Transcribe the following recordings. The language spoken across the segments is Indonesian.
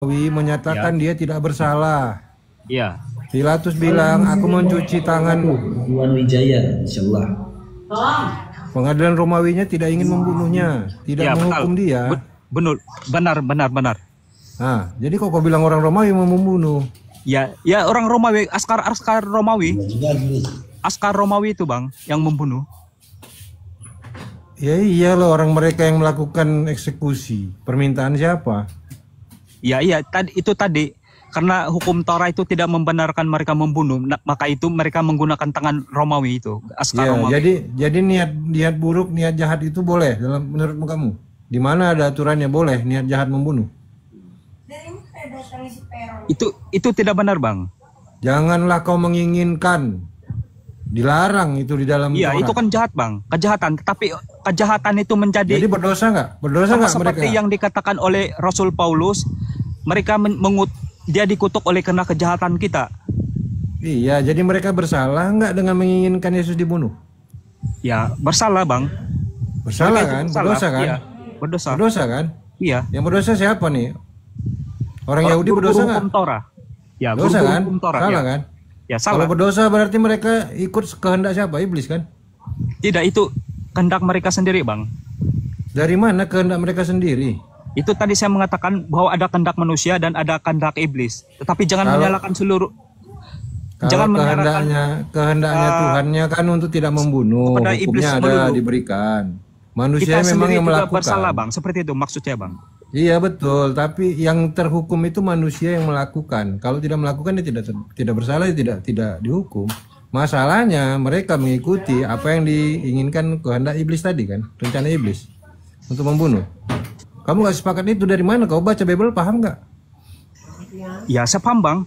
menyatakan dia tidak bersalah. Iya. Pilatus bilang, aku mencuci tanganmu. Tuan Wijaya, insyaallah. Pengadilan Romawinya tidak ingin membunuhnya, tidak menghukum dia. Benar. Nah, jadi kok kau bilang orang Romawi mau membunuh? Ya orang Romawi, askar Romawi. Askar Romawi itu bang, yang membunuh. Ya iyalah, orang mereka yang melakukan eksekusi. Permintaan siapa? Iya tadi karena hukum Torah itu tidak membenarkan mereka membunuh, maka itu mereka menggunakan tangan Romawi itu, askar Romawi. Jadi niat buruk, niat jahat itu boleh dalam menurut kamu? Di mana ada aturannya boleh niat jahat membunuh? Itu tidak benar bang. Janganlah kau menginginkan, dilarang itu di dalam Iya, Torah. itu kan jahat bang, kejahatan. Tetapi kejahatan itu menjadi. Jadi berdosa nggak? Berdosa nggak mereka? Seperti yang dikatakan oleh Rasul Paulus, mereka dia dikutuk oleh karena kejahatan kita. Iya, jadi mereka bersalah nggak dengan menginginkan Yesus dibunuh? Ya, bersalah bang. Bersalah kan? Berdosa kan? Iya, berdosa. Berdosa kan? Iya. Yang berdosa siapa nih? Orang Yahudi berdosa nggak? Hukum Torah. Ya, dosa kan? Hukum Torah, salah ya. kan? Ya, salah. Kalau berdosa berarti mereka ikut kehendak siapa? Iblis kan? Tidak, itu kehendak mereka sendiri bang. Dari mana kehendak mereka sendiri? Itu tadi saya mengatakan bahwa ada kehendak manusia dan ada kehendak iblis. Tetapi jangan menyalahkan seluruh. Jangan kehendaknya Tuhannya kan untuk tidak membunuh. Hukumnya ada diberikan. Manusia kita memang yang melakukan. Bersalah bang, seperti itu maksudnya bang. Iya betul, tapi yang terhukum itu manusia yang melakukan. Kalau tidak melakukan dia tidak bersalah, dia tidak dihukum. Masalahnya mereka mengikuti apa yang diinginkan kehendak iblis tadi kan, rencana iblis untuk membunuh. Kamu gak sepakat itu dari mana? Kau baca Bible paham nggak? Ya, saya paham bang.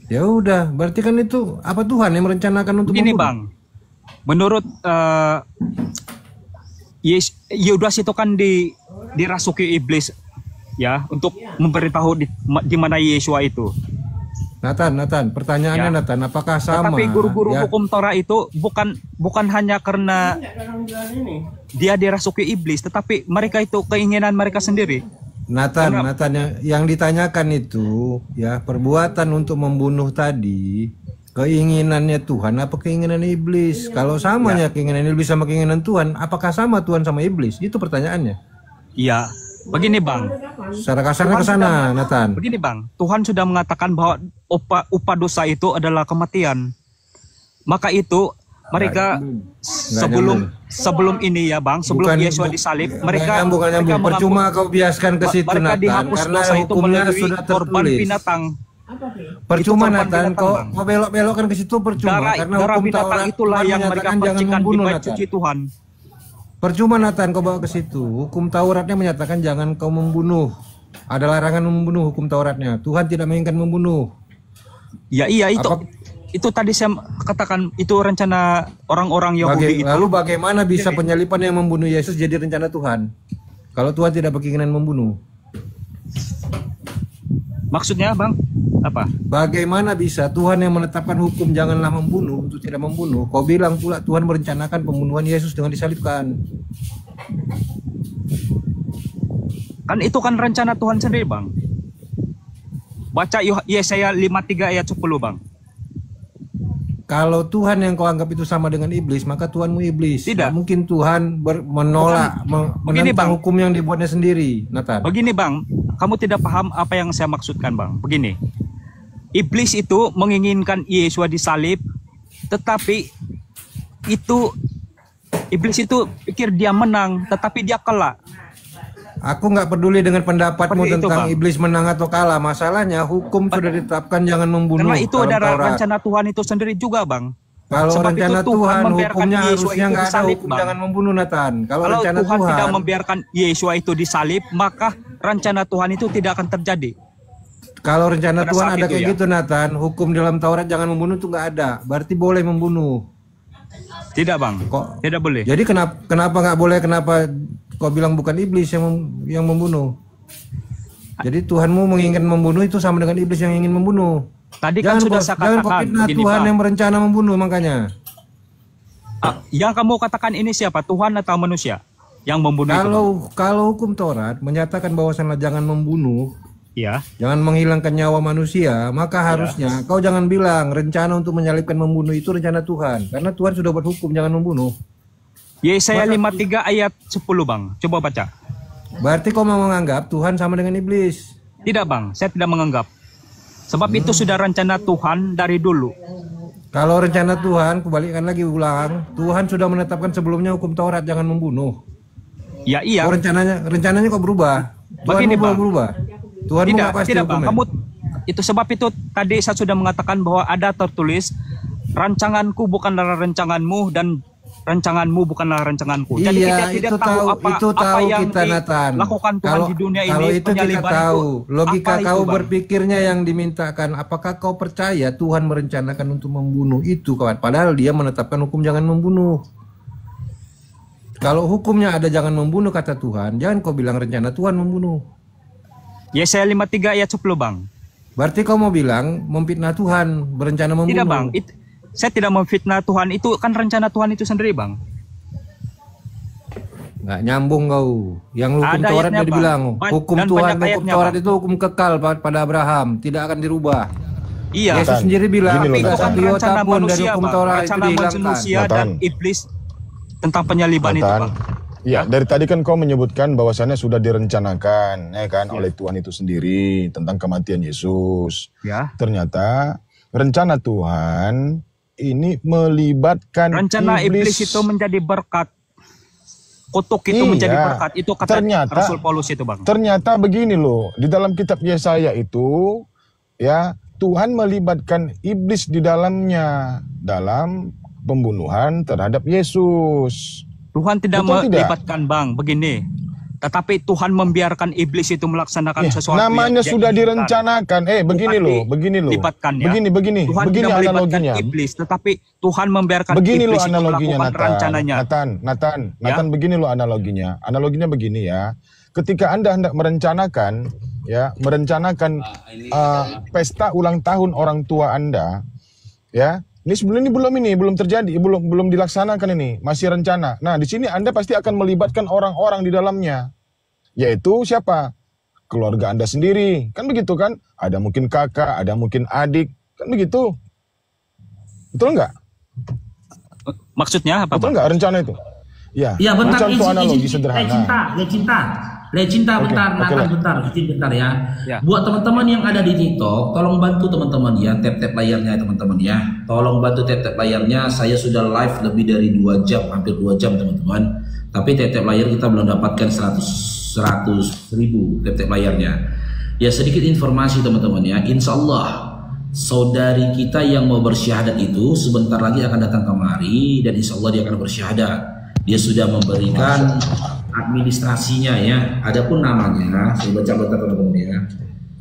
Ya udah, berarti kan itu apa Tuhan yang merencanakan untuk begini membunuh? bang, menurut Yudas itu kan dirasuki iblis ya untuk memberitahu di mana Yesua itu. Nathan, pertanyaannya ya. Nathan, apakah sama? Tapi guru-guru hukum Torah itu bukan hanya karena dia dirasuki iblis, tetapi mereka itu keinginan mereka sendiri. Nathan, yang ditanyakan itu ya perbuatan untuk membunuh tadi, keinginannya Tuhan apa keinginan iblis? Kalau samanya keinginan iblis sama keinginan Tuhan, apakah sama Tuhan sama iblis? Itu pertanyaannya. Iya, begini bang. Secara kasarnya ke sana, Nathan. Begini bang, Tuhan sudah mengatakan bahwa upah dosa itu adalah kematian. Maka itu mereka sebelum ini ya bang, sebelum Yesus disalib, mereka percuma kau biaskan ke situ Nathan, karena hukumnya sudah tertulis. Binatang. Percuma Nathan, kau belok-belokkan ke situ percuma, karena hukum Taurat itulah yang mereka percikan di bait suci Tuhan. Percuma Nathan kau bawa ke situ. Hukum Tauratnya menyatakan jangan kau membunuh. Ada larangan membunuh hukum Tauratnya. Tuhan tidak menginginkan membunuh. Ya iya itu tadi saya katakan itu rencana orang-orang Yahudi itu. Lalu bagaimana bisa penyalipan yang membunuh Yesus jadi rencana Tuhan? Kalau Tuhan tidak berkeinginan membunuh. Maksudnya bang, apa? Bagaimana bisa Tuhan yang menetapkan hukum janganlah membunuh untuk tidak membunuh? Kau bilang pula Tuhan merencanakan pembunuhan Yesus dengan disalibkan. Kan itu kan rencana Tuhan sendiri bang. Baca Yesaya 53 ayat 10 bang. Kalau Tuhan yang kau anggap itu sama dengan iblis, maka Tuhanmu iblis. Tidak. Mungkin Tuhan menolak, menentang hukum yang dibuatnya sendiri, Nathan. Begini bang, kamu tidak paham apa yang saya maksudkan bang. Begini, iblis itu menginginkan Yesus disalib, tetapi iblis itu pikir dia menang, tetapi dia kalah. Aku nggak peduli dengan pendapatmu tentang iblis menang atau kalah. Masalahnya hukum sudah ditetapkan jangan membunuh. Karena itu adalah rencana Tuhan itu sendiri juga bang. Kalau rencana Tuhan hukumnya harusnya nggak ada hukum jangan membunuh Nathan. Kalau rencana Tuhan tidak membiarkan Yesus itu disalib, maka rencana Tuhan itu tidak akan terjadi. Kalau rencana Tuhan ada kayak gitu Nathan, hukum dalam Taurat jangan membunuh itu nggak ada. Berarti boleh membunuh. Tidak bang, kok tidak boleh. Jadi kenapa nggak boleh? Kenapa kau bilang bukan iblis yang membunuh? Jadi Tuhanmu menginginkan membunuh itu sama dengan iblis yang ingin membunuh. Tadi kan sudah saya katakan. Jangan Tuhan yang berencana membunuh makanya. Yang kamu katakan ini siapa? Tuhan atau manusia yang membunuh? Kalau hukum Taurat menyatakan bahwasannya jangan membunuh, Ya. jangan menghilangkan nyawa manusia, maka harusnya kau jangan bilang rencana untuk menyalibkan membunuh itu rencana Tuhan, karena Tuhan sudah berhukum jangan membunuh. Yesaya 53 ayat 10 Bang, coba baca. Berarti kau mau menganggap Tuhan sama dengan iblis. Tidak Bang, saya tidak menganggap. Sebab itu sudah rencana Tuhan dari dulu. Kalau rencana Tuhan, kubalikkan lagi ulang, Tuhan sudah menetapkan sebelumnya hukum Taurat jangan membunuh. Ya iya. Oh, rencananya kok berubah? Tuhan Begini, Bang. berubah. Tuhan Tidak, nggak pasti tidak Bang. hukumnya. Itu sebab itu tadi saya sudah mengatakan bahwa ada tertulis rancanganku bukanlah rancanganmu dan rancanganmu bukanlah rancanganku. Jadi kita tidak tahu apa yang kita, Nathan. dilakukan Tuhan di dunia ini. Kalau itu kita tahu, logika apa kau itu, Bang? berpikirnya yang dimintakan, apakah kau percaya Tuhan merencanakan untuk membunuh itu, kawan? Padahal Dia menetapkan hukum jangan membunuh. Kalau hukumnya ada jangan membunuh kata Tuhan, jangan kau bilang rencana Tuhan membunuh. Yesaya 53 ayat 10 Bang. Berarti kau mau bilang memfitnah Tuhan, berencana membunuh. Tidak Bang, saya tidak memfitnah Tuhan, itu kan rencana Tuhan itu sendiri Bang. Nggak nyambung kau. Yang hukum Ada Taurat ayatnya, dia dibilang Bang. hukum Dan Tuhan, banyak hukum ayatnya, Taurat Bang. itu hukum kekal pada Abraham, tidak akan dirubah. Iya. Yesus sendiri bilang Gini loh, tidak Itu kan satu iota rencana pun dari manusia hukum Bang. Taurat itu Rencana dihilangkan. manusia dan Nathan. iblis tentang penyaliban itu Nathan. Bang. Ya, dari tadi kan kau menyebutkan bahwasannya sudah direncanakan, ya kan, oleh Tuhan itu sendiri tentang kematian Yesus. Ya. Ternyata rencana Tuhan ini melibatkan Rencana iblis itu menjadi berkat. Kutuk itu Iya. menjadi berkat. Itu kata Ternyata- Rasul Paulus itu Bang. Ternyata begini loh, di dalam kitab Yesaya itu, ya, Tuhan melibatkan iblis di dalamnya dalam pembunuhan terhadap Yesus. Tuhan tidak Betul tidak? melibatkan Bang, begini. Tetapi Tuhan membiarkan iblis itu melaksanakan sesuatu Namanya yang sudah diinginkan. direncanakan. Begini loh. Libatkan ya. Begini Tuhan tidak melibatkan analoginya. iblis, tetapi Tuhan membiarkan Begini loh iblis itu analoginya, melakukan rencananya. Nathan, begini loh analoginya. Analoginya begini ya. Ketika Anda hendak merencanakan pesta ulang tahun orang tua Anda, ya. Ini belum terjadi, belum dilaksanakan ini, masih rencana. Nah, di sini Anda pasti akan melibatkan orang-orang di dalamnya. Yaitu siapa? Keluarga Anda sendiri. Kan begitu kan? Ada mungkin kakak, ada mungkin adik. Kan begitu. Betul nggak? Maksudnya apa Betul Bang? nggak rencana itu? Ya, Ya bentar, contoh analogi sederhana. Cinta, Oke, bentar, oke Nathan, lah. bentar ya. Ya. Buat teman-teman yang ada di TikTok, tolong bantu teman-teman ya, tap-tap layarnya ya teman-teman ya. Tolong bantu tap-tap layarnya, saya sudah live lebih dari 2 jam, hampir 2 jam teman-teman. Tapi tap-tap layar kita belum dapatkan 100 ribu tap-tap layarnya. Ya sedikit informasi teman-teman ya, insya Allah saudari kita yang mau bersyahadat itu sebentar lagi akan datang kemari dan insya Allah dia akan bersyahadat. Dia sudah memberikan administrasinya ya. Adapun namanya, saya baca teman-teman ya.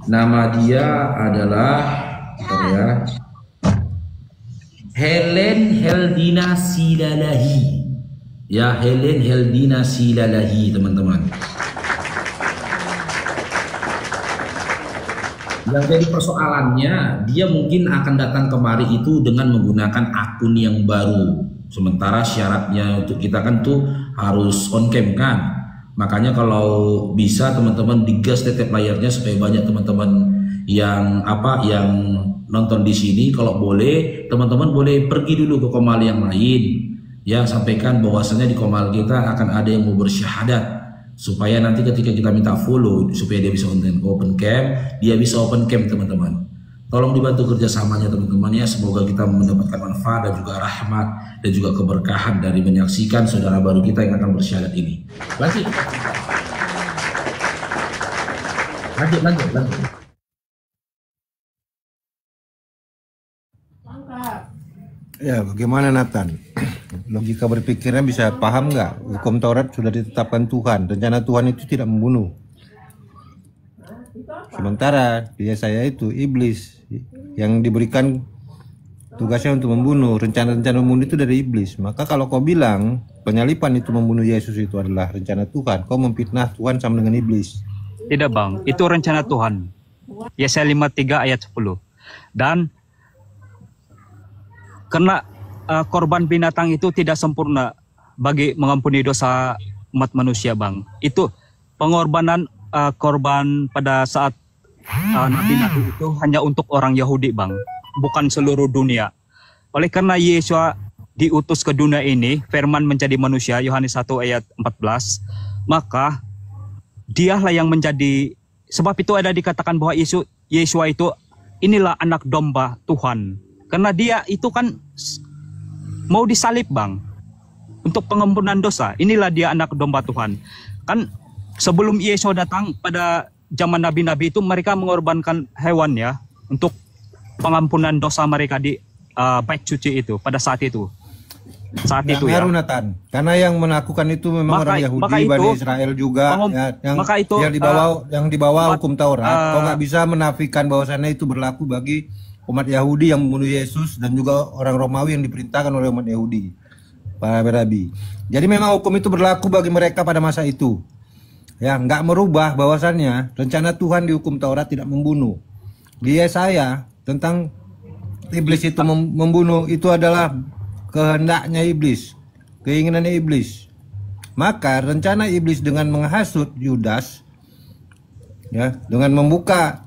Nama dia adalah Helen Heldina Silalahi. Ya, Helen Heldina Silalahi teman-teman. Yang jadi persoalannya, dia mungkin akan datang kemari itu dengan menggunakan akun yang baru. Sementara syaratnya untuk kita kan tuh harus on cam kan. Makanya kalau bisa teman-teman digas tetep layarnya supaya banyak teman-teman yang nonton di sini. Kalau boleh teman-teman boleh pergi dulu ke komal yang lain. Ya, sampaikan bahwasanya di komal kita akan ada yang mau bersyahadat. Supaya nanti ketika kita minta follow supaya dia bisa open cam, dia bisa open cam teman-teman. Tolong dibantu kerjasamanya teman-teman ya. Semoga kita mendapatkan manfaat dan juga rahmat dan juga keberkahan dari menyaksikan saudara baru kita yang akan bersyahadat ini. Lanjut. Ya, bagaimana Nathan? Logika berpikirnya bisa paham nggak? Hukum Taurat sudah ditetapkan Tuhan. Rencana Tuhan itu tidak membunuh. Sementara dia saya itu iblis yang diberikan tugasnya untuk membunuh. Rencana-rencana membunuh itu dari iblis. Maka kalau kau bilang penyalipan itu membunuh Yesus itu adalah rencana Tuhan, kau memfitnah Tuhan sama dengan iblis. Tidak Bang, itu rencana Tuhan. Yesaya 53 ayat 10. Dan karena korban binatang itu tidak sempurna bagi mengampuni dosa umat manusia Bang. Itu pengorbanan korban pada saat nabi-nabi itu hanya untuk orang Yahudi, Bang, bukan seluruh dunia. Oleh karena Yesus diutus ke dunia ini, firman menjadi manusia, Yohanes 1 ayat 14, maka dialah yang menjadi, sebab itu ada dikatakan bahwa Yesus itu inilah anak domba Tuhan. Karena dia itu kan mau disalib, Bang, untuk pengampunan dosa. Inilah dia anak domba Tuhan. Kan sebelum Yesus datang pada zaman nabi-nabi itu, mereka mengorbankan hewan ya untuk pengampunan dosa mereka di bait suci itu pada saat itu. Saat itu ya. Nathan. Karena yang melakukan itu memang orang Yahudi, Bani Israel juga yang dibawa hukum Taurat. Kau nggak bisa menafikan bahwasannya itu berlaku bagi umat Yahudi yang membunuh Yesus dan juga orang Romawi yang diperintahkan oleh umat Yahudi, para Rabi. Jadi memang hukum itu berlaku bagi mereka pada masa itu. Ya, nggak merubah bahwasannya rencana Tuhan di hukum Taurat tidak membunuh. Di Yesaya tentang iblis itu membunuh, itu adalah kehendaknya iblis, keinginannya iblis. Maka rencana iblis dengan menghasut Yudas, ya, dengan membuka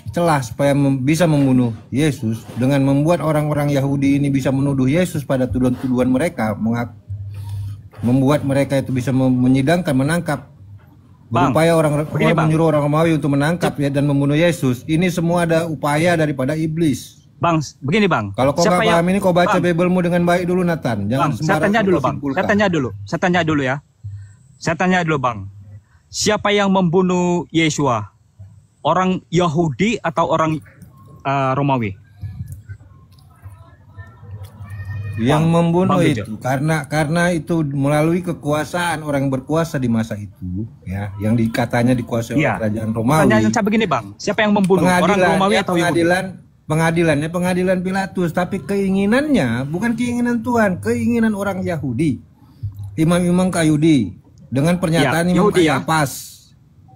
celah supaya bisa membunuh Yesus, dengan membuat orang-orang Yahudi ini bisa menuduh Yesus pada tuduhan-tuduhan mereka, membuat mereka itu bisa menyidangkan, menangkap, berupaya menyuruh orang Romawi untuk menangkap ya, dan membunuh Yesus. Ini semua ada upaya daripada iblis. Bang, begini Bang. Kalau kau nggak paham ini, kau baca Biblemu dengan baik dulu, Nathan. Jangan Bang, saya tanya dulu, Bang. Saya tanya dulu ya. Saya tanya dulu, Bang. Siapa yang membunuh Yesua? Orang Yahudi atau orang Romawi? Yang membunuh itu karena itu melalui kekuasaan orang yang berkuasa di masa itu, ya, yang katanya dikuasai oleh kerajaan Romawi. Pertanyaan saya begini, Bang. Siapa yang membunuh? Orang Romawi atau Yahudi? Pengadilan Pilatus, tapi keinginannya bukan keinginan Tuhan, keinginan orang Yahudi, imam-imam Yahudi, dengan pernyataan Imam Kayapas.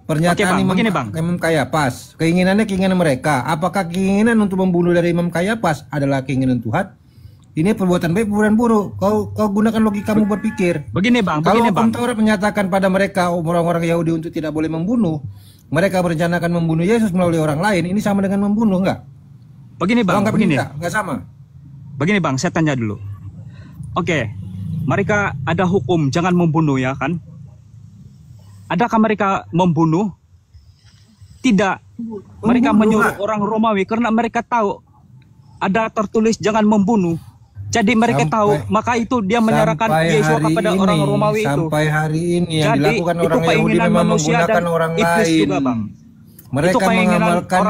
Pernyataan Imam Kayapas, keinginannya keinginan mereka. Apakah keinginan untuk membunuh dari Imam Kayapas adalah keinginan Tuhan? Ini perbuatan baik, perbuatan buruk. Kau gunakan logikamu berpikir. Begini Bang, kalau hukum Taurat menyatakan pada mereka orang-orang Yahudi untuk tidak boleh membunuh, mereka berencanakan membunuh Yesus melalui orang lain. Ini sama dengan membunuh, enggak? Begini Bang, begini. Enggak sama. Begini Bang, saya tanya dulu. Oke, mereka ada hukum jangan membunuh ya kan? Adakah mereka membunuh? Tidak. Mereka menyuruh orang Romawi karena mereka tahu ada tertulis jangan membunuh. Jadi mereka tahu, maka itu dia menyerahkan Yesus kepada orang Romawi itu. Sampai hari ini yang dilakukan orang Yahudi memang menggunakan orang lain. Juga, Bang. Mereka mengamalkan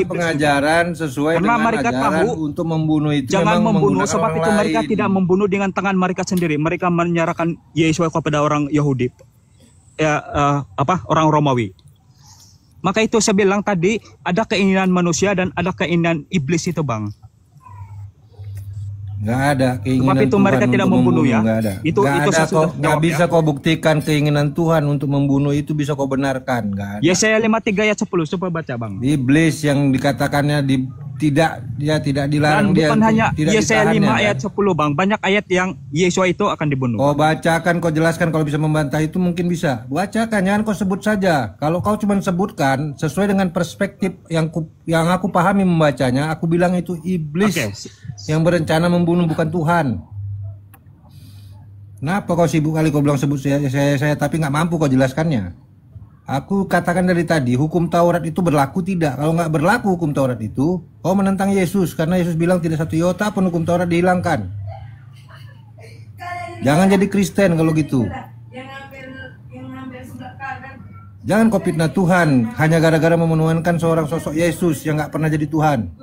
pengajaran sesuai dengan ajaran untuk membunuh itu. Jangan membunuh, sebab itu mereka tidak membunuh dengan tangan mereka sendiri. Mereka menyerahkan Yesus kepada orang Yahudi, orang Romawi. Maka itu saya bilang tadi ada keinginan manusia dan ada keinginan iblis itu, Bang. Nggak ada keinginan sebab itu Tuhan mereka tidak membunuh ya. Nggak ada. Nggak bisa kau buktikan keinginan Tuhan untuk membunuh itu bisa kau benarkan. Nggak ada. Yesaya 53 ayat 10 coba baca Bang. Iblis yang dikatakannya tidak dilarang. Dan bukan hanya Yesaya 5 ayat 10 Bang. Banyak ayat yang Yesus itu akan dibunuh. Kau bacakan, kau jelaskan, kalau bisa membantah itu mungkin bisa. Bacakan, jangan kau sebut saja. Kalau kau cuma sebutkan sesuai dengan perspektif yang aku pahami membacanya, aku bilang itu iblis yang berencana membunuh, bukan Tuhan. Kenapa kau sibuk kali kau bilang sebut saya tapi nggak mampu kau jelaskannya? Aku katakan dari tadi, hukum Taurat itu berlaku tidak. Kalau nggak berlaku hukum Taurat itu, kau menentang Yesus. Karena Yesus bilang tidak satu iota pun hukum Taurat dihilangkan. Jangan jadi Kristen kalau gitu. Jangan kau fitnah Tuhan hanya gara-gara memenuhankan seorang sosok Yesus yang nggak pernah jadi Tuhan.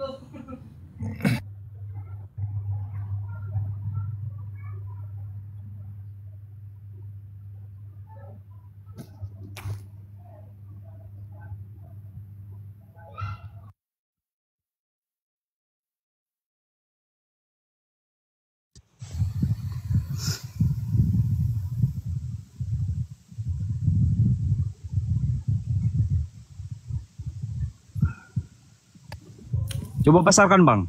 Coba besarkan Bang.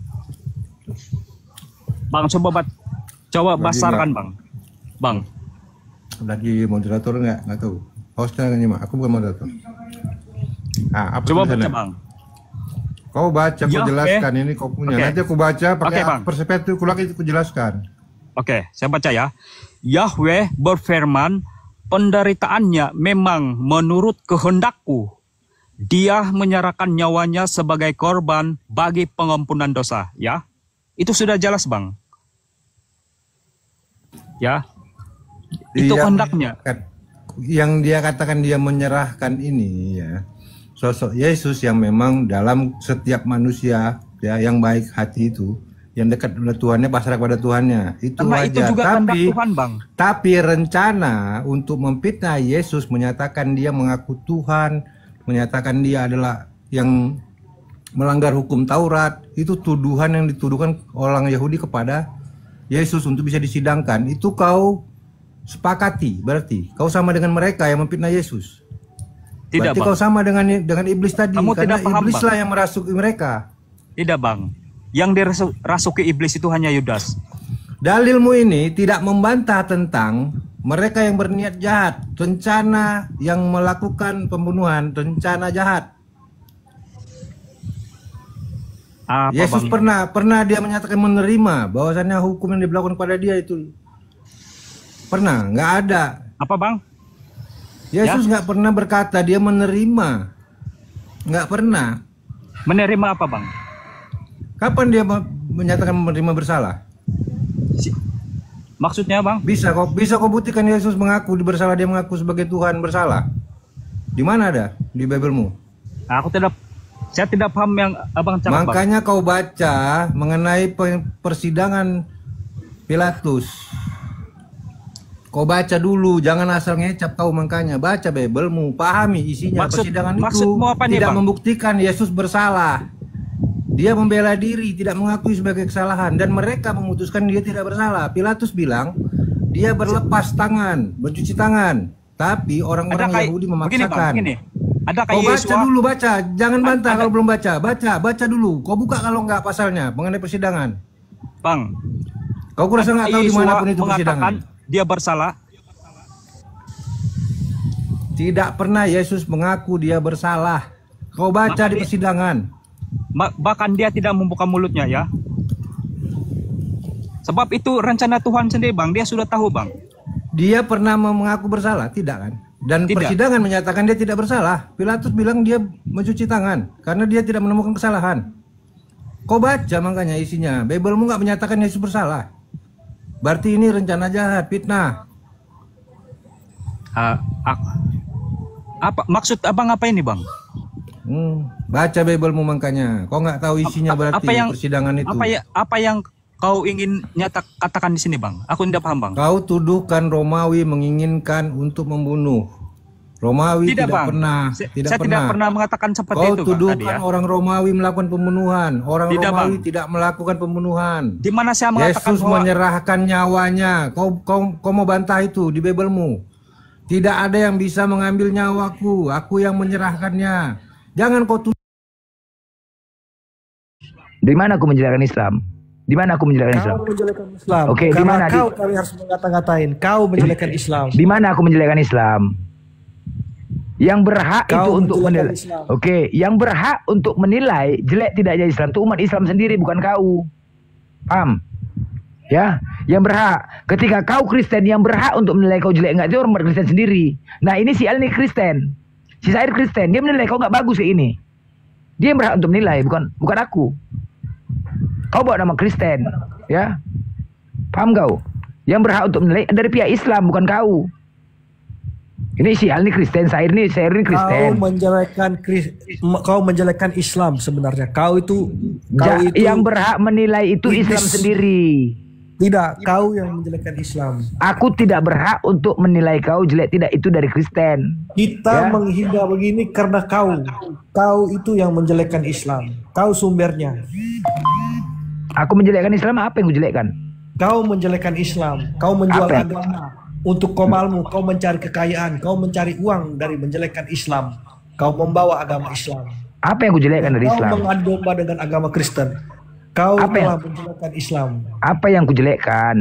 Bang coba besarkan Bang. Bang. Lagi moderator nggak tahu. Hostnya nggak nyimak. Aku bukan moderator. Apa Coba baca tulisannya? Bang. Kau baca, kau Yahweh. jelaskan, ini kau punya. Oke. Nanti aku baca pakai Oke, Bang. perspektif kulak itu aku jelaskan. Oke, saya baca ya. Yahweh berfirman, penderitaannya memang menurut kehendakku. Dia menyerahkan nyawanya sebagai korban bagi pengampunan dosa. Ya, itu sudah jelas Bang. Ya, itu kehendaknya. Yang dia katakan dia menyerahkan ini ya, sosok Yesus yang memang dalam setiap manusia ya yang baik hati itu, yang dekat dengan Tuhannya, pasrah kepada Tuhannya, itu Karena wajar. itu juga kehendak Tuhan Bang. Tapi rencana untuk memfitnah Yesus, menyatakan dia mengaku Tuhan, menyatakan dia adalah yang melanggar hukum Taurat, itu tuduhan yang dituduhkan orang Yahudi kepada Yesus untuk bisa disidangkan. Itu kau sepakati, berarti kau sama dengan mereka yang memfitnah Yesus. Tidak Berarti Bang. kau sama dengan iblis tadi. Kamu karena tidak paham, iblislah yang merasuki mereka. Tidak Bang. Yang dirasuki iblis itu hanya Yudas. Dalilmu ini tidak membantah tentang mereka yang berniat jahat, rencana yang melakukan pembunuhan, rencana jahat. Apa Yesus Bang? pernah dia menyatakan menerima bahwasannya hukum yang diberlakukan pada dia itu pernah, nggak ada. Apa Bang? Yesus nggak pernah berkata dia menerima, nggak pernah. Menerima apa Bang? Kapan dia menyatakan menerima bersalah? Maksudnya Bang? Bisa kau buktikan Yesus mengaku bersalah, dia mengaku sebagai Tuhan bersalah? Di mana ada di Biblemu? Saya tidak paham yang Abang cakap Bang. Makanya kau baca mengenai persidangan Pilatus. Kau baca dulu, jangan asal ngecap kau, makanya baca Biblemu, pahami isinya. Persidangan itu maksudmu apa nih, tidak Bang? membuktikan Yesus bersalah. Dia membela diri, tidak mengakui sebagai kesalahan, dan mereka memutuskan dia tidak bersalah. Pilatus bilang dia berlepas tangan, bercuci tangan, tapi orang-orang Yahudi memaksakan. Begini, ada Kau kayak baca dulu, baca, jangan bantah kalau belum baca. Baca dulu. Kau buka kalau nggak pasalnya mengenai persidangan. Bang, Kau kurasa nggak tahu dimanapun itu persidangan? Dia bersalah. Tidak pernah Yesus mengaku dia bersalah. Kau baca di persidangan. Bahkan dia tidak membuka mulutnya ya. Sebab itu rencana Tuhan sendiri Bang. Dia sudah tahu Bang. Dia pernah mengaku bersalah? Tidak kan? Dan Tidak. persidangan menyatakan dia tidak bersalah. Pilatus bilang dia mencuci tangan karena dia tidak menemukan kesalahan. Kau baca makanya isinya. Biblemu nggak menyatakan Yesus bersalah. Berarti ini rencana jahat, fitnah. Apa maksud Abang apa ini Bang? Baca Biblemu makanya. Kau nggak tahu isinya berarti persidangan itu. Apa yang kau ingin katakan di sini Bang? Aku tidak paham Bang. Kau tuduhkan Romawi menginginkan untuk membunuh. Romawi tidak Bang. pernah. Saya tidak pernah mengatakan seperti Kau itu tuduhkan Bang, tadi, ya. orang Romawi melakukan pembunuhan. Orang Tidak, Romawi Bang. tidak melakukan pembunuhan. Di mana saya mengatakan Yesus bahwa menyerahkan nyawanya. Kau mau bantah itu di Biblemu. Tidak ada yang bisa mengambil nyawaku. Aku yang menyerahkannya. Jangan kau tuduh. Di mana aku menjelaskan Islam? Di mana aku menjelaskan Islam? Kau menjelekkan Islam. Oke, di Karena mana? kami harus mengata-ngatain. Kau menjelekkan Islam. Di mana aku menjelaskan Islam? Yang berhak Kau itu untuk menjelekkan menilai. Islam. Oke, yang berhak untuk menilai jelek tidaknya Islam itu umat Islam sendiri, bukan kau. Paham? Ya, yang berhak. Ketika kau Kristen, yang berhak untuk menilai kau jelek enggak itu orang Kristen sendiri. Nah, ini si Al ini Kristen. Si Said Kristen, dia menilai kau enggak bagus kayak ini. Dia yang berhak untuk menilai, bukan aku. Kau bawa nama Kristen, ya? Paham kau? Yang berhak untuk menilai dari pihak Islam, bukan kau. Ini si Al ini Kristen, Said ini Kristen. Kau menjelekkan Islam sebenarnya. Yang berhak menilai itu Islam sendiri. Tidak, kau yang menjelekkan Islam. Aku tidak berhak untuk menilai kau jelek tidak, itu dari Kristen. Kita Ya. menghina begini karena kau itu yang menjelekkan Islam. Kau sumbernya. Aku menjelekkan Islam, apa yang kujelekkan? Kau menjelekkan Islam. Kau menjual Apa? agama untuk komalmu. Kau mencari kekayaan. Kau mencari uang dari menjelekkan Islam. Kau membawa agama Islam. Apa yang kujelekkan dari Kau Islam? mengadu domba dengan agama Kristen. Kau Apa telah yang- menjelekkan Islam. Apa yang kujelekkan?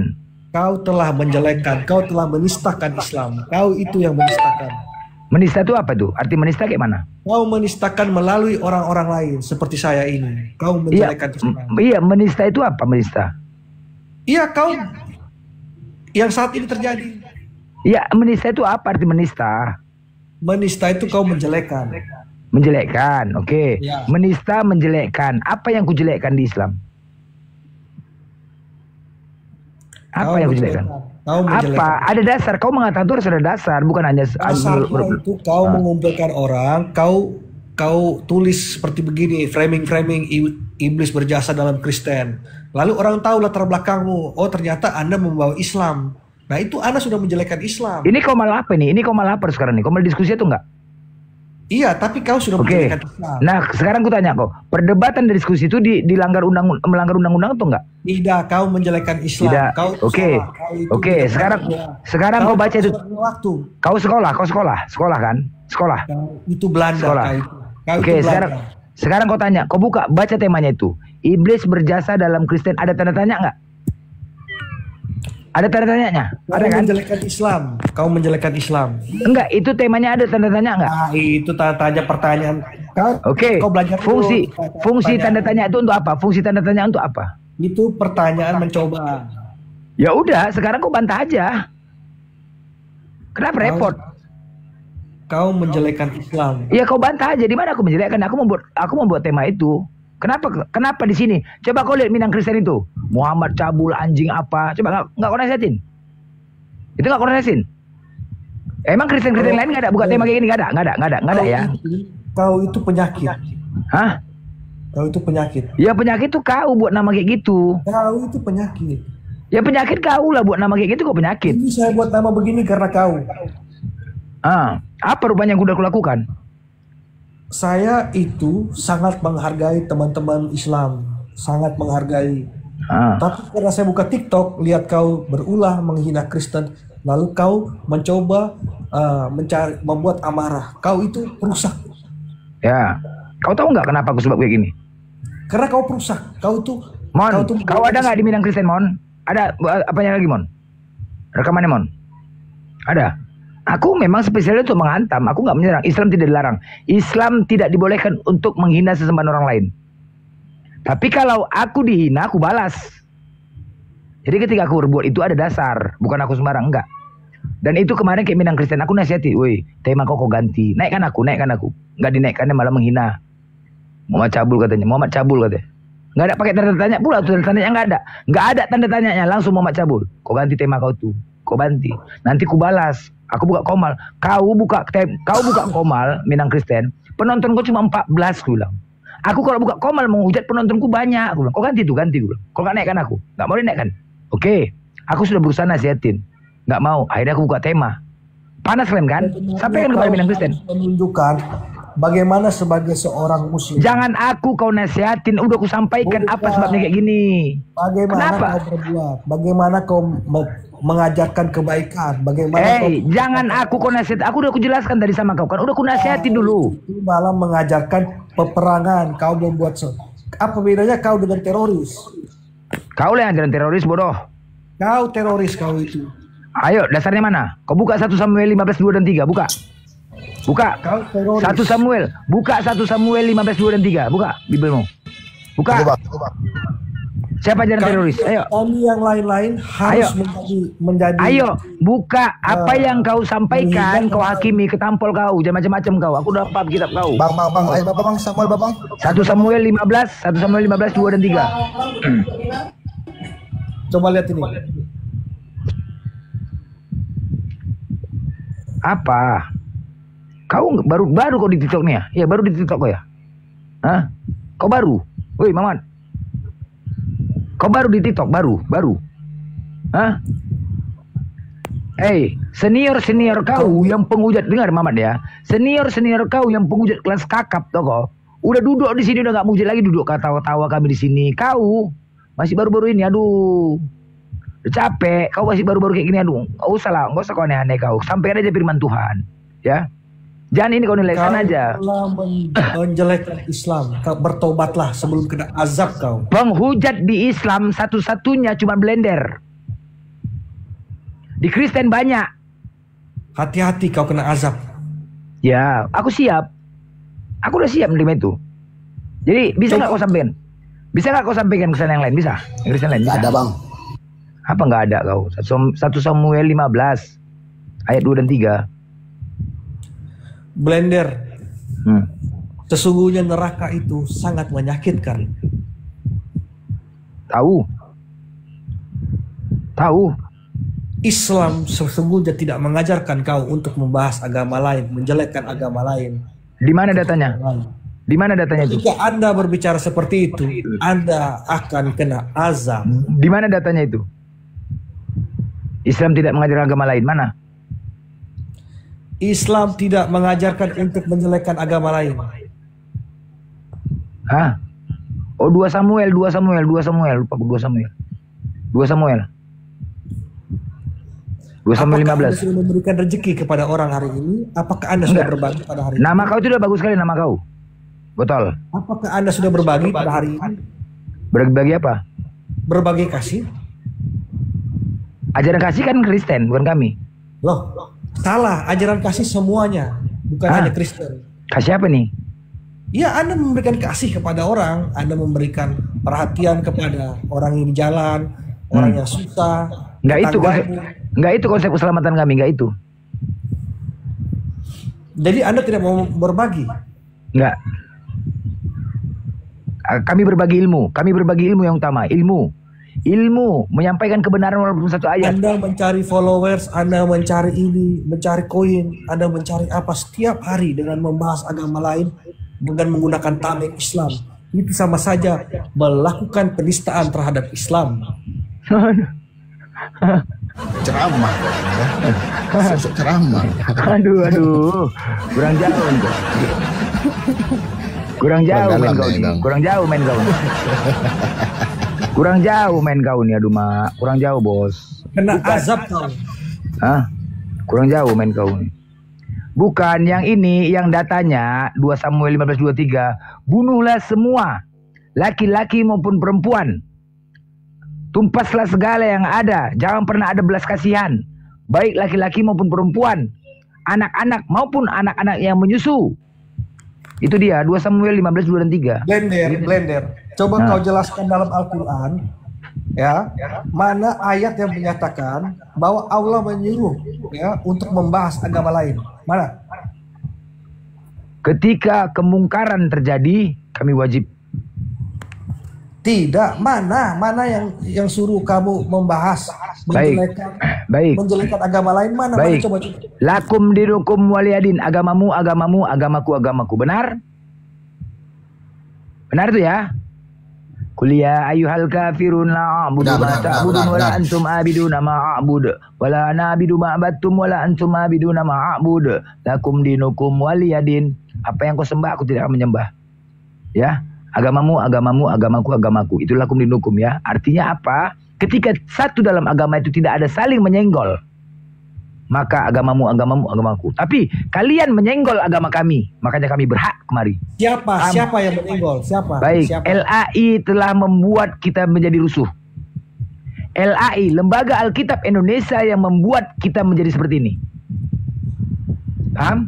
Kau telah menjelekkan. Kau telah menistakan Islam. Kau itu yang menistakan. Menista itu apa tuh? Arti menista kayak mana? Kau menistakan melalui orang-orang lain seperti saya ini. Kau Iya, menjelekan Islam. iya, menista itu apa menista? Iya, kau yang saat ini terjadi. Iya, menista itu apa arti menista? Menista itu kau menjelekan. Menjelekkan, oke. Ya. Menista, menjelekkan. Apa yang kujelekkan di Islam? Apa Kau yang menjelekan. kujelekkan? Kau menjelekan. Apa? Ada dasar. Kau mengatakan itu harus ada dasar, bukan hanya Dasarnya itu kau mengumpulkan orang, kau tulis seperti begini, framing iblis berjasa dalam Kristen. Lalu orang tahu latar belakangmu. Oh, ternyata Anda membawa Islam. Nah, itu Anda sudah menjelekkan Islam. Ini kau malah apa nih? Ini kau malah apa sekarang nih? Kau malah diskusi itu enggak? Iya, tapi kau sudah Oke. menjelekkan Islam. Nah, sekarang ku tanya kau, perdebatan dan diskusi itu melanggar undang-undang tuh enggak? Tidak, kau menjelekkan Islam. Tidak. Kau itu Oke. salah. Kau itu Oke, tidak sekarang kau baca itu. Waktu. Kau sekolah kan? Sekolah. Kau itu Belanda. Sekolah. Kau itu. Kau Oke, itu Belanda. sekarang kau tanya, kau baca temanya itu. Iblis berjasa dalam Kristen, ada tanda tanya enggak? Ada tanda tanyanya? Kau Ada kan? menjelekkan Islam. Kau menjelekkan Islam. Enggak, itu temanya ada tanda tanya enggak? Nah, itu tanya pertanyaan. Oke. Kau belajar Fungsi dulu. fungsi tanda tanya itu untuk apa? Fungsi tanda tanya untuk apa? Itu pertanyaan mencoba. Ya udah, sekarang kau bantah aja. Kenapa repot? Kau menjelekkan Islam. Ya kau bantah aja. Di mana aku menjelekkan? Aku membuat tema itu. Kenapa di sini? Coba kau lihat Minang Kristen itu. Muhammad cabul anjing apa? Coba enggak kau nasihatin. Itu enggak kau nasihatin. Emang Kristen lain enggak ada buka tema kayak gini? Enggak ada ya. Kau itu penyakit. Hah? Kau itu penyakit. Ya penyakit tuh kau buat nama kayak gitu. Kau itu penyakit. Ya penyakit kau lah buat nama kayak gitu, kok penyakit. Ini saya buat nama begini karena kau. Apa rupanya yang udah aku lakukan? Saya itu sangat menghargai teman-teman Islam, sangat menghargai. Tapi karena saya buka TikTok, lihat kau berulah menghina Kristen, lalu kau mencoba membuat amarah. Kau itu perusak. Ya, kau tahu nggak kenapa aku sebab kayak gini? Karena kau perusak. Kau tuh. Mon, kau ada nggak di Minang Kristen, Mon? Ada apanya lagi, Mon? Rekamannya, Mon? Ada. Aku memang spesialnya untuk menghantam. Aku nggak menyerang. Islam tidak dilarang. Islam tidak dibolehkan untuk menghina sesembahan orang lain. Tapi kalau aku dihina, aku balas. Jadi ketika aku berbuat itu ada dasar. Bukan aku sembarang, enggak. Dan itu kemarin kayak Minang Kristen. Aku nasihati, woi, tema kau ganti. Naikkan aku. Nggak dinaikkannya malah menghina. Muhammad cabul katanya. Nggak ada pakai tanda tanya pula. Tanda tanyanya nggak ada. Nggak ada tanda tanyanya. Langsung Muhammad cabul. Kau ganti tema kau tuh. Kau ganti. Nanti ku balas. Aku buka komal. Kau buka komal Minang Kristen. Penontonku cuma 14, ku bilang. Aku kalau buka komal menghujat penontonku banyak. Aku bilang, kau ganti, gue. Kau nggak naikkan aku. Nggak mau dinaikkan. Oke. Aku sudah berusaha nasihatin. Nggak mau. Akhirnya aku buka tema. Panas kalian kan? Sampaikan kepada Minang Kristen. Menunjukkan bagaimana sebagai seorang muslim. Jangan aku kau nasihatin. Udah aku sampaikan apa sebabnya kayak gini. Bagaimana Kenapa? kau berbuat? Bagaimana kau mengajarkan kebaikan? Bagaimana jangan aku kau nasihat. Aku udah aku jelaskan tadi sama kau kan. Udah aku nasihatin dulu. Itu malah mengajarkan peperangan. Kau membuat apa bedanya kau dengan teroris? Kau lah yang ngajarin teroris, bodoh. Kau teroris kau itu. Ayo, dasarnya mana? Kau buka 1 Samuel 15, 2 dan 3. Buka. Kau teroris. 1 Samuel. Buka 1 Samuel 15, 2 dan 3. Buka Bibelmu. Buka. Siapa jalan teroris? Ayo. Kami yang lain-lain harus menjadi. Ayo, buka apa yang kau sampaikan, kau hakimi, ketampol kau, jangan macam-macam kau. Aku udah paham kitab kau. Bang, Samuel, Bang. 1 Samuel 15, 2 dan 3. Coba lihat ini. Apa? Kau baru kau di TikTok nih ya? Iya, baru di TikTok kau ya? Hah? Kau baru? Woi, Maman. Kau baru di TikTok, baru. Hah? Senior kau yang penghujat, dengar Mamat ya. Senior kau yang penghujat kelas kakap toh kau. Udah duduk di sini udah nggak muncul lagi, duduk ketawa-tawa kami di sini. Kau masih baru-baru ini, aduh. Udah capek, kau masih baru-baru kayak gini, aduh. Nggak usah lah, nggak usah kau aneh-aneh kau. Sampaikan aja firman Tuhan, ya. Jangan ini kau nilaikan aja. Kau telah menjelekkan Islam. Kau bertobatlah sebelum kena azab kau. Penghujat di Islam satu-satunya cuma blender. Di Kristen banyak. Hati-hati kau kena azab. Ya, aku siap. Aku udah siap menerima itu. Jadi bisa nggak kau sampaikan? Bisa nggak kau sampaikan kesan yang lain? Bisa? Kristen lain bisa? Nggak ada bang. Apa nggak ada kau? 1 Samuel 15 ayat 2 dan 3. Blender. Sesungguhnya neraka itu sangat menyakitkan. Tahu. Islam sesungguhnya tidak mengajarkan kau untuk membahas agama lain, menjelekkan agama lain. Di mana datanya? Di mana datanya itu? Jika Anda berbicara seperti itu, Anda akan kena azab. Di mana datanya itu? Islam tidak mengajarkan agama lain, mana? Islam tidak mengajarkan untuk menjelekkan agama lain. Hah? Oh, 2 Samuel. Lupa 2 Samuel. 2 Samuel Apakah 15. Anda sudah memberikan rezeki kepada orang hari ini? Apakah Anda sudah berbagi pada hari ini? Nama kau itu udah bagus sekali, nama kau. Betul. Apakah Anda sudah berbagi pada hari ini? Berbagi apa? Berbagi kasih? Ajaran kasih kan Kristen, bukan kami. Loh, salah. Ajaran kasih semuanya, bukan hanya Kristen. Kasih apa nih? Ya, Anda memberikan kasih kepada orang, Anda memberikan perhatian kepada orang yang di jalan, orang yang susah. Enggak itu konsep keselamatan kami, enggak itu. Jadi Anda tidak mau berbagi? Enggak. Kami berbagi ilmu yang utama, ilmu menyampaikan kebenaran walaupun satu ayat. Anda mencari followers, Anda mencari ini, mencari koin, Anda mencari apa setiap hari dengan membahas agama lain, dengan menggunakan tameng Islam. Itu sama saja melakukan penistaan terhadap Islam. Ceramah. Ceramah. Aduh. Kurang jauh main kau nih. Aduh, Mak. Kurang jauh, Bos. Kena azab kau. Hah? Kurang jauh main kau nih. Bukan yang ini, yang datanya 2 Samuel 15:23. Bunuhlah semua, laki-laki maupun perempuan. Tumpaslah segala yang ada. Jangan pernah ada belas kasihan, baik laki-laki maupun perempuan, anak-anak maupun anak-anak yang menyusu. Itu dia 2 Samuel 15:2 dan 3. Blender. Coba kau jelaskan dalam Al-Quran, ya, mana ayat yang menyatakan bahwa Allah menyuruh ya untuk membahas agama lain. Mana? Ketika kemungkaran terjadi, kami wajib. Tidak, mana yang suruh kamu membahas menjelekkan agama lain, mana? Baik. Coba. Lakum dinukum waliyadin, agamamu, agamaku. Benar? Benar itu ya? Kuliah ayyuhal kafirun la a'budu ma ta'budun wala antum abiduna ma a'bud wala ana abidu ma abattum wala antum abiduna ma a'bud lakum dinukum waliyadin. Apa yang kau sembah aku tidak akan menyembah. Ya, agamamu, agamaku. Itu lakum dinukum ya. Artinya apa? Ketika satu dalam agama itu tidak ada saling menyenggol, maka agamamu, agamaku. Tapi kalian menyenggol agama kami, makanya kami berhak kemari. Siapa yang menyenggol? Siapa? Baik, LAI telah membuat kita menjadi rusuh. LAI, Lembaga Alkitab Indonesia, yang membuat kita menjadi seperti ini. Paham?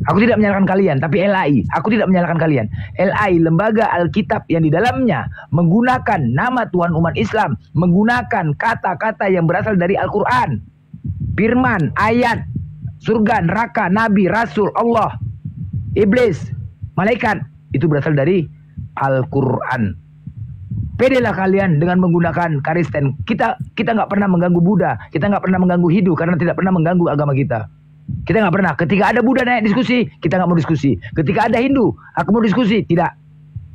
Aku tidak menyalahkan kalian, tapi LAI, aku tidak menyalahkan kalian. LAI, Lembaga Alkitab, yang di dalamnya menggunakan nama Tuhan umat Islam, menggunakan kata-kata yang berasal dari Al-Quran, firman, ayat, surga, neraka, nabi, rasul, Allah, iblis, malaikat, itu berasal dari Al-Quran. Pedelah kalian dengan menggunakan Kristen. Kita nggak pernah mengganggu Buddha, kita nggak pernah mengganggu Hindu karena tidak pernah mengganggu agama kita. Kita nggak pernah. Ketika ada Buddha naik diskusi, kita nggak mau diskusi. Ketika ada Hindu, aku mau diskusi, tidak.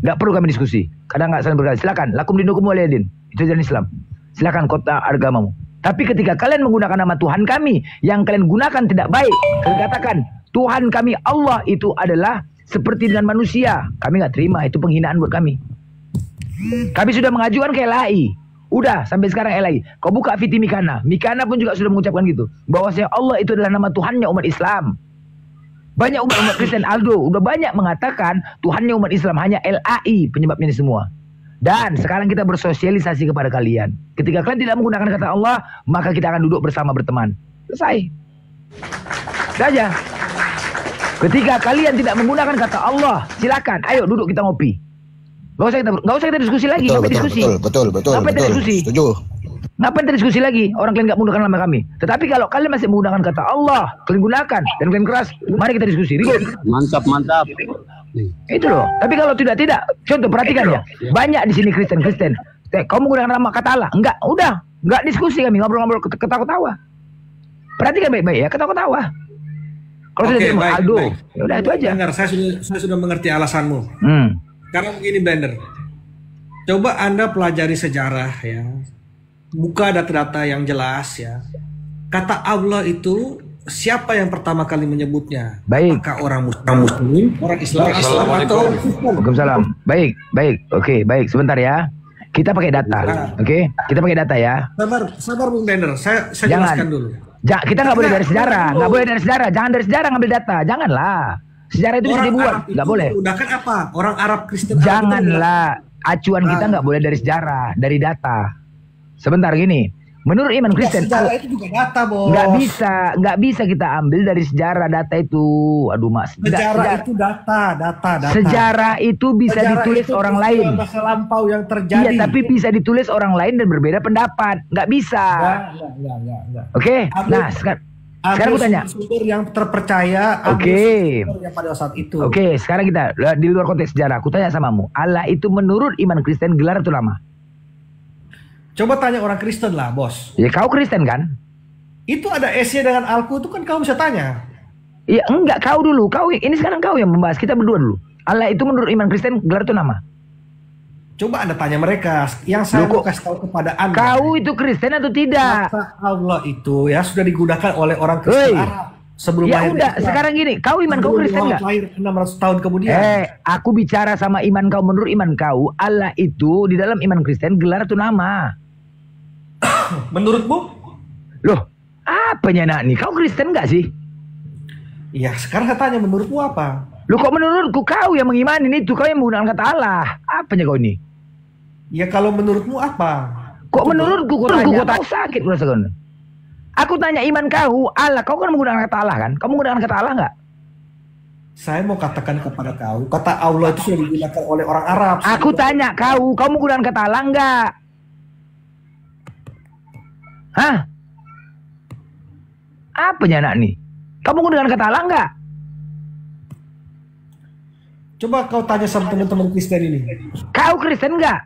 Nggak perlu kami diskusi. Kadang nggak saling berkata. Silakan, lakum dinukum waliyadin. Itu ajaran Islam. Silakan kota agamamu. Tapi ketika kalian menggunakan nama Tuhan kami, yang kalian gunakan tidak baik, kalian katakan Tuhan kami Allah itu adalah seperti dengan manusia. Kami nggak terima, itu penghinaan buat kami. Kami sudah mengajukan ke LAI. Udah sampai sekarang LAI. Kau buka Viti Mikana pun juga sudah mengucapkan gitu, bahwasanya Allah itu adalah nama Tuhannya umat Islam. Banyak umat Kristen, Aldo udah banyak mengatakan Tuhannya umat Islam, hanya LAI penyebabnya ini semua. Dan sekarang kita bersosialisasi kepada kalian. Ketika kalian tidak menggunakan kata Allah, maka kita akan duduk bersama berteman. Selesai. Udah aja. Ketika kalian tidak menggunakan kata Allah, silakan, ayo duduk kita ngopi. Gak usah kita diskusi lagi. Ngapain diskusi? Betul. Ngapain kita diskusi? Setuju. Ngapain kita diskusi lagi? Orang kalian nggak menggunakan nama kami. Tetapi kalau kalian masih menggunakan kata Allah, kalian gunakan dan kalian keras, mari kita diskusi. Mantap. Itu loh. Tapi kalau tidak, contoh perhatikan ya. Banyak di sini Kristen. Kamu menggunakan nama kata Allah? Enggak. Udah, enggak diskusi kami, ngobrol-ngobrol ketawa-tawa. Perhatikan baik-baik ya, ketawa-tawa. Kalau sudah terima Aldo, ya udah itu aja. Dengar, saya sudah mengerti alasanmu. Karena begini Blender, coba Anda pelajari sejarah ya, buka data-data yang jelas ya. Kata Allah itu siapa yang pertama kali menyebutnya? Baik. Maka orang Muslim, orang Islam atau Waalaikumsalam. Baik. Oke, baik. Sebentar ya. Kita pakai data. Oke, kita pakai data ya. Sabar Bung Blender, saya jelaskan dulu. Kita nggak boleh dari sejarah, Jangan dari sejarah ngambil data, janganlah. Sejarah itu bisa dibuat, nggak boleh. Gunakan apa? Orang Arab Kristen. Janganlah. Acuan kita nggak boleh dari sejarah, dari data. Sebentar gini, menurut iman Kristen, sejarah itu juga data, Bos. Nggak bisa kita ambil dari sejarah data itu. Aduh mas. Sejarah itu data. Sejarah itu bisa sejarah ditulis itu orang lain. Masa lampau yang terjadi. Iya, tapi bisa ditulis orang lain dan berbeda pendapat. Nggak bisa. Nggak. Oke. Nah, sekarang aku tanya. Sumber yang terpercaya. Oke. Yang pada saat itu. Oke, sekarang kita di luar konteks sejarah. Aku tanya samamu. Allah itu menurut iman Kristen gelar atau nama? Coba tanya orang Kristen lah, Bos. Ya kau Kristen kan? Itu ada S-nya dengan Alku itu kan kau bisa tanya. Iya, enggak, kau dulu. Ini sekarang kau yang membahas. Kita berdua dulu. Allah itu menurut iman Kristen gelar atau nama? Coba Anda tanya mereka. Yang saya mau kasih tahu kepada Anda. Kau itu Kristen atau tidak? Kata Allah itu ya sudah digunakan oleh orang Kristen Arab sebelum ya lahir. Udah, sekarang gini, kau iman kau Kristen enggak? Lahir 600 tahun kemudian. Aku bicara sama iman kau. Menurut iman kau, Allah itu di dalam iman Kristen gelar atau nama? Menurutmu? Loh, apanya nak nih? Kau Kristen enggak sih? Iya, sekarang saya tanya menurutmu apa? Loh, kok menurutku kau yang mengimanin itu, kau yang menggunakan kata Allah. Apanya kau ini? Ya kalau menurutmu apa? Kok menurutku kau tahu sakit rasakan. Aku tanya iman kau, Allah, kau kan menggunakan kata Allah kan? Kamu menggunakan kata Allah enggak? Saya mau katakan kepada kau, kata Allah itu sudah digunakan oleh orang Arab. Aku tanya kau menggunakan kata Allah enggak? Hah? Apanya nak nih? Kamu menggunakan kata Allah enggak? Coba kau tanya sama teman-teman Kristen ini. Kau Kristen enggak?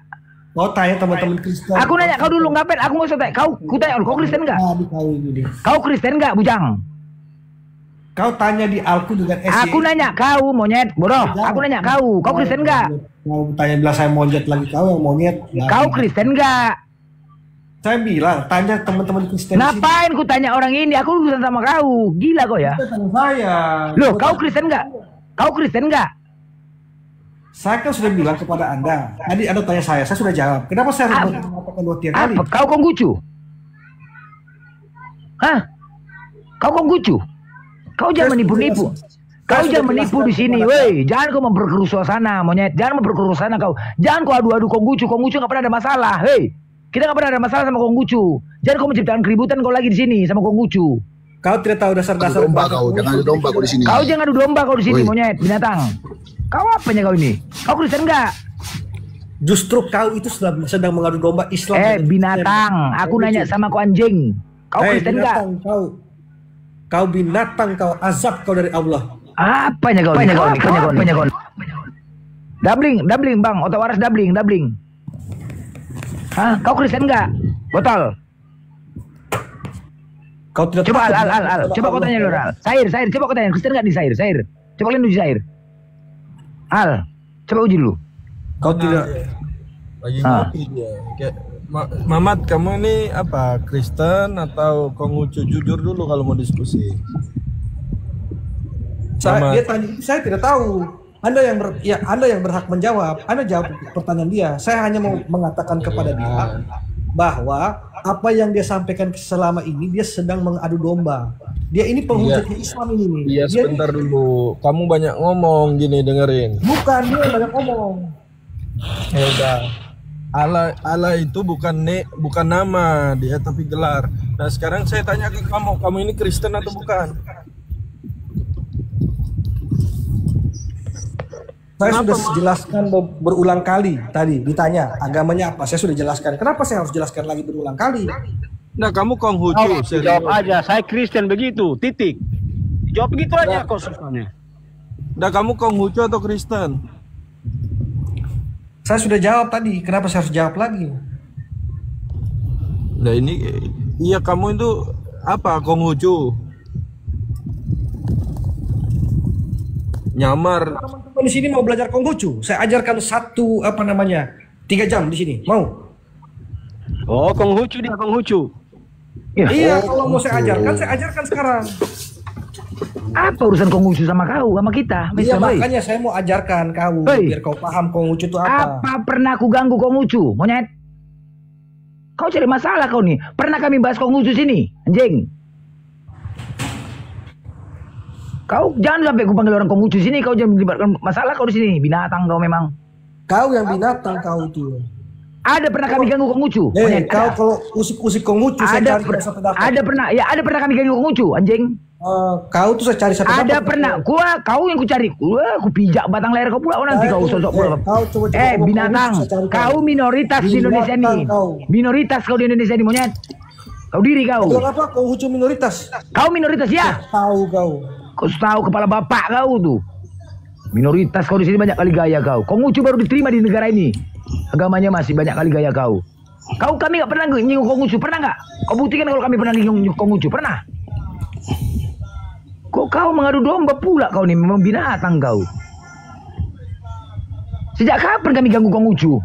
Kau tanya teman-teman Kristen. Aku nanya kau dulu, ngapain? Aku mau tanya. Ku tanya, kau Kristen enggak? Kau Kristen enggak, bujang? Kau tanya di Alku dengan S. Aku nanya kau, monyet, bodoh. Aku nanya kau Kristen enggak? Kau tanya bilang saya monyet lagi, kau yang monyet. Kau Kristen enggak? Saya bilang, tanya teman-teman Kristen. Ngapain ku tanya orang ini? Aku urusan sama kau. Gila kau ya? Saya. Loh, kau Kristen enggak? Kau Kristen enggak? Saya kan sudah bilang kepada Anda. Tadi Anda tanya saya sudah jawab. Kenapa saya harus mengatakan 2-3 kali? Apa? Kau Konghucu? Hah? Kau Konghucu? Kau jangan menipu-nipu. Kau jangan menipu di sini, woi. Jangan kau memperkeruh suasana, monyet. Jangan memperkeruh suasana kau. Jangan kau adu-adu Konghucu. Konghucu nggak pernah ada masalah, hei. Kita nggak pernah ada masalah sama Konghucu. Jangan kau menciptakan keributan kau lagi di sini sama Konghucu. Kau tidak tahu dasar-dasar domba kau, jangan adu domba kau di sini. Kau jangan adu domba kau di sini, monyet, binatang. Kau apanya kau ini? Kau Kristen enggak? Justru kau itu sedang mengadu domba Islam. Binatang. Aku nanya sama kau anjing. Kau Kristen enggak? Kau binatang, kau azab kau dari Allah. Apanya kau? Apanya kau? Dabling, bang. Otak waras dabling. Hah? Kau Kristen enggak? Botol. Kau tidak. Coba Al. Coba kau tanya dulu, Al. Sair. Coba kau tanya Kristen enggak di Sair? Coba kalian uji Sair. Al, coba uji dulu. Kau tidak. Lagi ngopi dia. Kayak Mamat, kamu ini apa? Kristen atau Konghucu? Jujur dulu kalau mau diskusi. Dia tanya, saya tidak tahu. Anda yang berhak menjawab. Anda jawab pertanyaan dia. Saya hanya mau mengatakan kepada dia bahwa apa yang dia sampaikan selama ini dia sedang mengadu domba. Dia ini penghujat Islam ini nih. Iya, sebentar dulu. Kamu banyak ngomong gini, dengerin. Bukan, dia banyak ngomong. Ya udah. Allah itu bukan nama dia tapi gelar. Nah, sekarang saya tanya ke kamu ini Kristen atau bukan? Saya sudah jelaskan berulang kali tadi ditanya agamanya apa. Saya sudah jelaskan. Kenapa saya harus jelaskan lagi berulang kali? Nah, kamu Konghucu. Jawab aja, saya Kristen begitu, titik. Jawab begitu aja kok susahnya. Nah, kamu Konghucu atau Kristen? Saya sudah jawab tadi. Kenapa saya harus jawab lagi? Nah ini, iya kamu itu apa? Konghucu? Nyamar. Teman-teman di sini mau belajar Konghucu. Saya ajarkan 3 jam di sini. Mau? Oh, Konghucu dia Konghucu. Iya, kalau mau saya ajarkan sekarang. Apa urusan Konghucu sama kau, sama kita? Iya, makanya saya mau ajarkan kau biar kau paham Konghucu itu apa. Apa pernah aku ganggu Konghucu, monyet? Kau cari masalah kau nih. Pernah kami bahas Konghucu sini, anjing. Kau jangan sampai aku panggil orang Konghucu sini. Kau jangan melibatkan masalah kau di sini. Binatang kau memang. Kau yang binatang kau itu. Ada pernah kami ganggu Konghucu? Kau kalau usik-usik Konghucu saya cari sampai dapat. Ada pernah kami ganggu Konghucu, anjing. Kau tuh saya cari sampai dapat. Ada pernah. Kau yang ku cari. Aku pijak batang leher kau pula. Nanti kau sosok pula. Binatang. Kau minoritas di Indonesia ini. Minoritas kau di Indonesia ini, monyet. Kau diri kau. Kenapa Konghucu minoritas? Kau minoritas ya? Tahu kau. Kau tahu kepala bapak kau tuh. Minoritas kau di sini banyak kali gaya kau. Konghucu baru diterima di negara ini. Agamanya masih banyak kali gaya kau. Kami nggak pernah nyinggung Konghucu, pernah nggak? Kau buktikan kalau kami pernah nyinggung Konghucu, pernah? Kok kau mengadu domba pula kau nih, memang binatang kau. Sejak kapan kami ganggu Konghucu?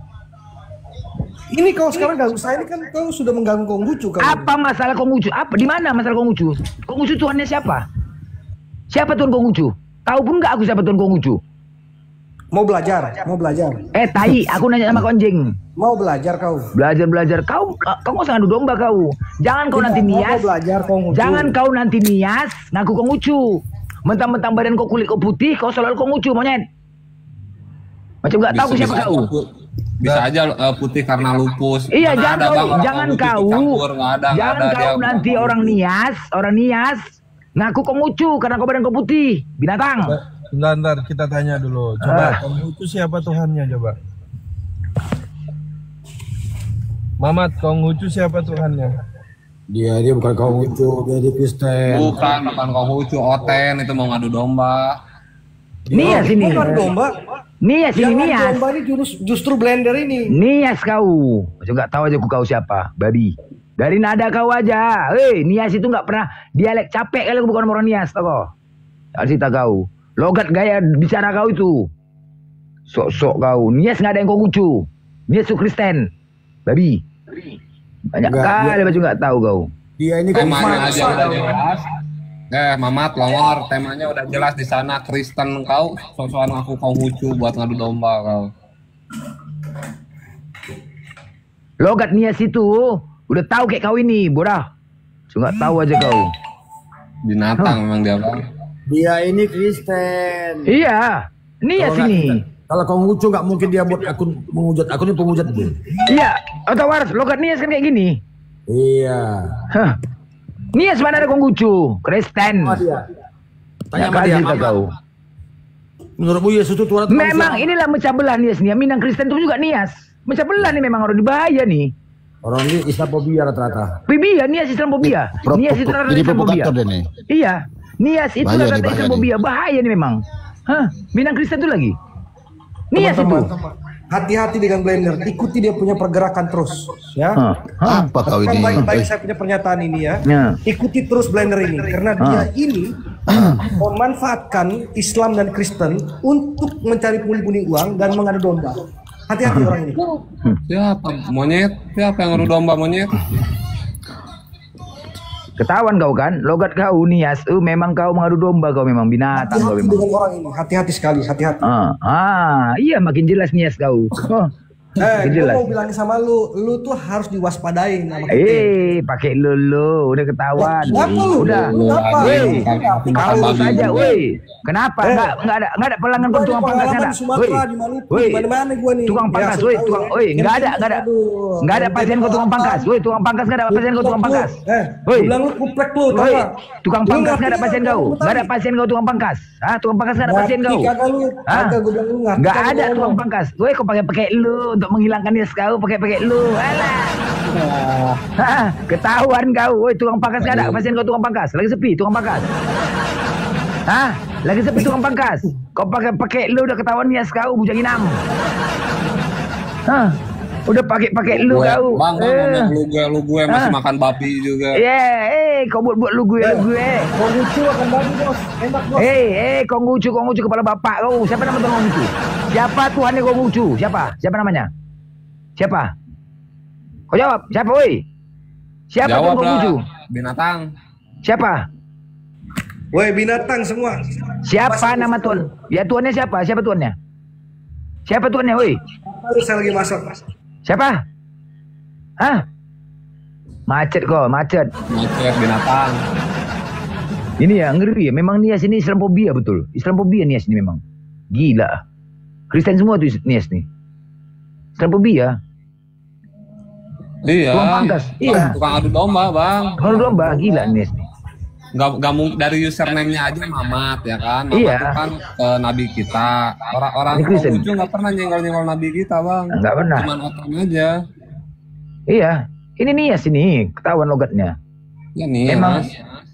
Ini kau sekarang ganggu saya, ini kan kau sudah mengganggu Konghucu. Apa masalah Konghucu? Apa? Di mana masalah Konghucu? Konghucu Tuhannya siapa? Siapa Tuhan Konghucu? Tahu pun nggak aku siapa Tuhan Konghucu? Mau belajar. Tai, aku nanya sama kau anjing. Mau belajar kau. Belajar. Kau nggak usah ngadu domba kau. Jangan kau nanti nias. Jangan kau nanti nias ngaku Konghucu. Mentang-mentang badan kau kulit kau putih, kau selalu Konghucu, monyet. Macam nggak tahu siapa kau. Bisa aja putih karena lupus. Iya, jangan kau nanti orang nias ngaku Konghucu karena kau badan kau putih, binatang. Bentar, kita tanya dulu. Coba Konghucu siapa Tuhannya coba? Mamat, Konghucu siapa Tuhannya? Dia bukan Konghucu, dia Kristen. Bukan Konghucu, Oten itu mau ngadu domba. Nias ini. Ngadu domba. Nias ini Nias. Domba ini justru blender ini. Nias kau. Juga tahu aja kau siapa, babi. Dari nada kau aja. Nias itu nggak pernah dialek, capek kali aku bukan orang Nias, tau kau. Cerita kau. Logat gaya bicara kau itu. Sok-sok kau. Nias nggak ada yang Konghucu. Nias itu Kristen. Babi. Banyak kali baju nggak tahu kau. Dia ini temanya aja udah jelas. Mamat longor, temanya udah jelas di sana. Kristen kau, sok-sokan aku Konghucu buat ngadu domba kau. Logat Nias itu udah tahu kayak kau ini, bodoh. Cuma tahu aja kau. Binatang memang dia bang. Dia ini Kristen. Iya, Nias ini. Kalau Konghucu nggak mungkin dia buat akun menghujat, akunnya penghujat dia. Iya, atau waras logat Nias kan kayak gini. Iya. Nias mana ada Konghucu? Kristen. Tanya sama dia kau. Menurutmu Yesus itu Tuhan? Memang inilah mecah belah Nias nih. Minang Kristen itu juga Nias. Mecah belah nih memang orang dibahaya nih. Orang ini Islamophobia rata-rata. Nias Islamophobia. Nias itu rata-rata Islamophobia. Iya. Nias itu rata-rata Islamophobia. Bahaya nih memang. Minang Kristen itu lagi. Nias itu. Hati-hati dengan blender. Ikuti dia punya pergerakan terus. Ya. Apa kau ini? Baik-baik saya punya pernyataan ini ya. Ikuti terus blender ini. Karena dia ini memanfaatkan Islam dan Kristen untuk mencari pundi-pundi uang dan mengadu domba. Hati-hati orang ini. Siapa? Monyet? Siapa yang ngadu domba monyet? Ketahuan kau kan, logat kau Nias, memang kau mengadu domba, kau memang binatang kau memang. Dengan orang ini, hati-hati sekali, hati-hati. Iya makin jelas Nias kau. Gue mau bilangin sama lu tuh harus diwaspadain sama kita. Pakai lu, udah ketahuan. Kenapa lu? Udah. Kau saja, woi. Kenapa? Eh. Enggak ada pelanggan kau tukang pangkas ada. Woi. Mana gua nih? Tukang pangkas, woi, enggak ada. Enggak ada pasien kau tukang pangkas. Woi, tukang pangkas enggak ada pasien kau tukang pangkas. Woi. Bilang lu kuplek lu, tahu enggak? Tukang pangkas enggak ada pasien kau. Enggak ada pasien kau tukang pangkas. Tukang pangkas enggak ada pasien kau. Kagak gua bilang lu ngerti. Enggak ada tukang pangkas. Woi, kau pakai lu untuk menghilangkan nias kau, pakai lu. Alah. Ketahuan kau. Woi, tukang pangkas enggak ada pasien kau tukang pangkas. Lagi sepi tukang pangkas. Lagi sepi tukang pangkas. Kau pakai lu udah ketahuan nias kau bujang inam. Udah pakai lu kau. Bang, lu gue masih makan babi juga. Kau buat lu gue. Konghucu akan babi, Bos. Enak, Bos. Konghucu kepala bapak kau. Siapa nama tuan Konghucu? Siapa Tuhannya Konghucu? Siapa namanya? Siapa? Kau jawab. Siapa, woi? Siapa Tuhan Konghucu? Binatang. Siapa? Woi, binatang semua. Siapa nama Tuhan? Ya Tuhannya siapa? Siapa Tuhannya? Siapa Tuhannya, woi? Saya lagi masuk. Siapa? Macet binatang. Ini ya ngeri ya. Memang Nias ini Islamophobia betul. Islamophobia Nias ini memang. Gila. Kristen semua tuh Nias nih. Islamophobia. Iya. Tukang pangkas. Iya. Tukang adu domba, Bang. Tukang adu domba, gila Nias nih. Nggak mungkin dari username-nya aja Mamat ya kan. Mamat itu kan nabi kita. Orang Konghucu nggak pernah nyenggol Nabi kita, Bang. Nggak pernah. Cuman otom aja. Iya. Ini Nias ini, ketahuan logatnya. Ya Nias. Emang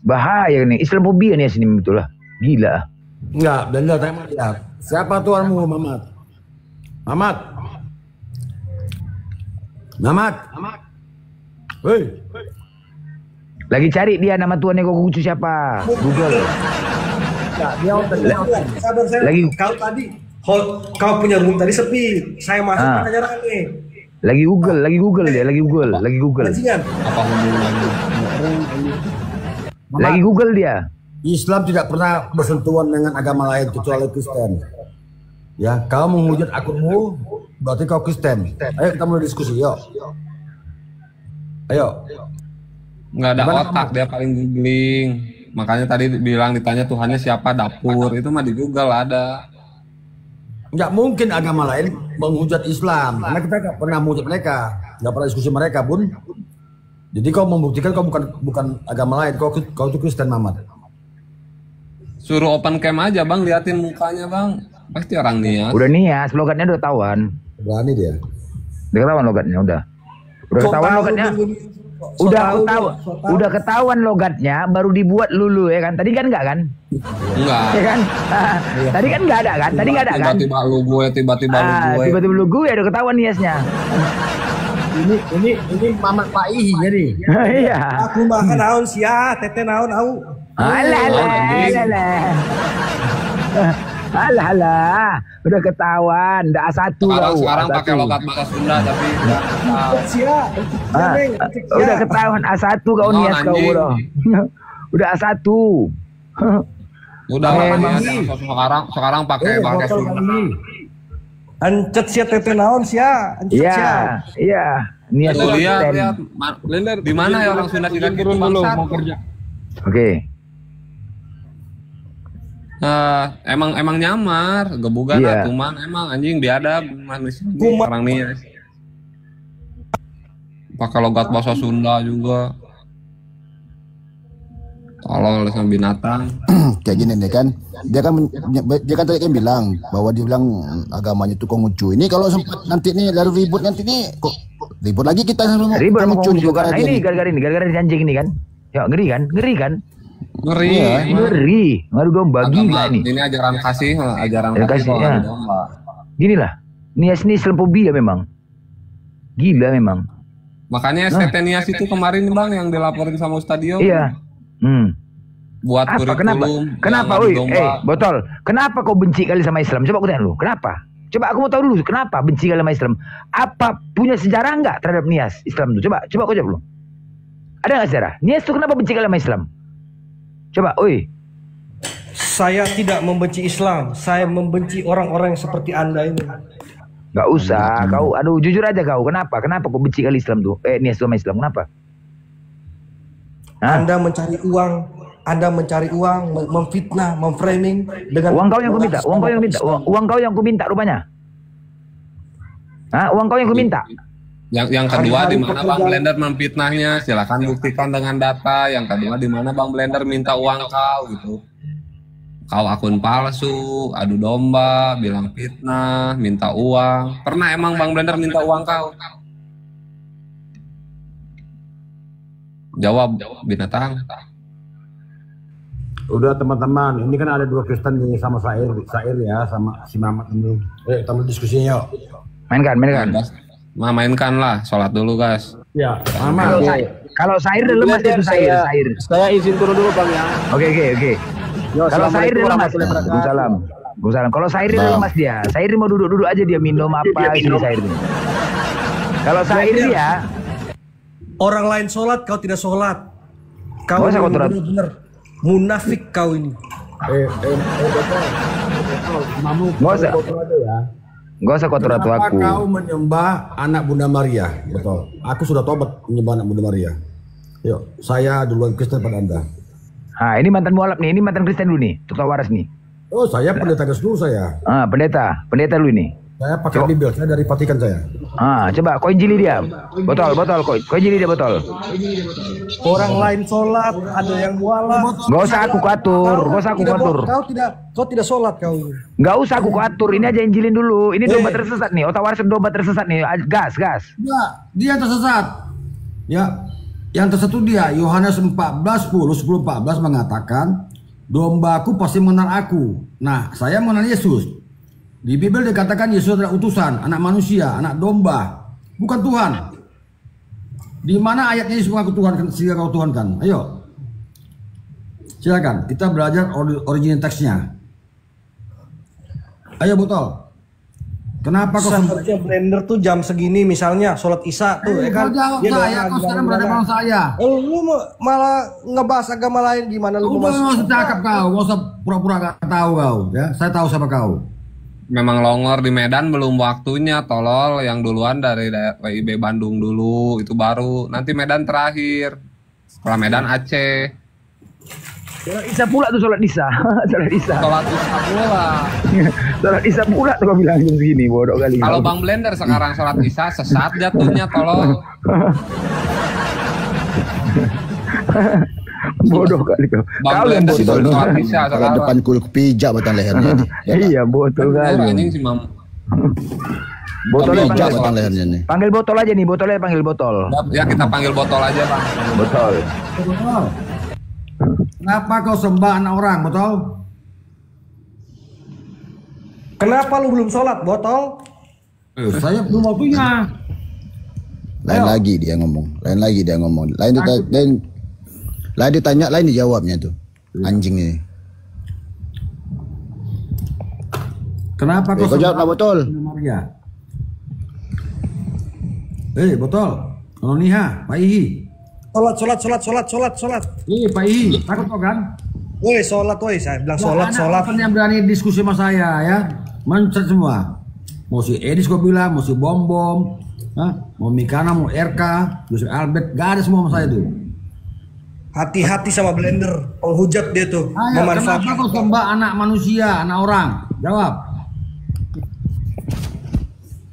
bahaya nih. Islamophobia Nias ini betul lah. Gila. Enggak, Daniel tanya dia. Siapa tuanmu, Mamat? Mamat. Hei. Lagi cari dia nama tuannya Konghucu siapa? Google. Lagi kau tadi kau punya room tadi sepi. Saya masuk makanya rame. Lagi Google dia, lagi Google. Apa hubungannya? Lagi Google dia. Islam tidak pernah bersentuhan dengan agama lain kecuali Kristen. Ya, kau menghujat akunmu, berarti kau Kristen. Ayo kita mulai diskusi, yuk. Ayo. Nggak ada otak, dia paling googling. Makanya tadi bilang ditanya Tuhannya siapa, dapur. Itu mah di Google ada. Nggak mungkin agama lain menghujat Islam. Karena kita nggak pernah menghujat mereka. Nggak pernah diskusi mereka, Bun. Jadi kau membuktikan kau bukan agama lain. Kau itu Kristen, Mamat. Suruh open cam aja, Bang. Liatin mukanya, Bang. Pasti orang Nias. Udah Nias, logatnya udah ketahuan. Berani dia. Udah ketahuan logatnya, udah. Udah ketahuan logatnya. Udah ketahuan logatnya, baru dibuat lulu ya kan? Tadi kan enggak kan? Enggak. Ya kan? Tadi kan enggak ada kan? Tadi enggak ada kan? Tiba-tiba lu gue. Tiba-tiba lu gue udah ketahuan Niasnya. Ini Mamat Pak Ihi jadi. Iya. Aku makan naon sia, tete naon au. Alah, udah ketahuan, ndak A1 kau. Sekarang pakai logat bahasa Sunda tapi udah ketahuan A1 kau Nias kau udah. Udah A1. Udah sekarang pakai bahasa Sunda. Ancet sia tete naon sia, Iya. Nias lihat. Di mana ya orang Sunda tidak turun dulu mau kerja. Oke. Emang nyamar, gebugan cuman emang anjing biadab manusia orang Nias. Pakai logat bahasa Sunda juga. Tolol sama binatang. Kayak gini nih kan. Dia kan tadi kan bilang bahwa dia bilang agamanya itu Konghucu. Ini kalau sempat nanti nih lalu ribut nanti nih kok ribut lagi kita sama Konghucu juga. Nah, ini gara-gara anjing ini kan. Ya ngeri kan? Ngeri. Ngadu domba gila ini. Ini ajaran kasih ya. Gini lah. Nias ini Islamophobia memang. Gila memang. Makanya STT Nias itu kemarin Bang yang dilaporin sama Ustadio. Iya. Buat kurikulum. Kenapa? Botol. Kenapa kau benci kali sama Islam? Coba aku tanya lu. Kenapa? Coba aku mau tahu dulu. Kenapa benci kali sama Islam? Apa punya sejarah enggak terhadap Nias Islam itu? Coba aku jawab lu. Ada nggak sejarah? Nias itu kenapa benci kali sama Islam? Coba, Saya tidak membenci Islam. Saya membenci orang-orang yang seperti Anda ini. Gak usah, kau, aduh jujur aja kau, kenapa kau benci kali Islam tuh? Nias sama Islam, kenapa? Hah? Anda mencari uang, memfitnah, memframing dengan uang kau yang kau yang ku minta rupanya. Uang kau yang ku minta. Yang kedua, di mana Bang Blender memfitnahnya? Silakan buktikan dengan data. Yang kedua, di mana Bang Blender minta uang kau gitu. Kau akun palsu, adu domba, bilang fitnah, minta uang. Pernah emang Bang Blender minta uang kau? Jawab binatang. Udah teman-teman, ini kan ada 2 Kristen nih sama Sair ya, sama si Mamat ini. Kita diskusinya yuk. Mainkan. Mainkan lah, sholat dulu guys. Ya, kalau Sair udah lemas itu Sair. Saya izin turun dulu Bang ya. Oke. Kalau Sair udah lemas, Waalaikumsalam. Kalau Sair udah lemas dia, Sair mau duduk aja dia minum apa sini Sair. Kalau Sair dia, orang lain sholat, kau tidak sholat. Kau benar-benar munafik kau ini. Gak usah kotor aku. Kau menyembah anak Bunda Maria, betul. Aku sudah tobat menyembah anak Bunda Maria. Yuk, saya duluan Kristen pada Anda. Ini mantan mualaf nih, ini mantan Kristen dulu nih, tukang waras nih. Oh, saya pendeta dulu saya. Pendeta dulu ini. Saya pakai Bible, saya dari Vatikan saya. Coba kau injili dia. Botol, kau injili dia botol. Orang lain sholat, ada yang mualaf. Gak usah aku atur. Kau tidak sholat kau. Gak usah aku atur, ini aja injilin dulu. Ini domba tersesat nih, otak waras domba tersesat nih. Gas. Enggak, dia tersesat. Ya, yang tersesat itu dia. Yohanes 10:14 mengatakan, dombaku pasti mengenal aku. Nah, saya mengenal Yesus. Di Bible dikatakan Yesus adalah utusan, anak manusia, anak domba, bukan Tuhan. Di mana ayatnya Yesus mengaku Tuhan sehingga kau Tuhan kan? Ayo, silakan kita belajar original teksnya. Ayo botol. Kenapa kau seharusnya Blender tuh jam segini misalnya sholat isya tuh ya kan? Jawab saya, kau sekarang berada di saya. Lu malah ngebahas agama lain gimana lu? Udah nggak usah cakap kau, nggak usah pura-pura gak tahu kau. Ya, saya tahu siapa kau. Memang longor di Medan belum waktunya, tolol. Yang duluan dari WIB Bandung dulu, itu baru. Nanti Medan terakhir. Setelah Medan Aceh. Sholat isya pula tuh sholat isya. Sholat isya pula. Sholat isya pula tuh kau bilang jam segini, bodoh kali. Kalau Bang Blender sekarang sholat isya sesat jatuhnya, tolol. Bodoh kali kau. Bang Blender sholat isya sekarang. Depan kuluk pijak batang lehernya. Iya, botol kali. Anjing si Mam. Botolnya batang lehernya nih. Panggil botol aja nih, botolnya panggil botol. Ya kita panggil botol aja, Bang. Botol. Kenapa kau sembah anak orang, botol? Kenapa lu belum sholat, botol? Saya belum waktunya. Lain lagi dia ngomong. Lain ditanya, lain dijawabnya tuh. Anjing ini. Kenapa kau jawab lah botol? Maria. Botol. Noniha, Pak Ihi. Sholat. Pak Ihi, takut kau kan? Woi, sholat, saya bilang sholat. Yang berani diskusi sama saya ya, mencet semua. Mau si Edis kau bilang, mau si Bom, mau Mikana, mau RK, Yusuf Albert, gak ada semua sama saya tuh. Hati-hati sama Blender, penghujat dia tuh. Kenapa kau sembah anak manusia, anak orang? Jawab.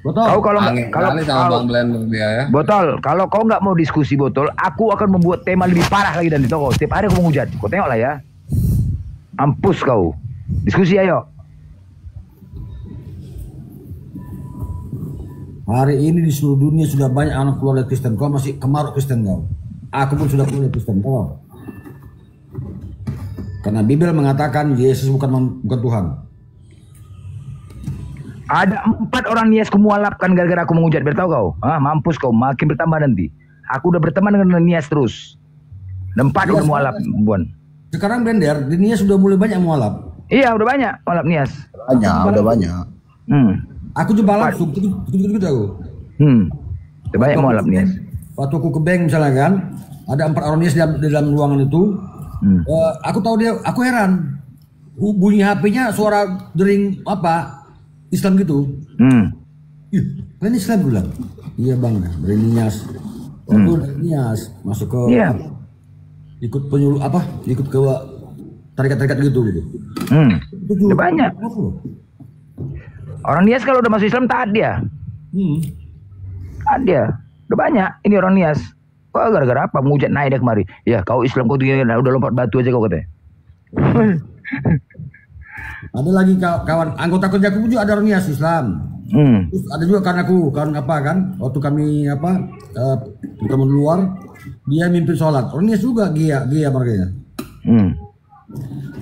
Botol. Kau kalau Bang Blender dia ya. Botol, kalau kau nggak mau diskusi botol, aku akan membuat tema lebih parah lagi dari toko. Setiap hari aku menghujat. Kau tengok lah ya. Ampus kau. Diskusi ayo. Hari ini di seluruh dunia sudah banyak anak keluar dari Kristen. Kau masih kemaruk Kristen kau. Aku pun sudah keluar dari Kristen kau. Karena Bible mengatakan Yesus bukan Tuhan. Ada 4 orang Nias kumualapkan gara-gara aku menghujat. Bertahu kau? Mampus kau, makin bertambah nanti. Aku udah berteman dengan Nias terus. 4 udah mualaf, Buan. Sekarang Blender, di Nias sudah mulai banyak mualaf. Iya, udah banyak mualaf Nias. Udah banyak. Aku coba langsung, gitu aku. Udah banyak mualaf Nias. Waktu aku ke bank misalnya kan, ada 4 orang Nias di dalam ruangan itu. Aku tahu dia, aku heran. Bunyi HP-nya suara dering apa? Islam gitu. Kalian Islam bilang? Iya bang, dari Nias. Aku dari Nias masuk ke ikut penyuluh apa? Ikut ke tarikat-tarikat gitu. Udah banyak. Orang Nias kalau udah masuk Islam taat dia. Taat dia. Udah banyak. Ini orang Nias. Wah, gara-gara apa? Menghujat naik dia kemari. Ya, kau Islam kau tinggi, udah lompat batu aja kau katanya. Ada lagi kawan anggota kerjaku juga ada orang Nias Islam. Terus ada juga kawan apa kan? Waktu kami teman luar, dia mimpin sholat. Orang Nias juga Gia marganya.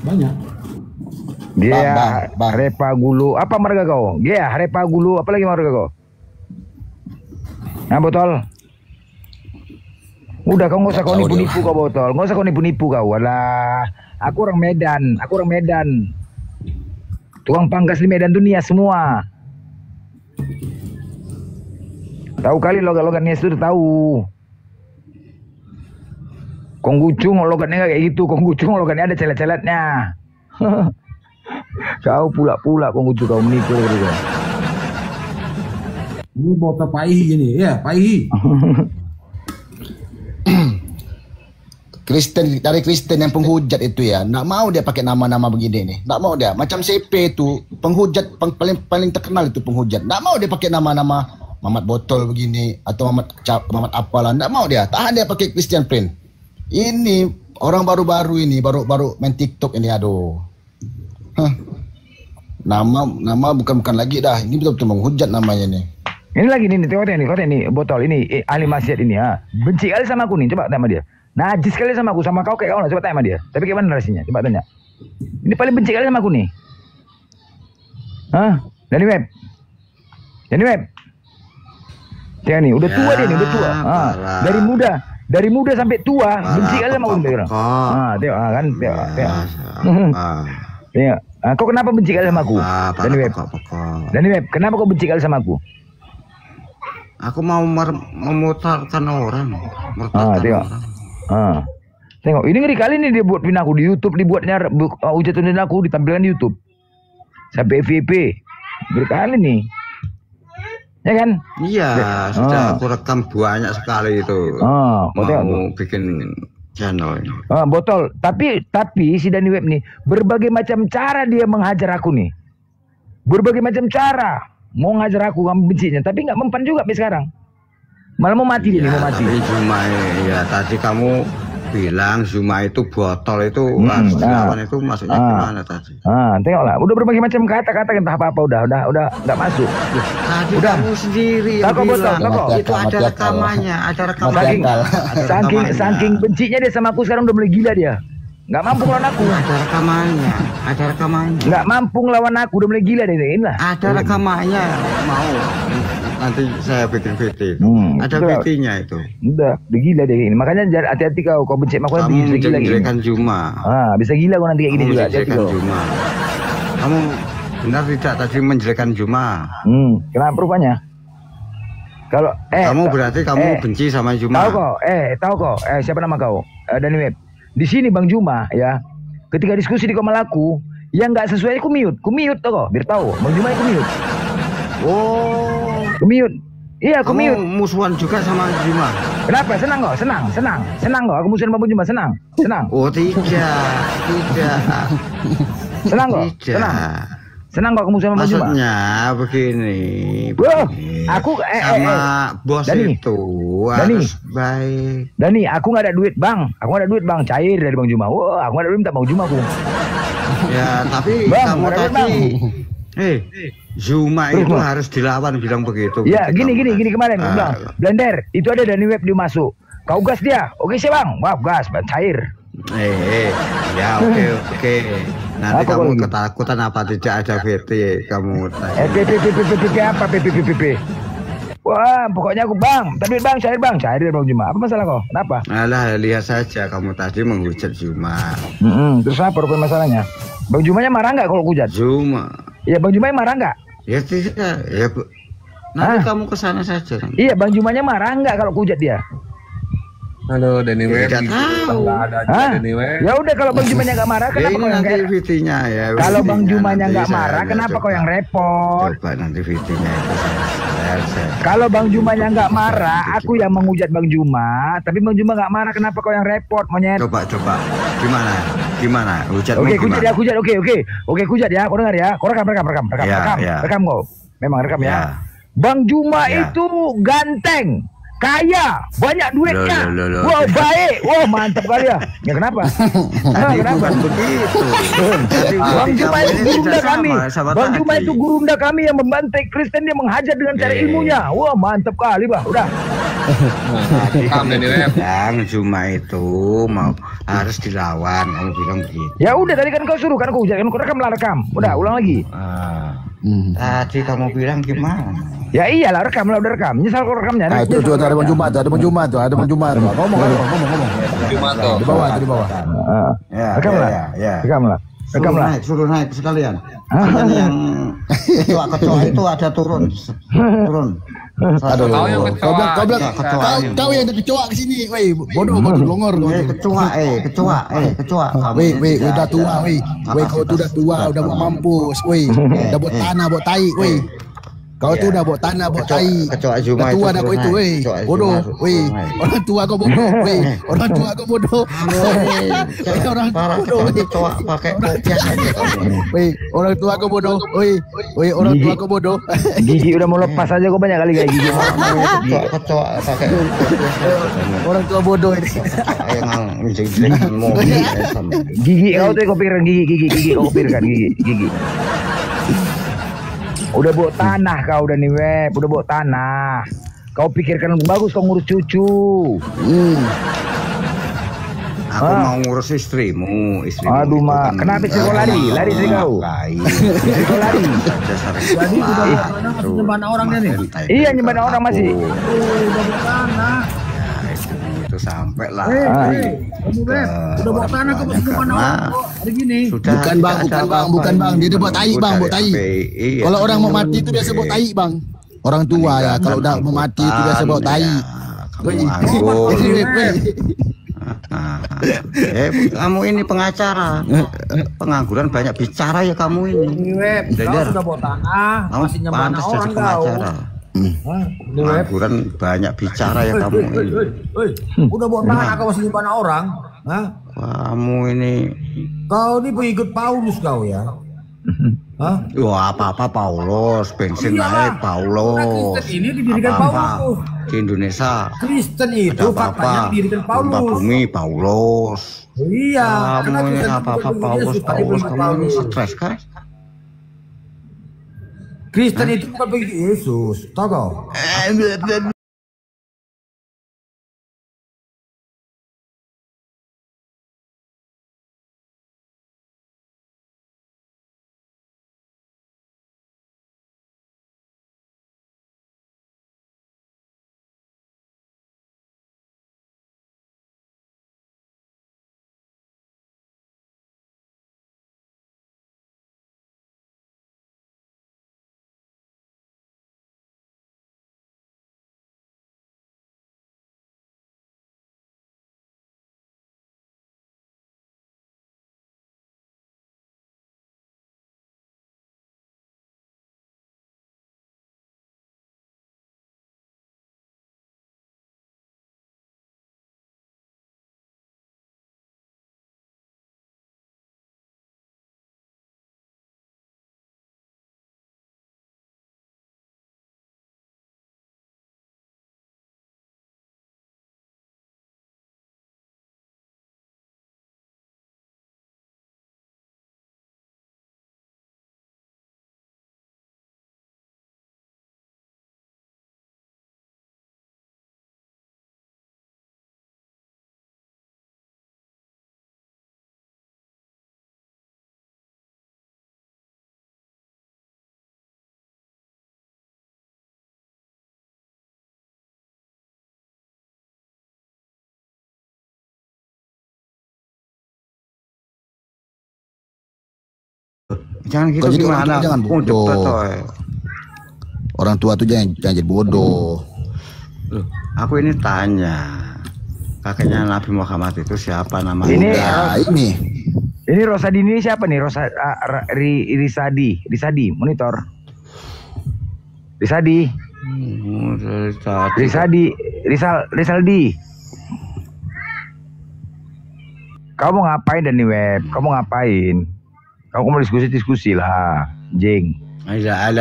Banyak. Gia, Harepa Gulu, apa marga kau? Gia, Harepa Gulu, apa lagi marga kau? Nah, Botol. Udah kau nggak usah kau nipu-nipu kau Botol, nggak usah kau nipu-nipu kau. Walah, aku orang Medan. Tukang pangkas di Medan tuh Nias semua. Tahu kali logat-logat Nias itu tahu. Konggucung logatnya kayak gitu, Konggucung logatnya ada celet-celetnya. Kau pula-pula Konggucung kau menipu gitu. Ini bota Paihi ini, ya Paihi. Dari Kristen yang penghujat itu ya, nggak mau dia pakai nama-nama begini nih, nggak mau dia. Macam CP itu penghujat paling terkenal itu penghujat, nggak mau dia pakai nama-nama Mamat Botol begini atau Mamat apalah, nggak mau dia. Tahan dia pakai Christian Print. Ini orang baru-baru ini, baru main TikTok ini, aduh. Nama bukan lagi dah, ini betul-betul menghujat namanya nih. Ini lagi nih, tengok nih, Botol ini ahli maksiat ini ya. Benci kali sama aku nih, coba tanya sama dia. Najis kali sama aku, sama kau kayak kau lah, coba tanya sama dia. Tapi kayak mana narasinya, coba tanya. Ini paling benci kali sama aku nih. Dani Web. Tengok nih, udah tua dia nih, udah tua. Dari muda sampai tua, benci kali sama aku nih. Tengok kan, tengok. Kau kenapa benci kali sama aku? Dani Web, kenapa kau benci kali sama aku? Aku mau memutarkan orang. Tengok. Tengok, ini ngeri kali nih dia buat pin aku di YouTube, dibuatnya hujatan aku ditampilkan di YouTube. Sampai FVP. Ngeri kali nih. Ya kan? Iya, sudah aku rekam banyak sekali itu. Mau bikin channel ini. Botol. Tapi si Dani Web nih berbagai macam cara dia menghajar aku nih. Berbagai macam cara mau ngajar aku, kamu bencinya, tapi nggak mempan juga sampai sekarang. Malah mau mati dia, mau mati. Zuma ya tadi kamu bilang Zuma itu botol itu harus dilawan itu maksudnya gimana tadi? Tengoklah, udah berbagai macam kata-kata entah apa udah nggak masuk. Tadi udah. Kamu sendiri bilang itu ada rekamannya, saking bencinya dia sama aku sekarang udah mulai gila dia. Nggak mampu lawan aku. Ada rekamannya. Nggak mampu ngelawan aku, udah mulai gila dia ini lah. Ada rekamannya, mau. Nanti saya bikin VT. Ada VT-nya itu. Udah gila dia ini. Makanya hati-hati kau benci sama aku nanti bisa gila gini. Kamu Zuma. Bisa gila kau nanti kayak gini juga. Zuma. Kamu benar tidak tadi menjelekan Zuma? Kenapa rupanya? Kalau kamu berarti kamu benci sama Zuma. Tahu kok. Siapa nama kau? Dani Web. Di sini Bang Zuma ya. Ketika diskusi di Komalaku, yang nggak sesuai aku mute tau kok. Biar tahu Bang Zuma aku mute. Mute. Iya, aku mute. Musuhan juga sama Zuma. Kenapa? Senang kok, senang kok. Aku musuhan Bang Zuma, senang. Oh tidak. Senang kok, senang kok aku musuhan Bang Zuma. Maksudnya begini. Aku sama bos Dani, itu harus baik. Dani, aku nggak ada duit bang. Cair dari Bang Zuma. Aku nggak ada duit minta Bang Zuma aku. Ya tapi bang, kamu tadi. Zuma itu harus dilawan bilang begitu. Ya gini kemarin bilang Blender itu ada Dani Web dia masuk. Kau gas dia. Oke sih bang. Wah gas cair. Ya oke. Nanti apa kamu ketakutan apa tidak ada VT kamu? PPP apa PPP? Wah pokoknya aku bang. Tapi bang cair dari Bang Zuma. Apa masalah kau? Kenapa? Alah lihat saja kamu tadi menghujat Zuma. Terus apa rupanya masalahnya? Bang Zumanya marah nggak kalau hujat? Zuma. Ya Bang Zumanya marah nggak? Ya tidak. Ya nanti kamu kesana saja. Iya Bang Zumanya marah nggak kalau hujat dia? Halo Dani Web. Ya udah kalau Bang Zumanya nggak marah, kenapa kau yang kayak VT-nya ya? Kalau Bang Zumanya nggak marah, kenapa kau yang repot? Coba nanti VT-nya itu Kalau Bang Jumanya nggak marah, aku yang menghujat Bang Juma. Tapi Bang Juma nggak marah, kenapa kau yang repot, monyet? Coba. Gimana? Hujatmu Oke, gimana? hujat. Oke, hujat ya. Kau dengar ya. Kau rekam kau. Memang rekam ya. Bang Juma itu ganteng, kaya, banyak duitnya. Wah, baik. Wah, mantap kali ya. Ya kenapa? Kenapa? Begitu. Bang Juma itu gurunda kami. Bang Juma itu gurunda kami yang membantai Kristen, dia menghajar dengan cara ilmunya. Wah, mantap kali, Bah. Udah. Bang Juma itu harus dilawan, kamu bilang begitu. Ya udah, tadi kan kau suruh, kan kau hujat, kan kau rekam. Udah, ulang lagi. Tadi kamu bilang gimana? Ya iyalah, udah rekam. Nyesal kau rekamnya. Itu ada Bang Juma tuh, ada Bang Juma. Ngomong. Juma tuh. Di bawah. Rekamlah. Suruh naik sekalian. Yang kecoa itu ada turun. Aduh, kau yang kecoa. Kau yang kecoa ke sini, weh. Bodoh longor. Kecoa. Weh, udah tua, weh. Kau tuh udah tua, udah mau mampus, weh. Udah buat tanah, buat tai, weh. Kau tuh udah buat tanah, buat tai. Kecoa Juma itu. Tua dah kau itu, weh. Bodoh, weh. Orang tua kau bodoh, weh. Orang tua kau bodoh. Orang bodoh, weh. Kecoa pakai kopiah aja kamu. Weh, orang tua kau bodoh, weh. Orang tua kau bodoh. Gigi udah mau lepas aja, kau banyak kali kayak gigi. Kecoa pakai orang tua bodoh ini. Gigi kau tuh kau pikirkan gigi kau pikirkan gigi. Udah bawa tanah kau udah nih, Web. Udah bawa tanah. Kau pikirkan bagus kau ngurus cucu. Aku mau ngurus istrimu. Aduh, Mak. Kenapa sih kau lari? Lari sih kau. Kau lari. Jadi udah nyembana orangnya nih. Iya, nyembana orang masih. Udah bawa tanah. Itu sampai lah. Kamu, Web. Udah bawa tanah ke nyembana orang kok. Hari gini. Bukan bang. Dia buat tai, bang, buat tai. Kalau orang mau mati itu biasa buat tai, bang. Orang tua ya, kalau udah mau mati itu biasa buat tai. Kamu ini pengacara. Pengangguran banyak bicara ya kamu ini. Ini, Web. Kau sudah bawa tanah, masih nyembana orang kau. Pengangguran banyak bicara ya kamu ini. Udah bawa tanah kau masih nyembana orang. Kamu ini. Kau ini pengikut Paulus kau ya. Wah, apa-apa Paulus, bensin naik Paulus. Kristen ini didirikan Paulus. Di Indonesia Kristen itu faktanya didirikan Paulus. Bumi Paulus. Iya. Kamu ini apa-apa Paulus. Kamu ini stres kan? Kristen itu bukan begitu Yesus, tahu kau? Jangan gitu gimana? Jangan bodoh. Orang tua tuh jangan jadi bodoh. Loh, aku ini tanya, kakeknya Nabi Muhammad itu siapa namanya? Ini Rosadi ini siapa nih? Risadi monitor. Risadi. Risaldi. Kamu mau ngapain Dani Web? Kamu ngapain? Kamu mau diskusi lah, Jeng. Iya.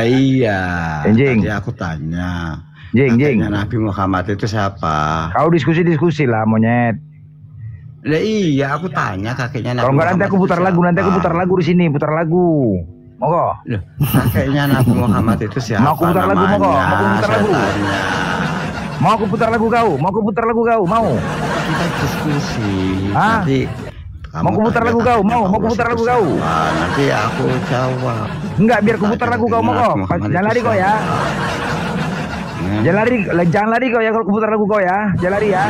Jeng. Tadi aku tanya. Jeng. Nabi Muhammad itu siapa? Kau diskusi lah, monyet. Lah iya, aku tanya kakeknya Nabi. Kalau enggak nanti aku putar lagu, di sini, putar lagu. Monggo. Loh, kakeknya Nabi Muhammad itu siapa? Mau aku putar lagu, monggo. Mau aku putar lagu kau? Mau? Kita diskusi. Nanti mau aku putar lagu kau? Mau aku putar lagu kau? Nanti aku jawab. Enggak, biar aku putar lagu kau, monggo. Jangan lari kau ya. Jangan lari kau ya kalau aku putar lagu kau ya. Jangan lari ya.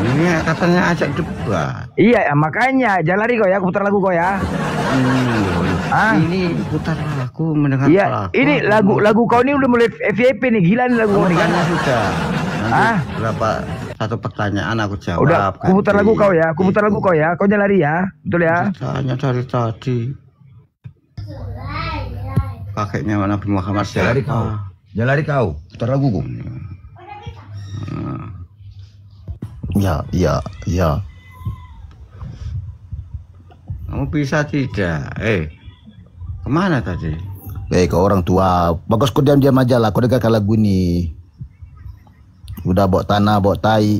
Ini katanya ajak debat. Iya, makanya jangan lari kau ya, aku putar lagu kau ya. Ini putar lagu mendengar iya, ini lagu kau ini udah mulai FYP nih, gila nih lagu kau nih kan. Sudah. Berapa satu pertanyaan aku jawab. Udah, aku putar lagu kau ya, kau jangan lari ya, betul ya? Tanya dari tadi. Kakeknya Nabi Muhammad siapa? Jangan lari kau, putar lagu kau. Ya. Kamu bisa tidak? Kemana tadi? Ke orang tua. Bagus kau diam-diam aja lah. Kau dengarkan lagu ini. Udah bawa tanah, bawa tai.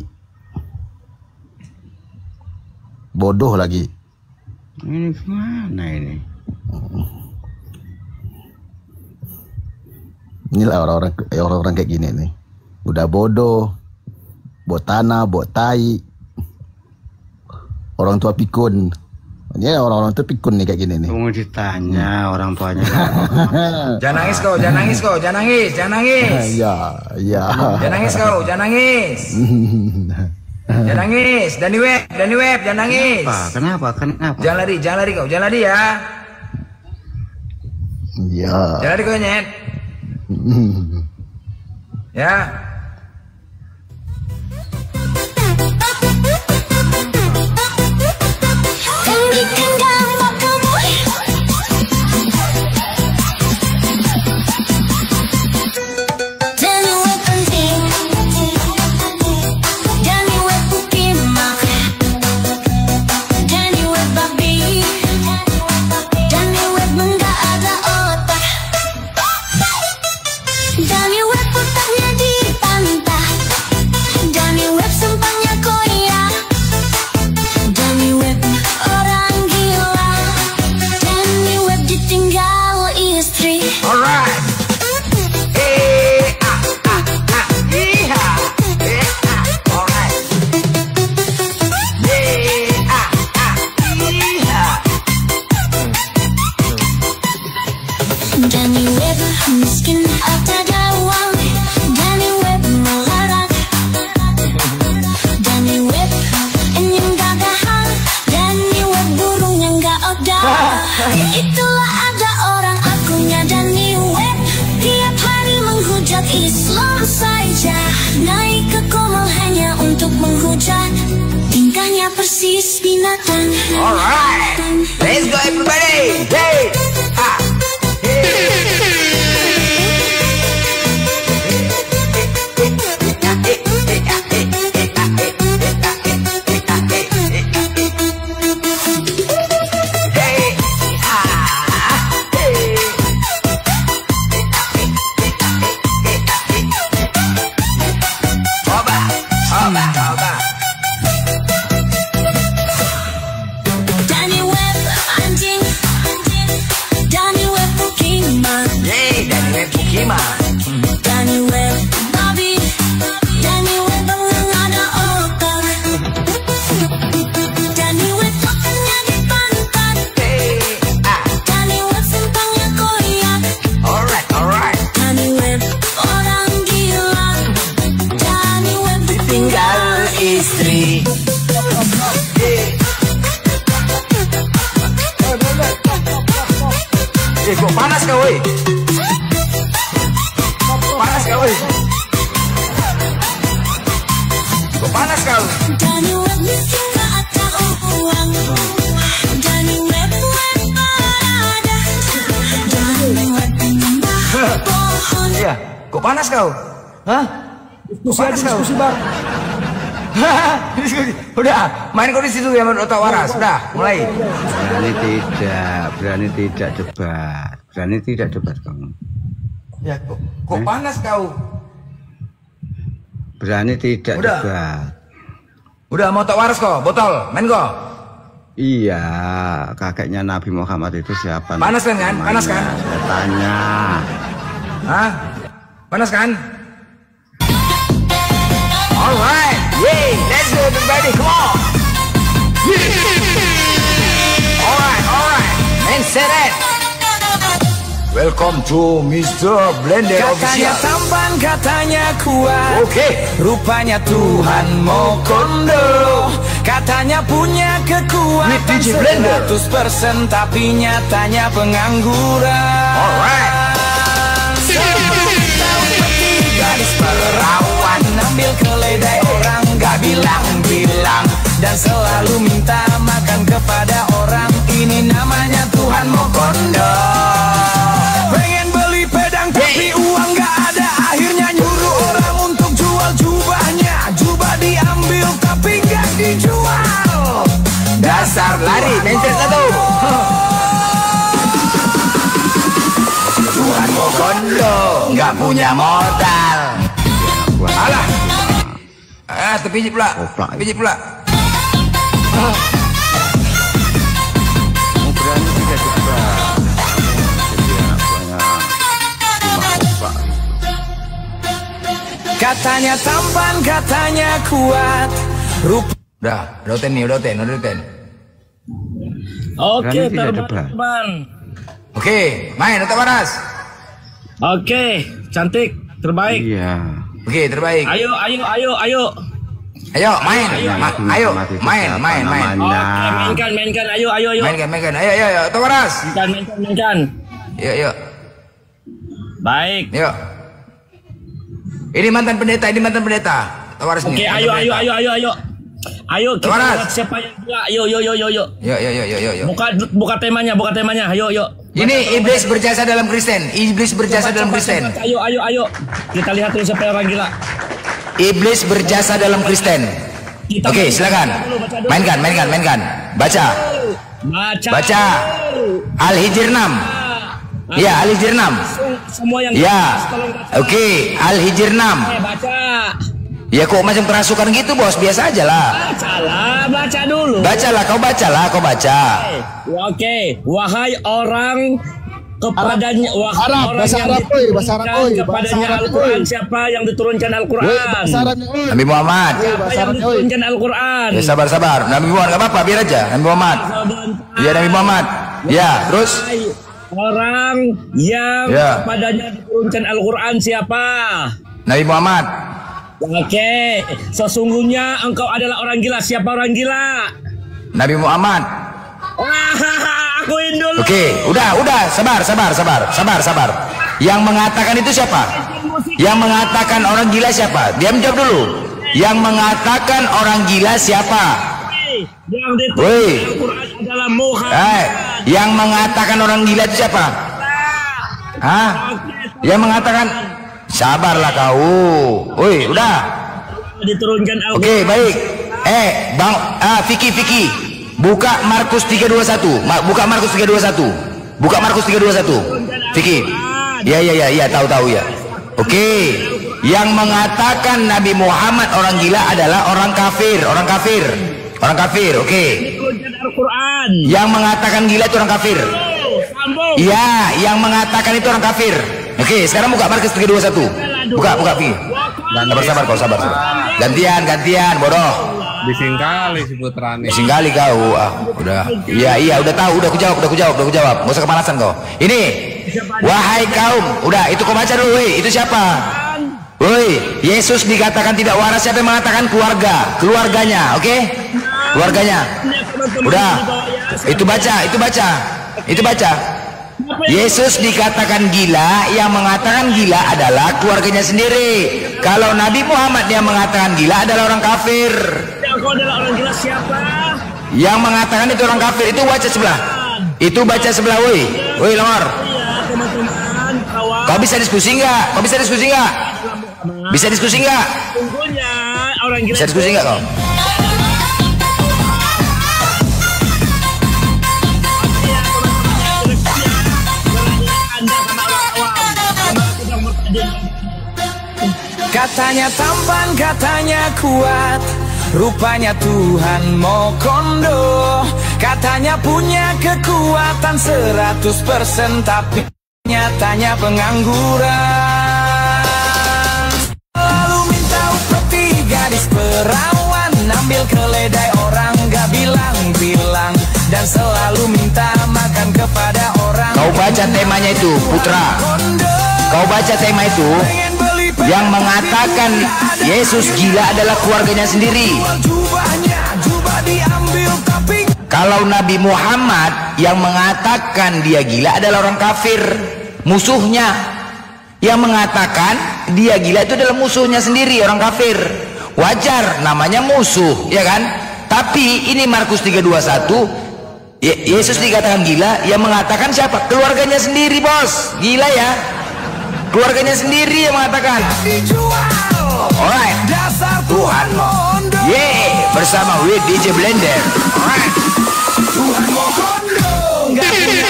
Bodoh lagi. Ini gimana ini? Inilah orang-orang kayak gini nih. Udah bodoh. Bawa tanah, bawa tai. Orang tua pikun. Ini orang-orang tuh pikun nih kayak gini nih. Tunggu ditanya orang tuanya. Jangan nangis kau, jangan nangis. Iya. Jangan nangis kau, jangan nangis. Jangan nangis, Dani Web, jangan nangis. Kenapa? Jangan lari kau, jangan lari ya. Iya. Jangan lari kau nyet. Ya. Itulah ada orang akunya Dani Web. Tiap hari menghujat Islam saja. Naik ke Komel hanya untuk menghujat. Tingkahnya persis binatang. Alright, let's go everybody. Hey, kok panas kau, woi. Kok panas kau? Dani Web miskin gak ada uang. Dani Web berada. Dani Web menyembah pohon. Iya, kok panas panas kau. Hah? Diskusi bang. Udah, main kau di situ ya menurut otak waras. Udah, mulai. Berani tidak debat. Berani tidak debat kamu. Ya, kok panas kau? Berani tidak debat. Udah mau otak waras kau, botol, main kau. Iya, kakeknya Nabi Muhammad itu siapa? Panas kan? Panas kan? Saya tanya. Hah? Panas kan? Alright, yay, let's go everybody, come on. Alright, man set it. Welcome to Mr. Blender Official. Katanya tampan, katanya kuat. Oke. Rupanya Tuhan Mokondo. Katanya punya kekuatan 100%, tapi nyatanya pengangguran. Alright. Gadis perawan ambil keledai orang gak bilang-bilang, dan selalu minta makan kepada orang. Ini namanya Tuhan Mokondo. Pengen beli pedang tapi uang gak ada, akhirnya nyuruh orang untuk jual jubahnya. Jubah diambil tapi gak dijual. Dasar lari, mencet satu. Tuhan Mokondo gak punya modal. Alah. Terpijit pula. Terpijit pula. Berani tidak debat. Katanya tampan, katanya kuat. Udah ten nih, udah ten. Oke, teman-teman. Oke, main otak waras. Oke, cantik, terbaik. Iya. Oke, terbaik. Ayo. Ayo, main. Main. Oke, mainkan. Ayo. Mainkan. Ayo, otak waras. Mainkan. Yuk. Baik. Yuk. Ini mantan pendeta. Otak waras nih. Oke, ayo. Ayo kita lihat siapa yang gila. Yuk. Yuk. Buka temanya. Ayo. Ini iblis berjasa dalam Kristen. Ayo. Kita lihat dulu siapa yang orang gila. Iblis berjasa dalam Kristen. Oke, silakan. Mainkan. Baca. Al-Hijr 6. Ya, Al-Hijr 6. Semua yang Oke, Al-Hijr 6. Baca. Ya kok macam kerasukan gitu, Bos? Biasa aja lah. Baca dulu. Kau baca. Oke. Wahai orang kepadanya bahasa Arab, kepadanya Al-Quran, siapa yang diturunkan Al-Quran? Nabi Muhammad. Siapa yang diturunkan Al-Quran? Ya sabar. Nabi Muhammad gak apa-apa, biar aja. Nabi Muhammad. Ya, Nabi Muhammad. Ya, terus orang yang kepadanya diturunkan Al-Quran siapa? Nabi Muhammad. Oke, sesungguhnya engkau adalah orang gila. Siapa orang gila? Nabi Muhammad. Akuin dulu. Oke, udah, sabar. Yang mengatakan itu siapa? Yang mengatakan orang gila siapa? Diam, jawab dulu. Yang mengatakan orang gila siapa? Yang diturunkan Al-Quran adalah Muhammad. Yang mengatakan orang gila itu siapa? Hah? Yang mengatakan, sabarlah kau. Woi, udah. Diturunkan Al-Quran. Oke, baik. Bang, Vicky. Buka Markus 3:21. Buka Markus 3:21. Vicky. Ya, tahu ya. Oke. Yang mengatakan Nabi Muhammad orang gila adalah orang kafir. Oke. Yang mengatakan gila itu orang kafir. Iya, yang mengatakan itu orang kafir. Oke, sekarang buka Markus 3:21. Buka, Vicky. Sabar. Gantian, bodoh. Bising kali si Putra nih. Bising kali kau. Udah. Iya, udah tahu, udah aku jawab. Gak usah kepanasan kau. Ini, wahai kaum, udah itu kau baca dulu, itu siapa? Woi, Yesus dikatakan tidak waras, siapa yang mengatakan? Keluarganya, oke? Keluarganya. Udah. Itu baca. Yesus dikatakan gila, yang mengatakan gila adalah keluarganya sendiri. Kalau Nabi Muhammad yang mengatakan gila adalah orang kafir. Kau adalah orang gila siapa? Yang mengatakan itu orang kafir, itu baca sebelah. Woi, Longor. Kau bisa diskusi nggak? Bisa diskusi nggak? Sungguhnya orang gila. Bisa diskusi nggak kau? Katanya tampan, katanya kuat, rupanya Tuhan mau kondo. Katanya punya kekuatan 100%, tapi nyatanya pengangguran. Lalu minta upeti gadis perawan, ambil keledai orang gak bilang-bilang, dan selalu minta makan kepada orang. Kau baca temanya itu, Putra. Kau baca tema itu. Yang mengatakan Yesus gila adalah keluarganya sendiri. Kalau Nabi Muhammad yang mengatakan dia gila adalah orang kafir, musuhnya. Yang mengatakan dia gila itu adalah musuhnya sendiri, orang kafir. Wajar, namanya musuh, ya kan? Tapi ini Markus 3:21, Yesus dikatakan gila, yang mengatakan siapa? Keluarganya sendiri, bos. Gila ya, keluarganya sendiri yang mengatakan. Alright, Tuhan yeah, bersama with DJ Blender. Alright. Tuhan mau kondo, nggak punya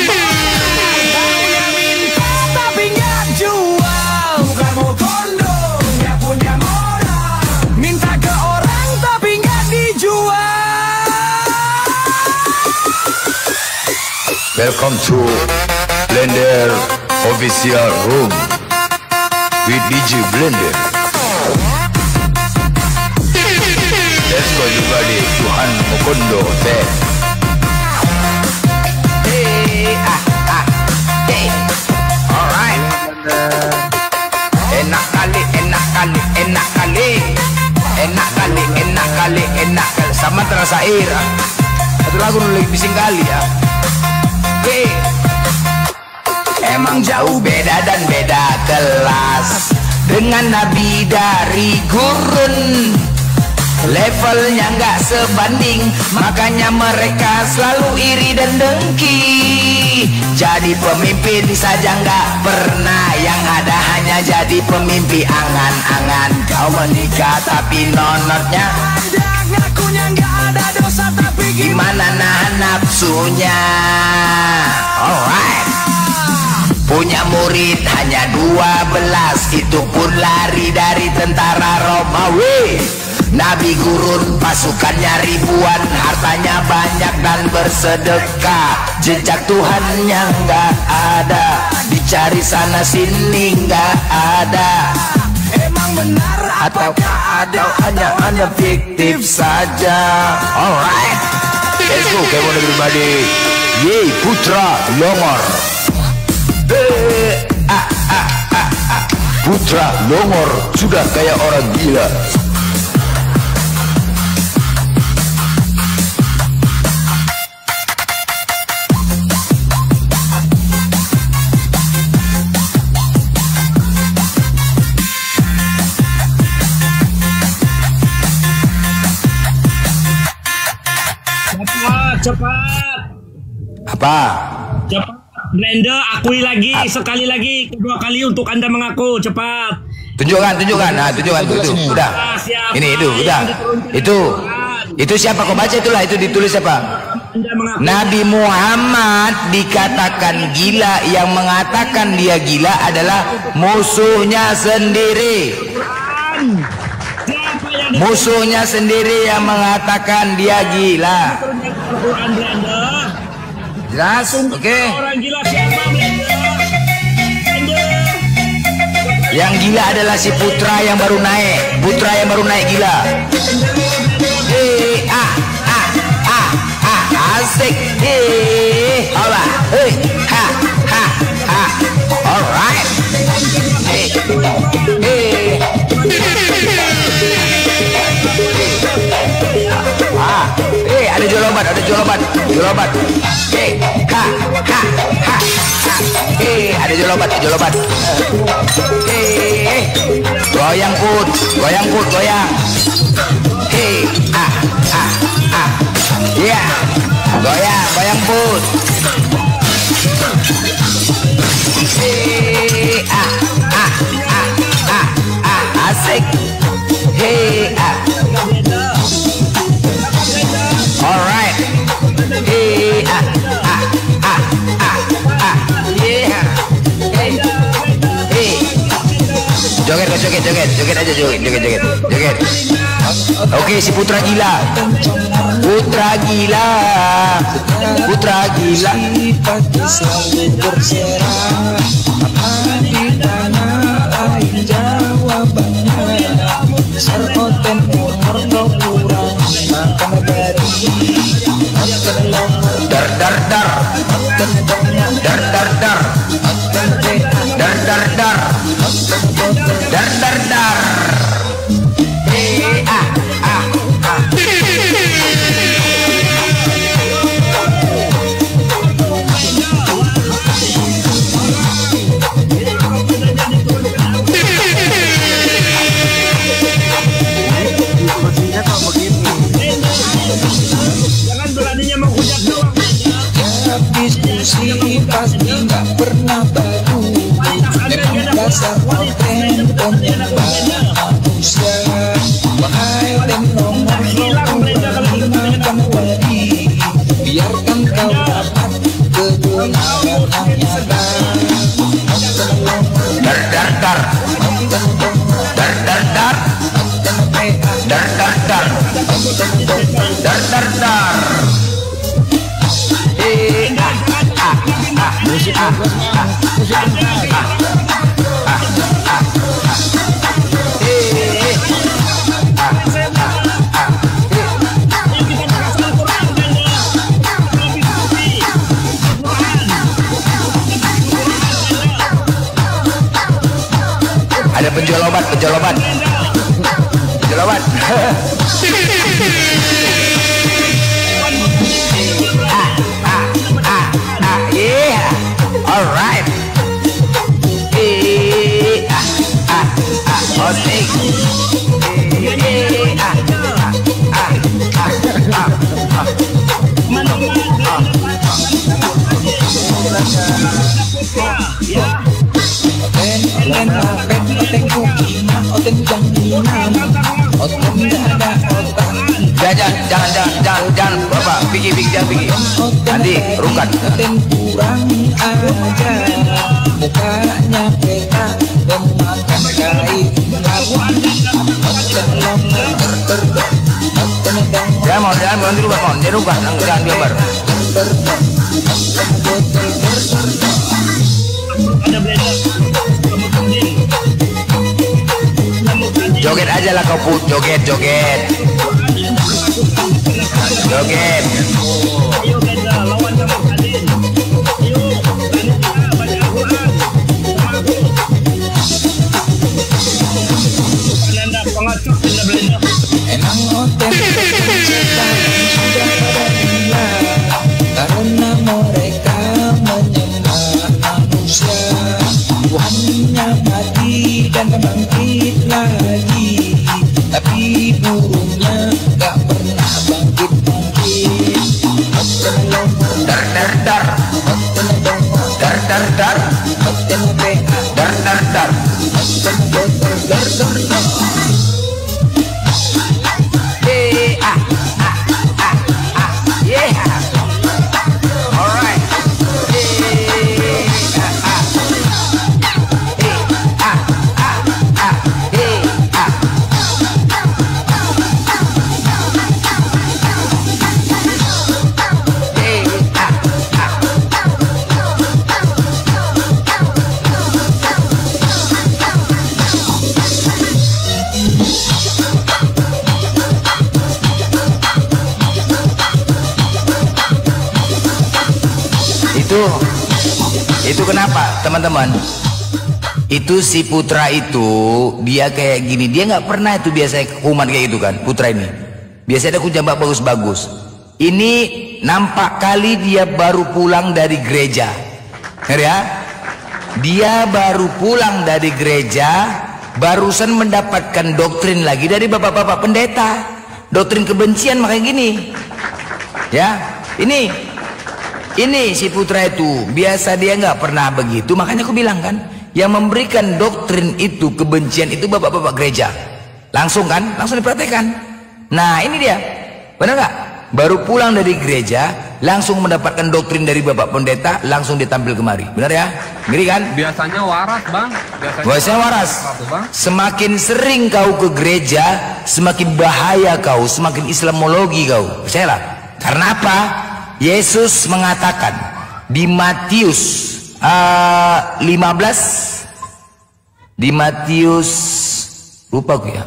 minta tapi nggak jual. Bukan mau kondo, nggak punya modal, minta ke orang tapi nggak dijual. Welcome to Blender Official Room with DJ Blender. Let's go everybody, Tuhan Mokondo Teh. Hey, hey, alright. Enak kali, enak kali, enak kali, enak kali, enak kali, enak kali. Sama terasa air. Satu lagu lebih bising kali ya. Hey. Emang jauh beda dan beda kelas dengan nabi dari gurun. Levelnya nggak sebanding, makanya mereka selalu iri dan dengki. Jadi pemimpin saja nggak pernah, yang ada hanya jadi pemimpi angan-angan. Kau menikah tapi nonotnya ada, ngakunya nggak ada dosa tapi gimana nahan nafsunya. Alright. Punya murid hanya 12, itu pun lari dari tentara Romawi. Nabi gurun pasukannya ribuan, hartanya banyak dan bersedekah. Jejak Tuhannya nggak ada, dicari sana sini nggak ada. Emang benar atau hanya fiktif saja? Alright, let's go, come on everybody. Yeay, Putra Longor. Putra Longor sudah kayak orang gila. Cepat. Apa? Cepat. Blender, akui lagi, sekali lagi, kedua kali untuk Anda mengaku, cepat. Tunjukkan. Nah, tunjukkan itu. Udah. Ini itu, udah. Itu siapa? Kau baca itulah, itu ditulis siapa? Nabi Muhammad dikatakan gila, yang mengatakan dia gila adalah musuhnya sendiri. Musuhnya sendiri yang mengatakan dia gila. Jelas? Oke. Yang gila adalah si Putra yang baru naik. Putra yang baru naik gila. Asik. Hola. Alright. Ada jolobat. Ada jolobat. Goyang put, goyang. Iya, goyang put. Asik. Hey, alright. Hey, yeah. Hey, hey. Joget aja, joget. Oke, si Putra Gila. Selalu berserah, apa di tanah air jawabannya. Saroten umur kau kurang makan dari dar. Jangan beraninya menghujat doang. Diskusi pasti nggak pernah baru. Memang dasar konten penyembah manusia. Wahai nomor makan wadi, biarkan kau dapat kebenaran nyata. Ada penjual obat. Yeah, alright. Jangan Bapak, Bigi jangan Bigi. Nanti rukat. Kurang aja, mukanya peta memakan kain. Jangan dirubah, jangan gambar. Joget aja lah kau put, joget. Ayo beda, lawan sama Kadin. Ayo, baca Al-Quran. Belenda, pengacuk, belenda. Emang oten setan sudah pada gila, karena mereka menyembah manusia. Tuhannya mati dan bangkit lagi, tapi burungnya gak pernah bangkit. Itu kenapa teman-teman? Itu si Putra itu dia kayak gini, dia nggak pernah itu biasanya kumat kayak gitu kan. Putra ini biasanya ada kujambak bagus-bagus. Ini nampak kali dia baru pulang dari gereja, ya? Dia baru pulang dari gereja, barusan mendapatkan doktrin lagi dari bapak-bapak pendeta, doktrin kebencian makanya gini, ya? Ini si Putra itu biasa dia nggak pernah begitu, makanya aku bilang kan, Yang memberikan doktrin itu, kebencian itu bapak-bapak gereja. Langsung kan? Langsung diperhatikan. Nah ini dia. Benar nggak? Baru pulang dari gereja, langsung mendapatkan doktrin dari bapak pendeta, langsung ditampil kemari. Benar ya? Ngeri kan? Biasanya waras, Bang. Biasanya waras. Semakin sering kau ke gereja, semakin bahaya kau, semakin Islamologi kau. Percayalah. Karena apa? Yesus mengatakan di Matius 15, di Matius, lupa aku ya.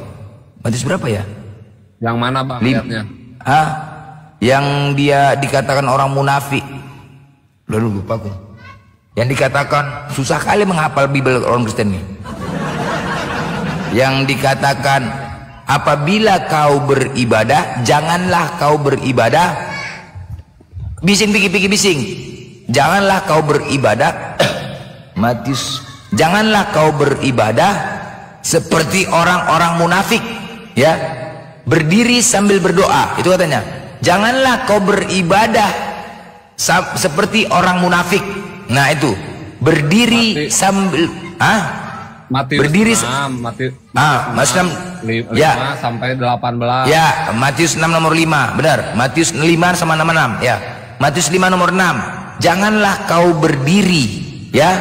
Matius berapa ya? Yang mana, Bang? Lihatnya. Yang dia dikatakan orang munafik. Lalu lupa aku. Yang dikatakan susah kali menghafal Bible orang Kristen ini. Yang dikatakan apabila kau beribadah, janganlah kau beribadah bising pikir bising. Janganlah kau beribadah Matius, janganlah kau beribadah seperti orang-orang munafik, ya. Berdiri sambil berdoa, itu katanya. Janganlah kau beribadah seperti orang munafik. Nah itu berdiri sambil Matius berdiri 6, Matius 5 ya sampai 18. Ya, Matius 6 nomor 5, benar. Matius 5 sama 6 ya. Matius 5 nomor 6. Janganlah kau berdiri, ya.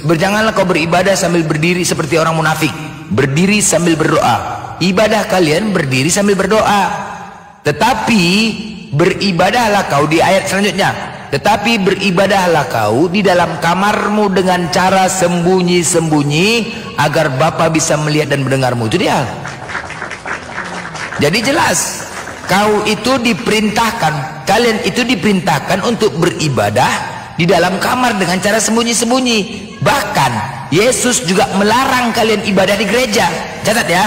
Janganlah kau beribadah sambil berdiri seperti orang munafik. Berdiri sambil berdoa. Ibadah kalian berdiri sambil berdoa. Tetapi beribadahlah kau di ayat selanjutnya. Tetapi beribadahlah kau di dalam kamarmu dengan cara sembunyi-sembunyi agar Bapa bisa melihat dan mendengarmu. Itu dia. Jadi jelas, kau itu diperintahkan, kalian itu diperintahkan untuk beribadah di dalam kamar dengan cara sembunyi-sembunyi. Bahkan Yesus juga melarang kalian ibadah di gereja. Catat ya,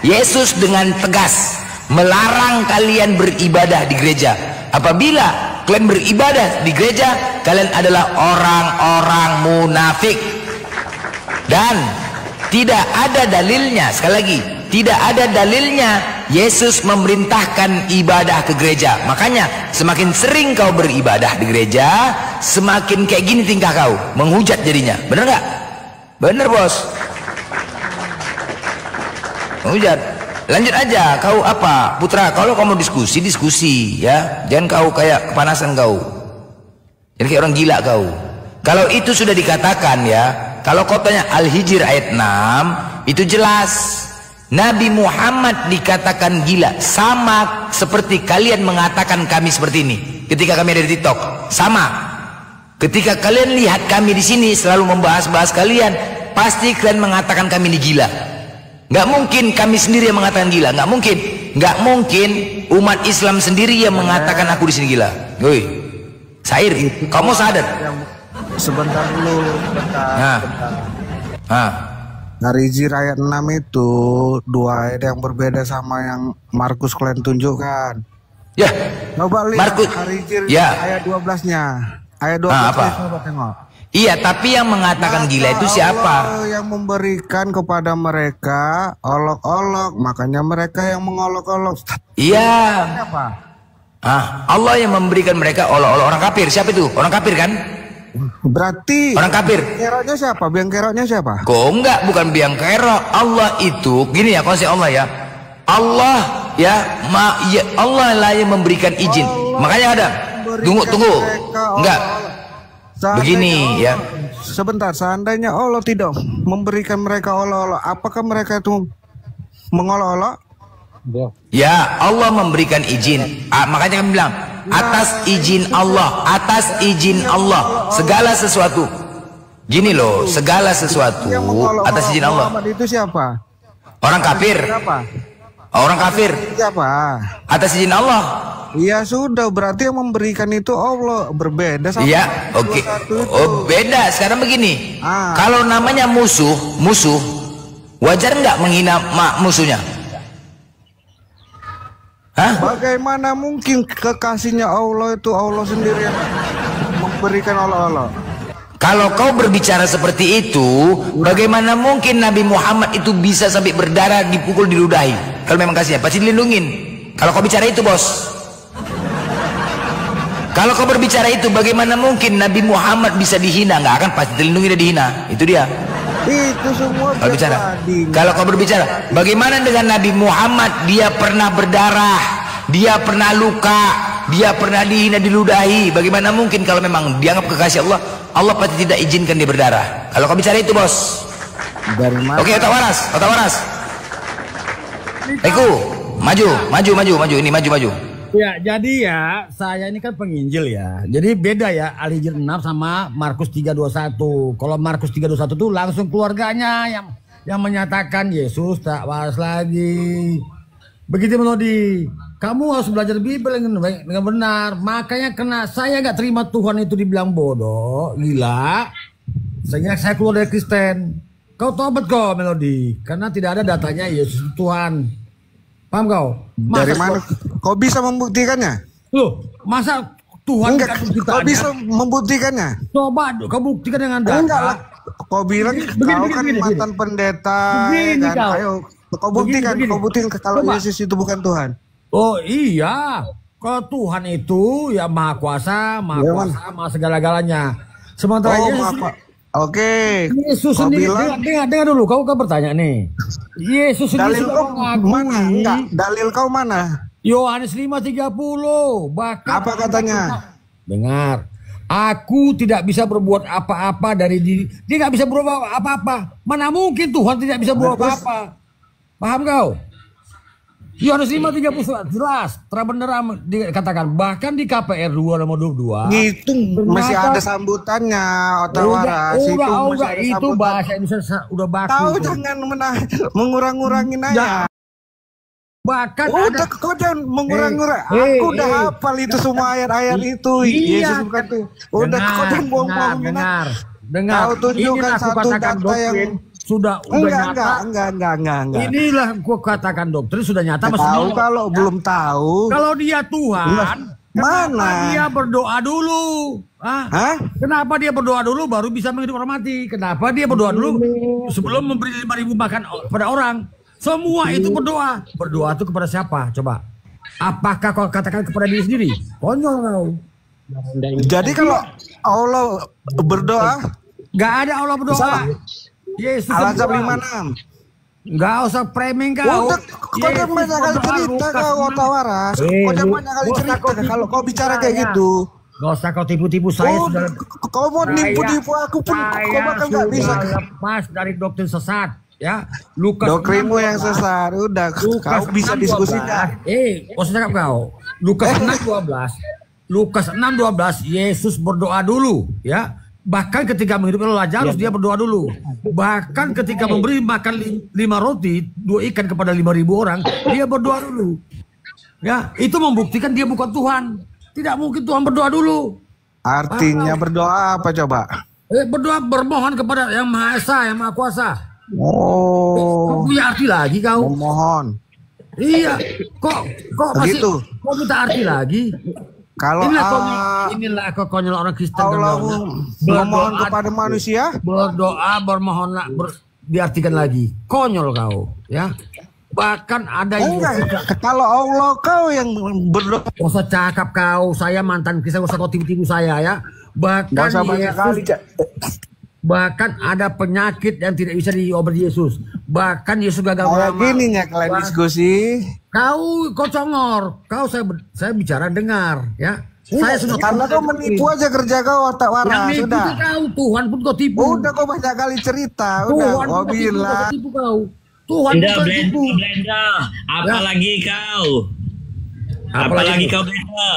Yesus dengan tegas melarang kalian beribadah di gereja. Apabila kalian beribadah di gereja, kalian adalah orang-orang munafik. Dan tidak ada dalilnya, sekali lagi, tidak ada dalilnya Yesus memerintahkan ibadah ke gereja. Makanya semakin sering kau beribadah di gereja, semakin kayak gini tingkah kau, menghujat jadinya. Bener nggak? Bener bos. Menghujat. Lanjut aja, kau apa putra? Kalau kamu diskusi ya, jangan kau kayak kepanasan kau. Jadi kayak orang gila kau. Kalau itu sudah dikatakan ya, kalau kau tanya Al-Hijr ayat 6, itu jelas. Nabi Muhammad dikatakan gila, sama seperti kalian mengatakan kami seperti ini. Ketika kami ada di TikTok, sama. Ketika kalian lihat kami di sini selalu membahas-bahas kalian, pasti kalian mengatakan kami ini gila. Nggak mungkin kami sendiri yang mengatakan gila, nggak mungkin. Nggak mungkin umat Islam sendiri yang mengatakan aku di sini gila. Woi, Sair, kamu sadar? Sebentar dulu, sebentar. Dari Hijr ayat 6 itu dua ayat yang berbeda sama yang Markus kalian tunjukkan. Ya. Coba lihat Markus. hari Hijr ya. ayat 12-nya. Ayat 12 apa? Coba tengok. Iya, tapi yang mengatakan gila itu siapa? Allah yang memberikan kepada mereka olok-olok, makanya mereka yang mengolok-olok. Iya. Siapa? Allah yang memberikan mereka olok-olok orang kafir. Siapa itu? Orang kafir kan? Berarti orang kafir. Keroknya siapa? Biang keroknya siapa? Kok enggak, bukan biang kerok. Allah itu gini ya, konsep Allah ya. Allah ya, Allah lah yang memberikan izin. Makanya ada. Tunggu. Enggak. Begini ya. Sebentar, seandainya Allah tidak memberikan mereka olok-olok, apakah mereka itu mengolok-olok? Ya, Allah memberikan izin. Makanya kami bilang atas izin Allah, atas izin Allah segala sesuatu. Gini loh, segala sesuatu atas izin Allah. Itu siapa? Orang kafir. Siapa? Orang kafir. Siapa? Atas izin Allah. Ya sudah, berarti yang memberikan itu Allah. Berbeda sama. Iya, oke. Oh, beda. Sekarang begini. Kalau namanya musuh, wajar nggak menghina musuhnya? Bagaimana mungkin kekasihnya Allah itu Allah sendiri yang memberikan olok-olok? Kalau kau berbicara seperti itu, bagaimana mungkin Nabi Muhammad itu bisa sampai berdarah, dipukul, diludahi? Kalau memang kasihnya, pasti dilindungin. Kalau kau bicara itu, bos. Kalau kau berbicara itu, bagaimana mungkin Nabi Muhammad bisa dihina? Nggak akan, pasti dilindungi dan dihina. Itu dia. Itu semua Kalau bicara. jadi. Kalau kau berbicara, bagaimana dengan Nabi Muhammad? Dia pernah berdarah, dia pernah luka, dia pernah dihina, diludahi. Bagaimana mungkin kalau memang dianggap kekasih Allah, Allah pasti tidak izinkan dia berdarah. Kalau kau bicara itu, bos. Dari mana? Oke, otak waras. Eko, maju. Ini maju. Ya, jadi ya, saya ini kan penginjil ya. Jadi beda ya, Al-Hijr 6 sama Markus 3:21. Kalau Markus 3:21 tuh langsung keluarganya yang menyatakan Yesus tak waras lagi. Begitu Melodi, kamu harus belajar Bible dengan benar. Makanya kena saya nggak terima Tuhan itu dibilang bodoh, gila. Sehingga saya keluar dari Kristen. Kau tobat kok Melodi, karena tidak ada datanya Yesus itu Tuhan. Paham kau? Dari mana? Kau bisa membuktikannya? Loh, masa Tuhan kau bisa membuktikannya? Coba kau buktikan dengan data. Enggak lah. Kau bilang kau kan mantan pendeta. Begini, kan? Ayo, kau buktikan. Kau buktikan kalau Yesus itu bukan Tuhan. Oh iya, kalau Tuhan itu ya maha kuasa, maha segala-galanya. Sementara Yesus. Oke. Yesus sendiri, dengar dulu, kau bertanya nih. Yesus sendiri dalil kau mana? Enggak, dalil kau mana? Yohanes 5:30. Bahkan apa katanya? Dengar. Aku tidak bisa berbuat apa-apa dari diri. Dia nggak bisa berbuat apa-apa. Mana mungkin Tuhan tidak bisa berbuat apa-apa? Paham kau? Yohanes 5:30 jelas, terang benderang dikatakan. Bahkan di KPR 2:22 itu masih ada sambutannya, otak waras. Udah, itu bahasa Indonesia udah baku. Tahu jangan mengurang-ngurangin aja. Bahkan udah kau jangan mengurang-ngurang. Aku udah hafal itu semua ayat-ayat itu. Yesus bukan tuh. Udah kau jangan bohong-bohongin. Dengar. Kau tunjukkan satu data yang sudah enggak. Inilah gua katakan doktrin sudah nyata. Tahu kalau belum tahu. Kalau dia Tuhan, mana dia berdoa dulu? Hah? Kenapa dia berdoa dulu baru bisa menghidup orang mati? Kenapa dia berdoa dulu sebelum memberi 5.000 makan pada orang? Semua itu berdoa. Berdoa itu kepada siapa? Coba. Apakah kau katakan kepada diri sendiri? Konyol kau. Jadi kalau Allah berdoa, nggak ada Allah berdoa. Yesus Al-Azhar 56. Nggak usah framing kau. Kau jangan banyak kali cerita kau otak waras. Kau jangan banyak kali cerita kalau kau bicara kayak gitu. Gak usah kau tipu-tipu saya sudah. Kau mau nipu-nipu aku pun kau bakal nggak bisa. Lepas dari doktrin sesat, ya. Lukas. Doktrinmu yang sesat. Udah, kau bisa diskusikan. Maksudnya kau. Lukas 6:12. Lukas 6:12. Yesus berdoa dulu, ya. Bahkan ketika menghidupkan Lazarus dia berdoa dulu. Bahkan ketika memberi makan 5 roti 2 ikan kepada 5.000 orang, dia berdoa dulu. Ya, itu membuktikan dia bukan Tuhan. Tidak mungkin Tuhan berdoa dulu. Artinya berdoa apa coba? Berdoa bermohon kepada Yang Maha Esa, Yang Maha Kuasa. Oh. Kau punya arti lagi kau? Memohon. Iya. Kok masih gitu. Kok minta arti lagi? Kalau inilah konyol orang Kristen. Allah memohon kepada manusia, berdoa bermohonlah diartikan lagi. Konyol kau, ya. Bahkan ada kalau Allah kau yang berdoa. Usah cakap kau, saya mantan Kristen, usah kau tipu-tipu saya ya. Bahkan bahkan ada penyakit yang tidak bisa diobati Yesus. Bahkan Yesus gagal beramal. Gini ya kalian diskusi. Kau congor. Kau saya bicara dengar ya. Saya sudah karena kau menipu aja kerja kau otak waras. Sudah. Kau Tuhan pun kau tipu. Udah kau banyak kali cerita. Udah kau bilang. Tipu kau. Tuhan Blenda. Apalagi kau. Apalagi kau Blenda.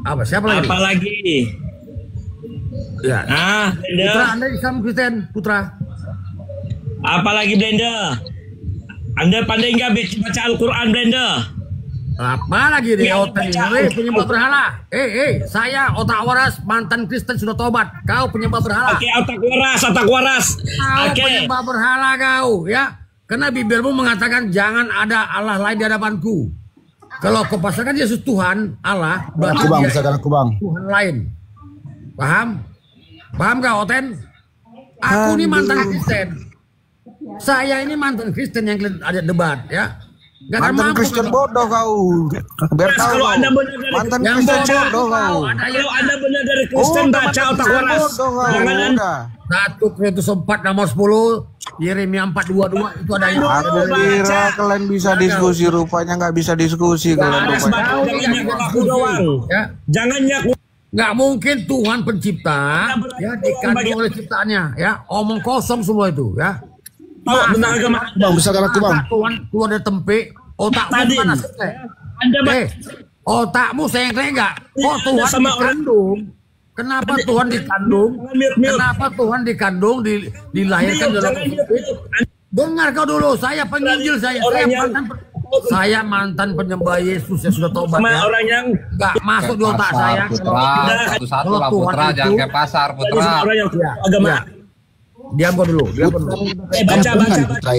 Apa siapa lagi? Apalagi. Ya. Putra Anda Islam Kristen, Putra. Apalagi Blenda? Anda pandai nggak baca Al-Quran Blenda? Apa lagi dia penyembah berhala? Saya otak waras mantan Kristen sudah tobat. Kau penyembah berhala. Oke, otak waras. Kau penyembah berhala kau, ya. Karena Bibelmu mengatakan jangan ada Allah lain di hadapanku. Kalau kau pasangkan Yesus Tuhan Allah, berarti Tuhan lain. Paham? Paham gak Oten? Aku ini mantan Kristen. Saya ini mantan Kristen yang ada debat ya. Mantan Kristen bodoh kau. Biar tahu. Kalau Anda benar dari Mantan Kristen bodoh kau. Kalau Anda benar dari Kristen baca otak waras. Jangan Anda 1 Korintus 4 nomor 10, Yeremia 4:22 itu ada yang kira kalian bisa diskusi, rupanya nggak bisa diskusi kalian rupanya. Jangan nyaku doang. Ya. Jangan nyaku. Nggak mungkin Tuhan pencipta ya dikandung oleh ciptaannya ya, omong kosong semua itu ya. Tentang agama. Bang, bisa aku bang. Tuhan keluar dari tempe, otakmu mana sih? Otakmu sengklek nggak? Kok Tuhan dikandung? Kenapa Tuhan dikandung? Kenapa Tuhan dikandung dilahirkan dalam tempe? Dengar kau dulu, saya penginjil, saya mantan penyembah Yesus yang sudah tobat ya. Orang yang nggak masuk di otak saya. Satu-satu lah Putra, jangan kayak pasar Putra. Orang yang agama. Diam kau dulu. Baca.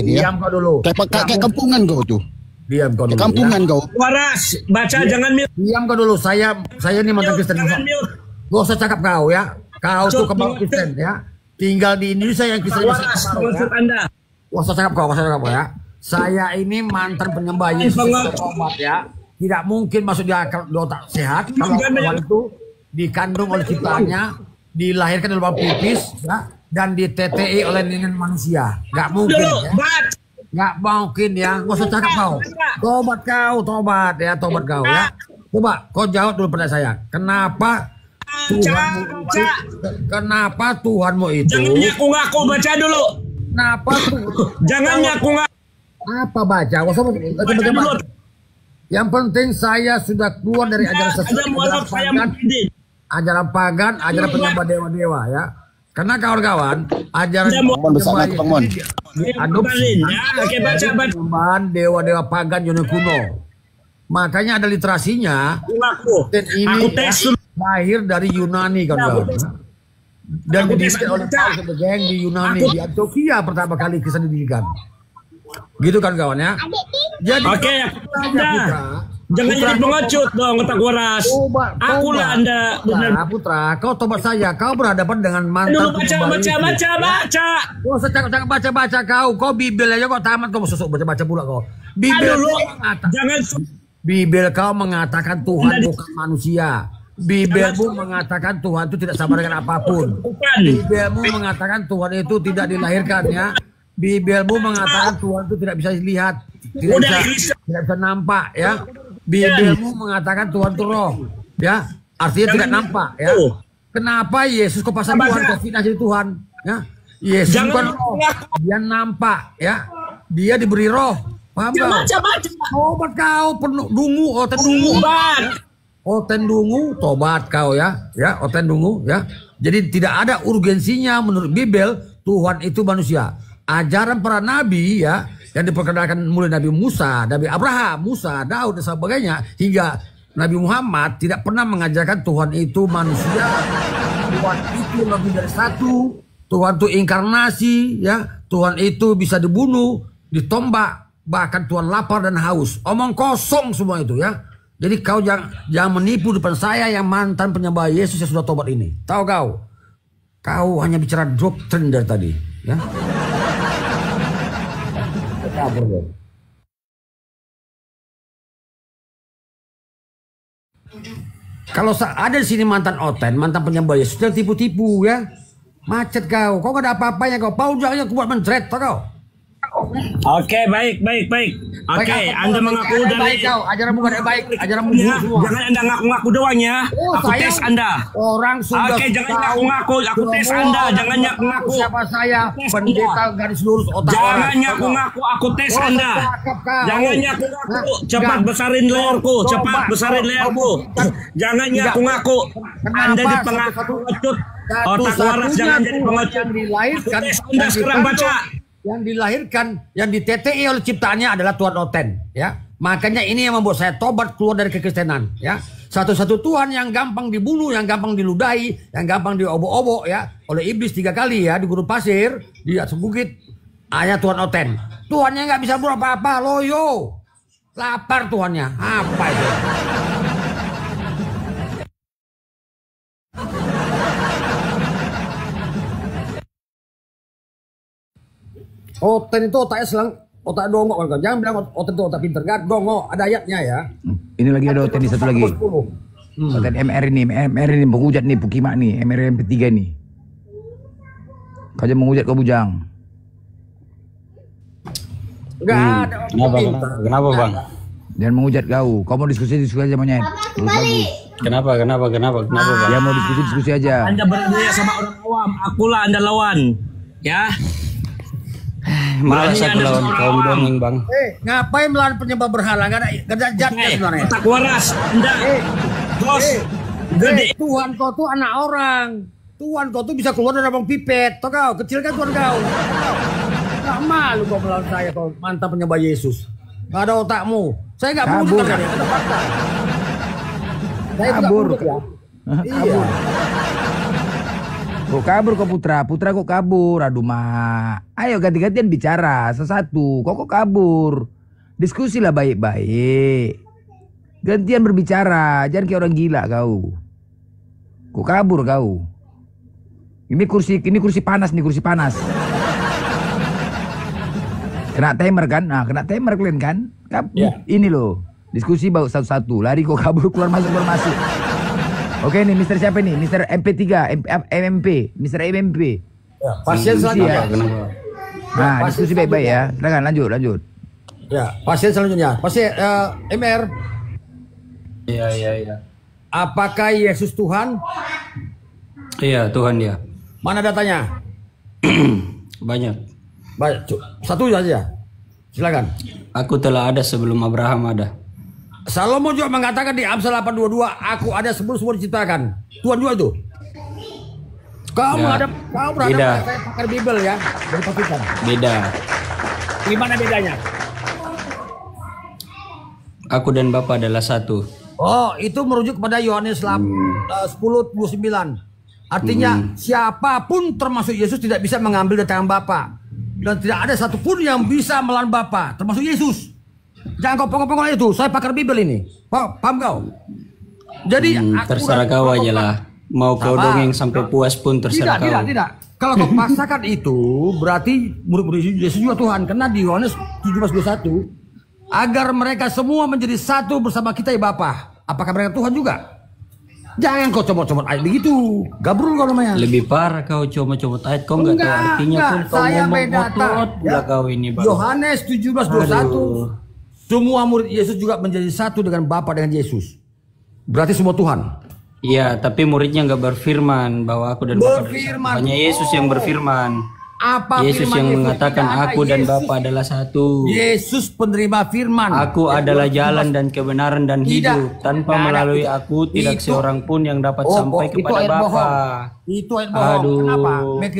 Diam kau dulu. Kayak kampungan kau tuh. Diam kau dulu. Kampungan kau. Waras, baca jangan mute. Diam kau dulu. Saya ini mantan Kristen. Gak usah cakap kau ya. Kau tuh kembali Kristen ya. Tinggal di Indonesia yang Kristen. Maksud Anda. Gak usah cakap kau ya. Saya ini mantan penyembah Yesus tobat ya. Tidak mungkin masuk di otak sehat kalau Tuhan itu dikandung oleh ciptaannya, dilahirkan dalam pipis ya, dan di-TTI oleh nenek manusia. Gak mungkin ya. Gak mungkin ya. Gak usah cakap kau. Tobat kau ya. Coba kau jawab dulu pada saya. Kenapa Tuhanmu itu? Jangan ngaku-ngaku, baca dulu. Kenapa tuh? Jangan ngaku-ngaku. Apa baca? Yang penting saya sudah keluar dari ajaran pagan, ajaran penyembah dewa-dewa ya. Karena kawan-kawan, ajaran diadopsi penyembahan dewa-dewa pagan Yunani kuno. Makanya ada literasinya. Dan ini lahir dari Yunani kawan-kawan. Dan dididik oleh Paulus di Yunani, di Antioquia pertama kali Kristen didirikan. Gitu kan kawan ya. Jadi jangan jadi pengecut dong otak waras. Akulah Anda benar. Putra, kau tobat saya. Kau berhadapan dengan mantan. Baca. Kau secak baca kau. Kau Bibel aja kok tamat kau susuk baca pula kau. Bibel jangan. Bibel kau mengatakan Tuhan bukan manusia. Bibelmu mengatakan Tuhan itu tidak sama dengan apapun. Bibelmu mengatakan Tuhan itu tidak dilahirkan ya. Bibelmu mengatakan Tuhan itu tidak bisa dilihat, tidak bisa nampak ya. Bibelmu mengatakan Tuhan itu roh, ya. Artinya tidak nampak ya. Kenapa Yesus kok pasang Tuhan, kok fitnah jadi Tuhan? Ya. Yesus bukan roh, dia nampak ya. Dia diberi roh. Paham kau? Tobat kau, penuh dungu, oten dungu. Oten dungu, tobat kau ya. Ya, oten dungu ya. Jadi tidak ada urgensinya menurut Bibel Tuhan itu manusia. Ajaran para nabi ya yang diperkenalkan mulai Nabi Musa, Nabi Abraham, Musa, Daud dan sebagainya hingga Nabi Muhammad tidak pernah mengajarkan Tuhan itu manusia. Tuhan itu lebih dari satu. Tuhan itu inkarnasi ya. Tuhan itu bisa dibunuh, ditombak, bahkan Tuhan lapar dan haus. Omong kosong semua itu ya. Jadi kau jangan menipu depan saya yang mantan penyembah Yesus yang sudah tobat ini. Tahu kau? Kau hanya bicara doktrin dari tadi ya. Kalau ada di sini mantan oten, mantan penyembah Yesus, jangan tipu-tipu ya. Macet kau gak ada apa-apanya kau. Paul jangan kuat mencret kau. Oke, baik. Oke, Anda mengaku dari kau, ajaranmu gak ada baik, ajaranmu buruk semua. Jangan Anda ngaku-ngaku doang ya. Aku tes Anda. Orang sudah. Oke, jangan ngaku-ngaku, aku tes Anda. Jangan ngaku-ngaku. Siapa saya? Pendeta garis lurus otak. Jangan ngaku-ngaku, aku tes Anda. Jangan ngaku-ngaku. Cepat besarin layarku, Jangan ngaku-ngaku. Anda di pengecut. Otak waras, jangan jadi pengecut. Anda sekarang baca. Yang dilahirkan, yang di-TTI oleh ciptaannya adalah Tuhan Oten ya. Makanya ini yang membuat saya tobat keluar dari kekristenan ya. Satu-satu Tuhan yang gampang dibunuh, yang gampang diludahi, yang gampang diobok-obok ya oleh iblis 3 kali ya di gurun pasir, di atas bukit. Hanya Tuhan Oten. Tuhannya nggak bisa berbuat apa-apa, loyo. Lapar Tuhannya. Apa itu? Oten itu otaknya otak dongok kan. Jangan bilang otak itu otak pinter. Gak dongok, ada ayatnya ya. Ini lagi ada otak ini satu lagi. Otak MR ini menghujat nih Pukimak nih, MR MP3 nih. Kau jangan menghujat kau bujang. Enggak ada. Kenapa bang? Jangan menghujat kau. Kau mau diskusi aja monyet. Kenapa bang? Dia mau diskusi aja. Anda berdua sama orang awam, akulah Anda lawan. Ya. Malas aku lawan kaum dongeng bang. Ngapain melawan penyembah berhala? Gak ada jatnya sebenarnya. Otak waras, Anda. Bos. Gede. Tuhan kau tuh anak orang. Tuhan kau tuh bisa keluar dari abang pipet. Tau kau, kecil kan Tuhan kau. Gak malu kau melawan saya kau mantan penyembah Yesus. Gak ada otakmu. Saya gak kabur. Ada fakta. Saya kabur. Ya. Kabur. Kok kabur kok Putra? Putra kok kabur? Aduh mak. Ayo ganti-gantian bicara satu-satu. Kok kabur? Diskusilah baik-baik. Gantian berbicara. Jangan kayak orang gila kau. Kok kabur kau? Ini kursi panas nih, kursi panas. Kena timer kan? Nah, kena timer kalian kan? Ini loh. Diskusi baru satu-satu. Lari kok kabur, keluar masuk. Oke nih, Mister siapa nih? Mister MP3, MMP, Mister MMP. Ya, pasien selanjutnya. Nah, diskusi baik-baik ya. Silakan lanjut. Ya, pasien selanjutnya. Pasien MR. Iya. Apakah Yesus Tuhan? Iya, Tuhan dia. Mana datanya? Banyak. Baik, satu saja. Silakan. Aku telah ada sebelum Abraham ada. Salomo juga mengatakan di Amsal 8:22, aku ada sebelum semua diciptakan. Tuhan juga itu. Kau berhadap saya pakar Bible ya, dari Pakistan. Beda. Gimana bedanya? Aku dan Bapa adalah satu. Oh, itu merujuk kepada Yohanes 10:29. Artinya siapapun termasuk Yesus tidak bisa mengambil dari tangan Bapa. Dan tidak ada satupun yang bisa melawan Bapa, termasuk Yesus. Jangan kau pengok-pengok itu, saya pakar Bible ini. Paham kau? Jadi terserah kau aja lah. Mau kau dongeng sampai puas pun terserah kau. Tidak. Kalau kau paksakan itu, berarti murid-murid Yesus juga Tuhan. Karena di Yohanes 17:21, agar mereka semua menjadi satu bersama kita ya Bapa. Apakah mereka Tuhan juga? Jangan kau comot-comot ayat begitu. Gabrul kau namanya. Lebih parah kau comot-comot ayat. Kau nggak tahu artinya pun kau ngomong otot pula kau ini bang. Yohanes 17:21. Semua murid Yesus juga menjadi satu dengan Bapa dengan Yesus. Berarti semua Tuhan. Iya, tapi muridnya nggak berfirman bahwa aku dan Bapa. Hanya Yesus yang berfirman. Apa Yesus yang mengatakan aku dan Bapa adalah satu. Yesus penerima firman. Aku adalah jalan dan kebenaran dan hidup. Tanpa melalui aku tidak seorang pun yang dapat sampai kepada Bapa. Itu ayat bohong. Aduh, kenapa?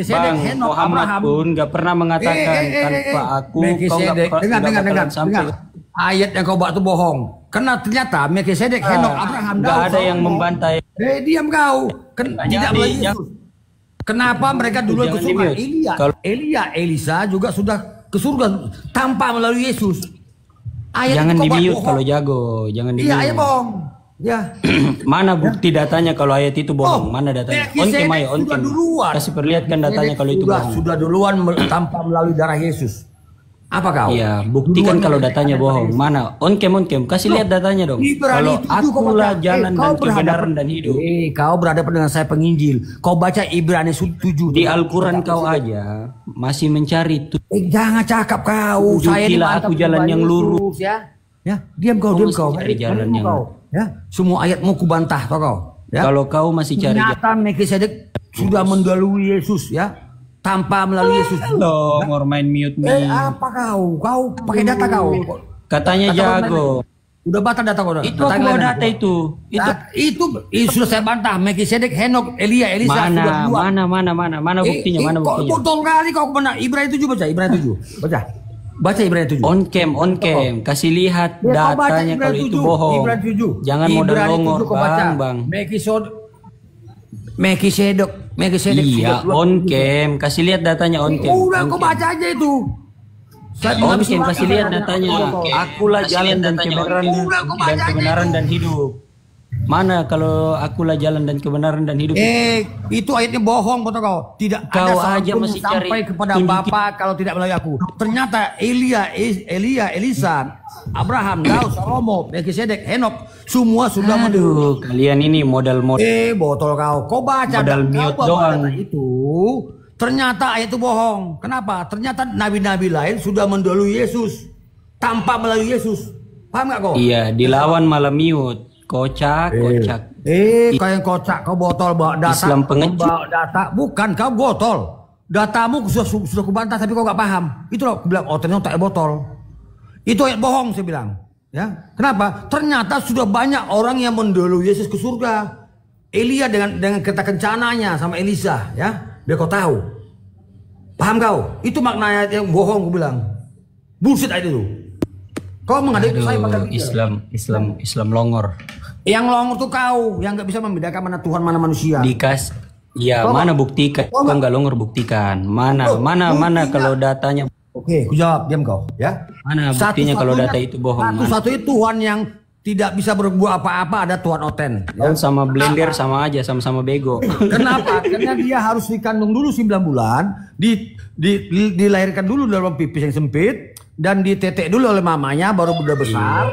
Bang, Muhammad pun nggak pernah mengatakan tanpa aku kau nggak bakalan sampai. Ayat yang kau bawa itu bohong. Karena ternyata Melkisedek, Henok, Abraham, nggak ada yang membantai. Diam kau. Tidak melalui Yesus. Kenapa mereka dulu ke surga? Elia, Elisa juga sudah ke surga tanpa melalui Yesus. Ayat jangan di-mute kalau jago, jangan di-mute. Iya, ayat bohong. Ya. Mana bukti datanya kalau ayat itu bohong? Mana datanya? On-cam ayo, on-cam. Kasih perlihatkan datanya kalau itu bohong. Sudah duluan tanpa melalui darah Yesus. Apa kau? Iya, buktikan kalau datanya bohong. Mana? On-cam, kasih lihat datanya dong. Kalau akulah jalan dan kebenaran dan hidup. Kau berhadapan dengan saya penginjil. Kau baca Ibrani 7. Di Al-Quran kau aja masih mencari. Jangan cakap kau. Saya aku jalan yang lurus. Ya, diam kau. Cari jalan yang lurus. Ya, semua ayatmu kubantah, tau kau. Ya? Kalau kau masih cari jalan. Melkisedek sudah mendahului Yesus, ya. Tanpa melalui Yesus. Halo, mau main mute nih. Apa kau? Kau pakai data kau. Katanya jago. Udah bantah data kau. Itu aku bawa data itu. Itu sudah saya bantah. Melkisedek, Henok, Elia, Elisa. Mana buktinya? Mana buktinya? Betul kali kau benar. Ibrani 7 baca. Baca Ibrani 7. On cam. Kasih lihat datanya kalau itu bohong. Jangan modal longor, bang. Melkisedek. Iya, on cam. Kasih lihat datanya on cam. Udah, kau baca aja itu. On cam, kasih lihat datanya. Akulah jalan dan kebenaran dan hidup. Mana kalau akulah jalan dan kebenaran dan hidup? Itu ayatnya bohong kata kau. Tidak Kau ada aja seorang pun masih yang sampai cari kepada Bapa kalau tidak melalui aku. Ternyata Elia, Elisa, Abraham, Daud, Salomo, Melkisedek, Henok, semua sudah Aduh, kalian ini modal-modal. Botol kau. Kau baca Modal mute doang. itu. Ternyata ayat itu bohong. Kenapa? Ternyata nabi-nabi lain sudah mendahului Yesus tanpa melalui Yesus. Paham gak kau? Iya, dilawan malah mute. Kocak. Kayak kocak, kau botol bawa data. Islam pengecut. Bawa data, bukan kau botol. Datamu sudah kubantah tapi kau gak paham. Itu loh, aku bilang, ternyata tak botol. Itu ayat bohong saya bilang. Ya, kenapa? Ternyata sudah banyak orang yang mendahului Yesus ke surga. Elia dengan kereta kencananya sama Elisa, ya. Biar kau tahu. Paham kau? Itu makna ayat yang bohong, aku bilang. Bullshit ayat itu. Kau menghadapi saya pada Islam longor. Yang longor tuh kau, yang nggak bisa membedakan mana Tuhan mana manusia. Mana buktikan? Kau nggak longor buktikan. Mana kalau datanya. Oke, aku jawab, diam kau, ya. Mana buktinya kalau data itu bohong? Satu-satunya Tuhan yang tidak bisa berbuat apa-apa ada Tuhan Oten. Ya. Sama blender sama aja, sama-sama bego. Kenapa? Karena dia harus dikandung dulu 9 bulan, dilahirkan dulu dalam pipis yang sempit, dan ditetek dulu oleh mamanya baru udah besar.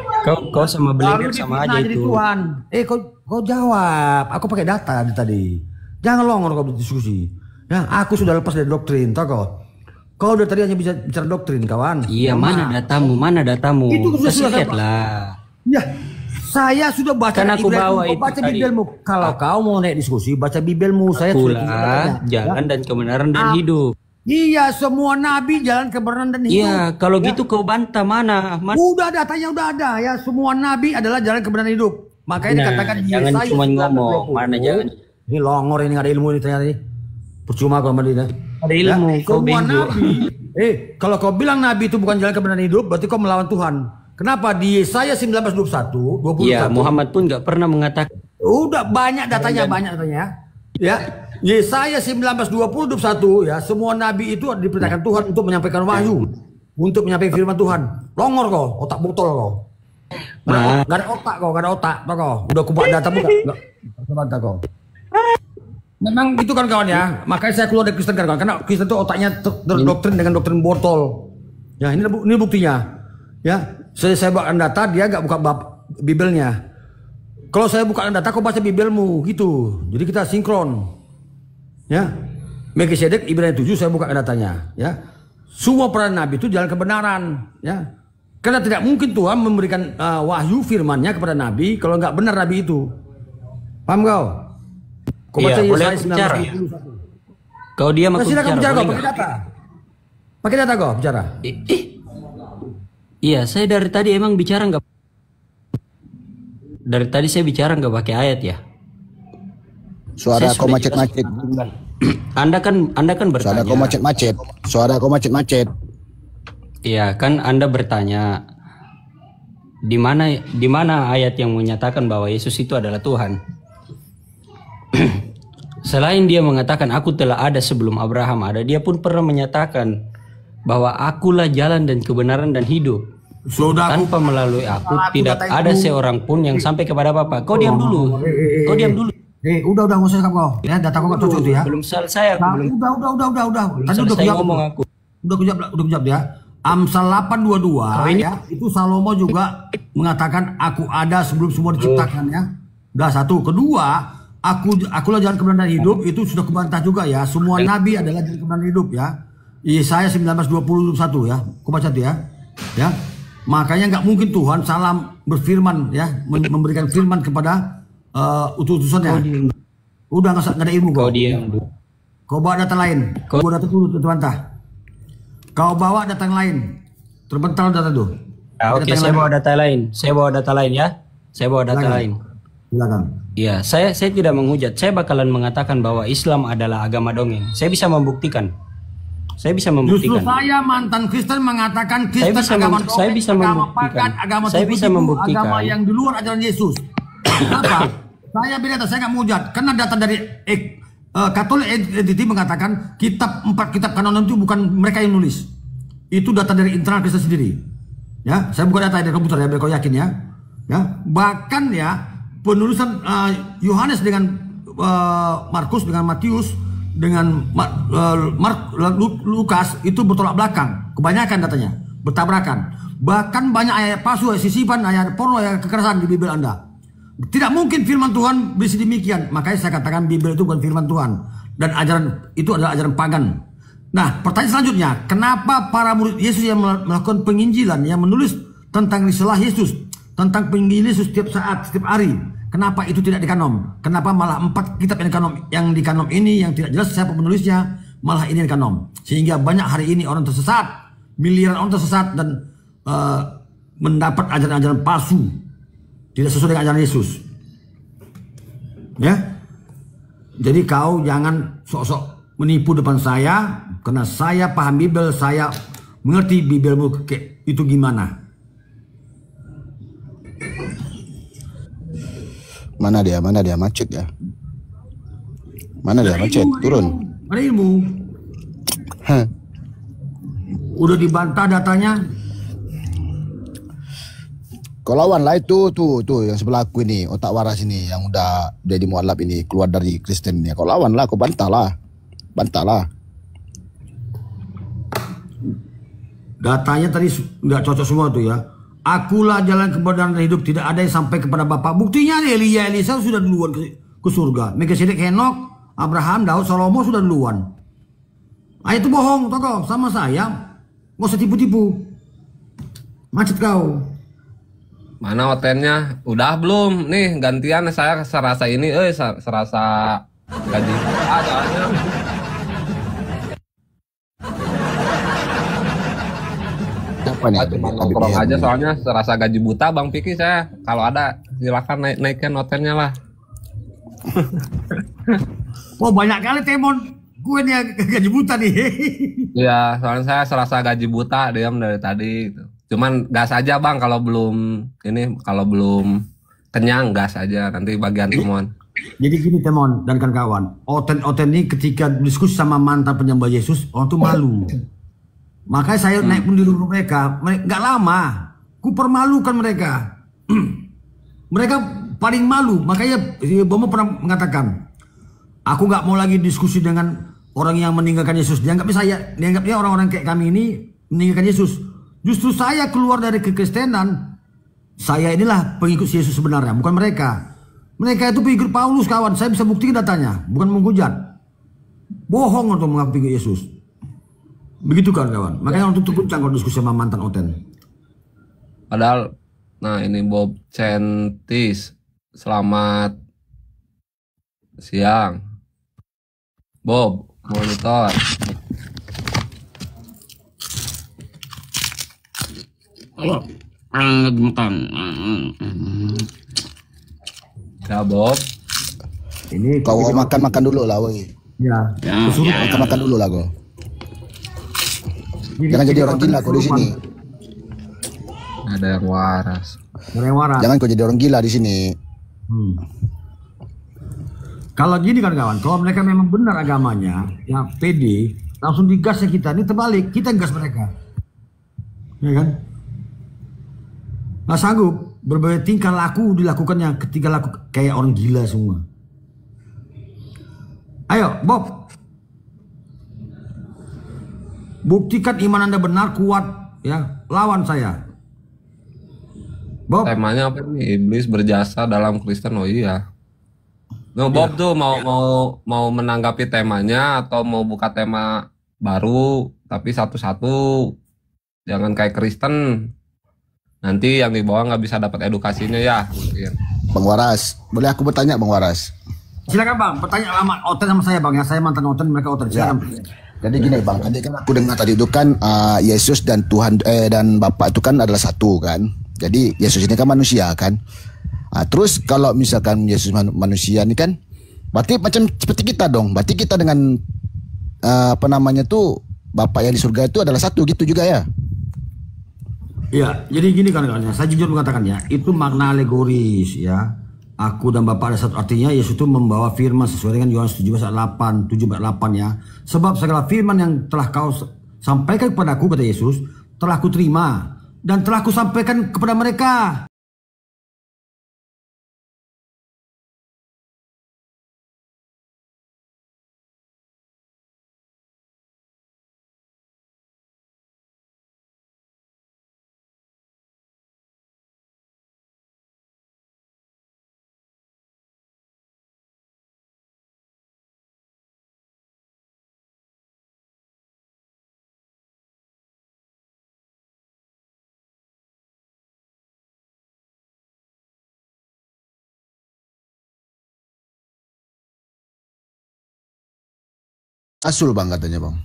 Kau sama blender sama aja itu. Tuhan. Kau jawab. Aku pakai data tadi. Jangan longor kau berdiskusi. Ya, aku sudah lepas dari doktrin, tau kau. Kau udah tadi hanya bisa bicara doktrin, kawan. Iya, mana datamu? Itu kasih lihat lah. Ya, saya sudah baca. Kan aku bawa itu baca Bibelmu. Kalau kau mau naik diskusi, baca Bibelmu. Saya sudah jalan dan kebenaran dan hidup. Iya, semua nabi jalan kebenaran dan hidup. Iya, kalau gitu kau bantah mana? Udah datanya udah ada ya. Semua nabi adalah jalan kebenaran hidup. Makanya dikatakan jangan cuma ngomong. Mana jangan. Ini longor ini nggak ada ilmu ini ternyata ini. Percuma kau sama dia. Ada ilmu. Kau bego. Kalau kau bilang nabi itu bukan jalan kebenaran hidup, berarti kau melawan Tuhan. Kenapa di Yesaya 19:21, 21? Iya, Muhammad pun nggak pernah mengatakan. Udah banyak datanya, ya. Yesaya 19:20-21 ya, semua nabi itu diperintahkan Tuhan untuk menyampaikan wahyu, untuk menyampaikan firman Tuhan. Longor kau, otak botol kau. Gak ada otak kau, kau. Udah kubuat data bukan? Gak kau. Memang itu kan kawan ya, makanya saya keluar dari Kristen kan kawan, karena Kristen itu otaknya terdoktrin dengan doktrin botol. Ya ini buktinya. Ya, saya bukakan data, dia gak buka Bibelnya. Kalau saya bukakan data, kau baca Bibelmu gitu. Jadi kita sinkron. Ya, Melkisedek Ibrani 7 saya bukakan datanya. Ya, semua para nabi itu jalan kebenaran. Ya, karena tidak mungkin Tuhan memberikan wahyu firman-Nya kepada nabi kalau nggak benar nabi itu. Paham kau? Kau baca Yesaya 19:21. Kau diam aku bicara. Kau pakai data. Pakai data kau bicara. Iya, saya dari tadi emang bicara nggak. Dari tadi saya bicara nggak pakai ayat ya. Suara kau macet-macet. Anda kan bertanya. Suara kau macet-macet. Iya, kan Anda bertanya di mana ayat yang menyatakan bahwa Yesus itu adalah Tuhan. Selain dia mengatakan aku telah ada sebelum Abraham ada, dia pun pernah menyatakan bahwa akulah jalan dan kebenaran dan hidup. Tanpa melalui aku tidak ada seorang pun yang sampai kepada Bapa. Kau diam dulu. Udah nggak usah kau. Ya, data kau nggak cocok ya. Belum selesai aku. Udah. Tadi udah ngomong aku. Udah kujab ya. Amsal 8:22 ya. Itu Salomo juga mengatakan aku ada sebelum semua diciptakan ya. Udah satu. Kedua, akulah jalan kebenaran hidup, itu sudah kubantah juga ya. Semua nabi adalah jalan kebenaran hidup ya. Yesaya 19:21 ya. Kau baca tuh ya. Ya. Makanya nggak mungkin Tuhan salah berfirman ya, memberikan firman kepada utusannya. Udah nggak ada ilmu kau. Kau bawa data lain. Kau bawa data dulu terbantah. Kau bawa data yang lain. Terbental data dulu. Oke, saya bawa data lain. Saya bawa data lain ya. Saya bawa data lain. Silakan. Ya, saya tidak menghujat. Saya bakalan mengatakan bahwa Islam adalah agama dongeng. Saya bisa membuktikan. Justru saya mantan Kristen mengatakan Kristen agama dongeng, saya bisa membuktikan. Agama yang di luar ajaran Yesus. Kenapa? Saya beda, saya nggak menghujat. Karena data dari Catholic Entity mengatakan 4 kitab kanon itu bukan mereka yang nulis. Itu data dari internal Kristen sendiri. Ya, saya bukan data dari komputer ya, biar kau yakin ya. Ya, bahkan ya penulisan Yohanes dengan Markus dengan Matius dengan Lukas itu bertolak belakang. Kebanyakan datanya bertabrakan. Bahkan banyak ayat palsu, ayat sisipan, ayat porno, ayat kekerasan di Bible Anda. Tidak mungkin firman Tuhan berisi demikian. Makanya saya katakan Bible itu bukan firman Tuhan. Dan ajaran itu adalah ajaran pagan. Nah, pertanyaan selanjutnya, kenapa para murid Yesus yang melakukan penginjilan, yang menulis tentang risalah Yesus, tentang penginjilan Yesus setiap saat, setiap hari, kenapa itu tidak dikanom? Kenapa malah 4 kitab yang dikanom ini, yang tidak jelas siapa penulisnya, malah ini dikanom? Sehingga banyak hari ini orang tersesat, miliaran orang tersesat dan mendapat ajaran-ajaran palsu, tidak sesuai dengan ajaran Yesus. Ya, jadi kau jangan sok-sok menipu depan saya, karena saya paham Bible, saya mengerti Biblemu itu gimana. Mana dia macet ya? Mana dia macet? Turun. Ada ilmu. Udah dibantah datanya. Kau lawan lah itu tuh yang sebelah aku ini, otak waras ini yang udah jadi mualaf ini, keluar dari Kristen ini. Kau lawan lah, kau bantah lah. Datanya tadi nggak cocok semua tuh ya. Akulah jalan kebenaran dan hidup, tidak ada yang sampai kepada Bapa. Buktinya Elia, Elisa sudah duluan ke surga. Melkisedek, Henok, Abraham, Daud, Salomo sudah duluan. Itu bohong, tokoh sama saya. Nggak usah tipu-tipu. Macet kau. Mana hotelnya? Udah belum? Nih gantian saya serasa ini, serasa gaji. Soalnya. Apa nih? Cuma nongkrong aja soalnya serasa gaji buta Bang Piki saya. Kalau ada silakan naikkan hotelnya lah. Oh banyak kali Temon. Gue nih gaji buta nih. Iya, soalnya saya serasa gaji buta diam dari tadi gitu. Cuman gas aja Bang kalau belum kenyang gas aja nanti bagian Temon. Jadi gini Temon dan kawan-kawan, Oten ini ketika diskusi sama mantan penyembah Yesus, orang tuh malu. Makanya saya naik pun di rumah mereka, nggak lama, ku permalukan mereka. Mereka paling malu, makanya Bomo pernah mengatakan, aku nggak mau lagi diskusi dengan orang yang meninggalkan Yesus. Dianggapnya orang-orang kayak kami ini meninggalkan Yesus. Justru saya keluar dari kekristenan, saya inilah pengikut Yesus sebenarnya, bukan mereka. Mereka itu pengikut Paulus kawan, saya bisa buktikan datanya, bukan menghujat. Bohong untuk mengaku pengikut Yesus. Begitu kawan-kawan. Makanya untuk terguncang kalau diskusi sama mantan Oten. Padahal, nah ini Bob Centis, selamat siang. Bob, monitor. Ya Bob. Ini kau makan dulu lah, woi. Ya. Makan dulu lah kau. Jangan jadi orang gila kau di sini. Ada yang waras. Jangan kau jadi orang gila di sini. Kalau gini kan kawan, kalau mereka memang benar agamanya, ya pede, langsung digasnya kita. Ini terbalik, kita gas mereka. Ya kan? Nggak sanggup, berbagai tingkah laku dilakukannya ketika laku kayak orang gila semua. Ayo, Bob. Buktikan iman Anda benar, kuat, ya. Lawan saya. Bob. Temanya apa nih? Iblis berjasa dalam Kristen. Oh iya. No, Bob tuh mau menanggapi temanya atau mau buka tema baru tapi satu-satu. Jangan kayak Kristen. Nanti yang di bawah nggak bisa dapat edukasinya ya. Bang Waras, boleh aku bertanya Bang Waras? Silakan Bang, bertanya sama Oten sama saya Bang. Ya saya mantan Oten, mereka Oten. Silakan. Ya. Jadi gini Bang, tadi kan aku dengar tadi itu kan Yesus dan Tuhan dan Bapa itu kan adalah satu kan. Jadi Yesus ini kan manusia kan. Terus kalau misalkan Yesus manusia ini kan, berarti macam seperti kita dong. Berarti kita dengan apa namanya tuh Bapa yang di surga itu adalah satu gitu juga ya. Ya, jadi gini kan, saya jujur mengatakannya, itu makna alegoris ya. Aku dan Bapa ada satu, artinya Yesus itu membawa firman sesuai dengan Yohanes 7:8 ya. Sebab segala firman yang telah kau sampaikan kepadaku, kata Yesus, telah ku terima dan telah ku sampaikan kepada mereka. Rasul bang katanya bang.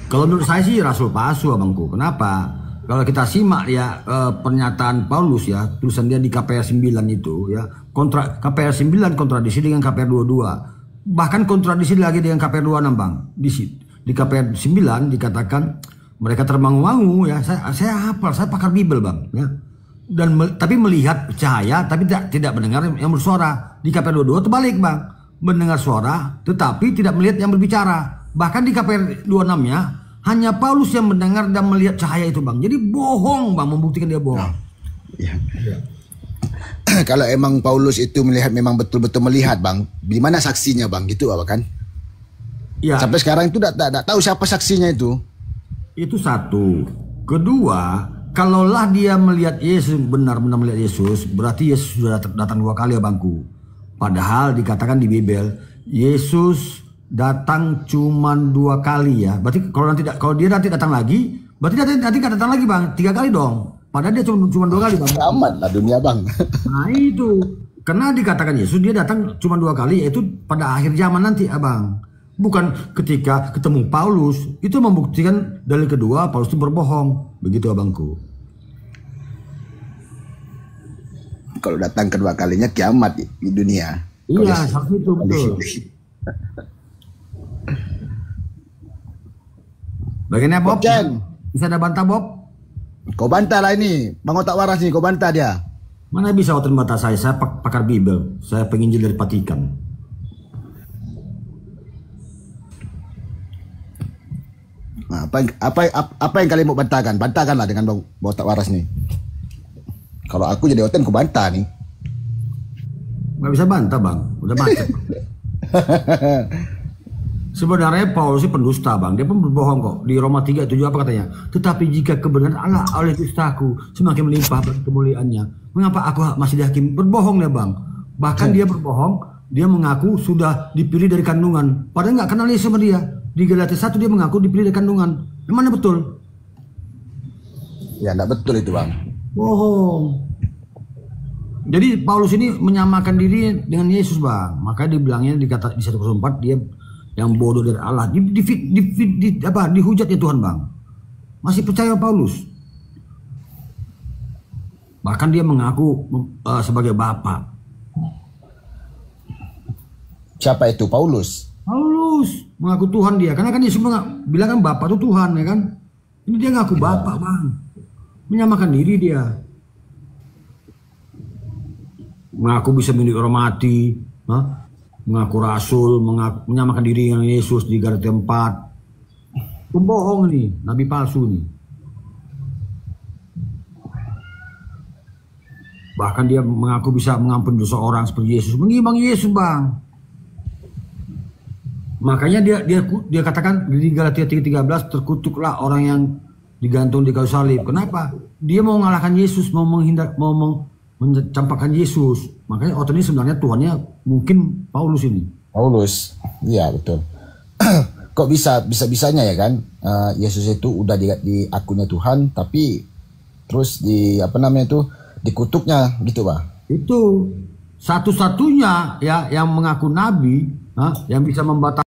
Kalau menurut saya sih rasul palsu abangku. Kenapa? Kalau kita simak ya pernyataan Paulus ya, tulisan dia di KPR 9 itu ya, KPR 9 kontradisi dengan KPR 22. Bahkan kontradisi lagi dengan KPR 26 bang. Di KPR 9 dikatakan mereka termangu-mangu ya. Saya hafal, saya pakar Bible bang ya. Tapi melihat cahaya tapi tidak mendengar yang bersuara. Di KPR 22 terbalik bang, mendengar suara tetapi tidak melihat yang berbicara. Bahkan di KPR 26-nya hanya Paulus yang mendengar dan melihat cahaya itu bang. Jadi bohong bang, membuktikan dia bohong. Ya. Kalau emang Paulus itu melihat, memang betul-betul melihat bang, di mana saksinya bang, gitu apa kan? Ya. Sampai sekarang itu tidak tahu siapa saksinya itu. Itu satu. Kedua, kalaulah dia melihat Yesus, benar-benar melihat Yesus, berarti Yesus sudah datang 2 kali ya bangku. Padahal dikatakan di Bible, Yesus datang cuma 2 kali ya. Berarti kalau dia nanti datang lagi, berarti nanti nggak datang lagi bang, 3 kali dong. Padahal dia cuma 2 kali bang. Aman lah dunia bang. Nah itu, karena dikatakan Yesus dia datang cuma 2 kali, yaitu pada akhir zaman nanti abang. Bukan ketika ketemu Paulus. Itu membuktikan dalil kedua Paulus itu berbohong. Begitu abangku. Kalau datang kedua kalinya kiamat di dunia. Iya, seperti itu betul. Bagiannya Bob? Bisa ada bantah Bob? Kau bantah lah ini, Bang Otak Waras nih, kau bantah dia. Mana bisa otak bantah saya pakar Bible, saya penginjil dari Vatikan. Nah, apa yang kalian mau bantahkan? Bantahkanlah dengan Bang Otak Waras nih. Kalau aku jadi oten, aku bantah nih. Gak bisa bantah bang, udah macet. Sebenarnya Paulus itu pendusta bang, dia pun berbohong kok. Di Roma 3:7 apa katanya? Tetapi jika kebenaran Allah oleh dustaku semakin melimpah kemuliaannya, mengapa aku masih dihakim? Berbohong ya bang. Bahkan dia berbohong, dia mengaku sudah dipilih dari kandungan. Padahal nggak kenal Yesus sama dia. Di Galatia 1 dia mengaku dipilih dari kandungan. Yang mana betul? Ya enggak betul itu bang. Bohong. Jadi Paulus ini menyamakan diri dengan Yesus bang. Makanya dibilangnya di 1 Korintus 4 dia yang bodoh dari Allah, dihujat ya Tuhan bang. Masih percaya Paulus. Bahkan dia mengaku sebagai bapak. Siapa itu Paulus? Paulus mengaku Tuhan dia, karena kan Yesus bilang kan bapak itu Tuhan ya kan. Ini dia ngaku bapak bang, menyamakan diri dia. Mengaku bisa dihormati, mengaku rasul, menyamakan diri dengan Yesus di Galatia 4. Pembohong nih, nabi palsu nih. Bahkan dia mengaku bisa mengampuni dosa orang seperti Yesus, mengimbangi Yesus bang. Makanya dia katakan di Galatia 3:13, terkutuklah orang yang digantung di kayu salib. Kenapa? Dia mau mengalahkan Yesus, mau mencampakkan Yesus. Makanya otot ini sebenarnya Tuhannya mungkin Paulus ini. Paulus, iya betul. Kok bisanya ya kan? Yesus itu udah di akunnya Tuhan, tapi terus dikutuknya gitu pak? Itu satu-satunya ya yang mengaku nabi, yang bisa membatalkan.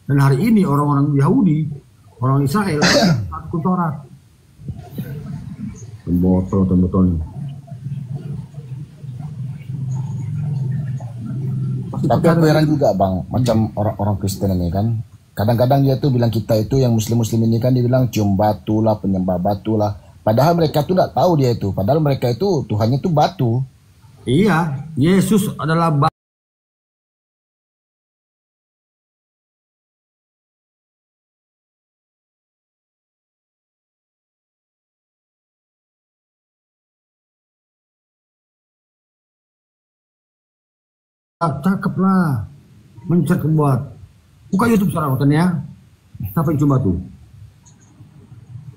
Dan hari ini orang-orang Yahudi, orang Israel, takut Taurat. Botol. Tapi aku heran juga bang, macam orang-orang Kristen ini kan, kadang-kadang dia tuh bilang kita itu yang muslim ini kan dibilang cium batu lah, penyembah batu lah. Padahal mereka tuh nggak tahu dia itu. Padahal mereka itu Tuhannya tuh batu. Iya, Yesus adalah batu. Cakep lah, mencet buat. Buka YouTube sekarang Oten ya. Siapa yang cium batu?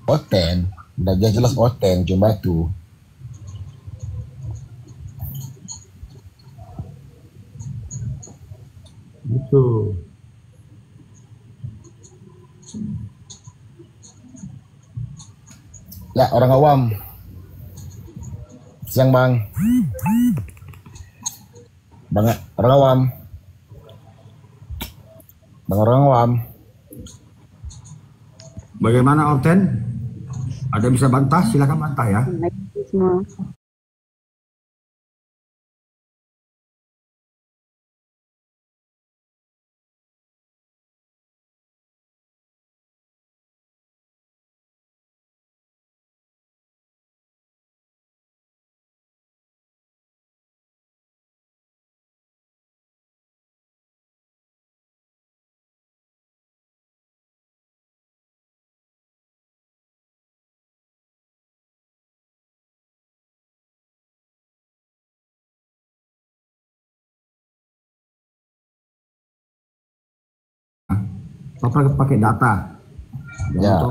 Oten, udah jelas Oten cium batu. Gitu. Ya, orang awam. Siang bang. Bang, orang awam. Bang, orang awam. Bagaimana Orten? Ada bisa bantah? Silakan bantah ya. Papa pakai data. Ya.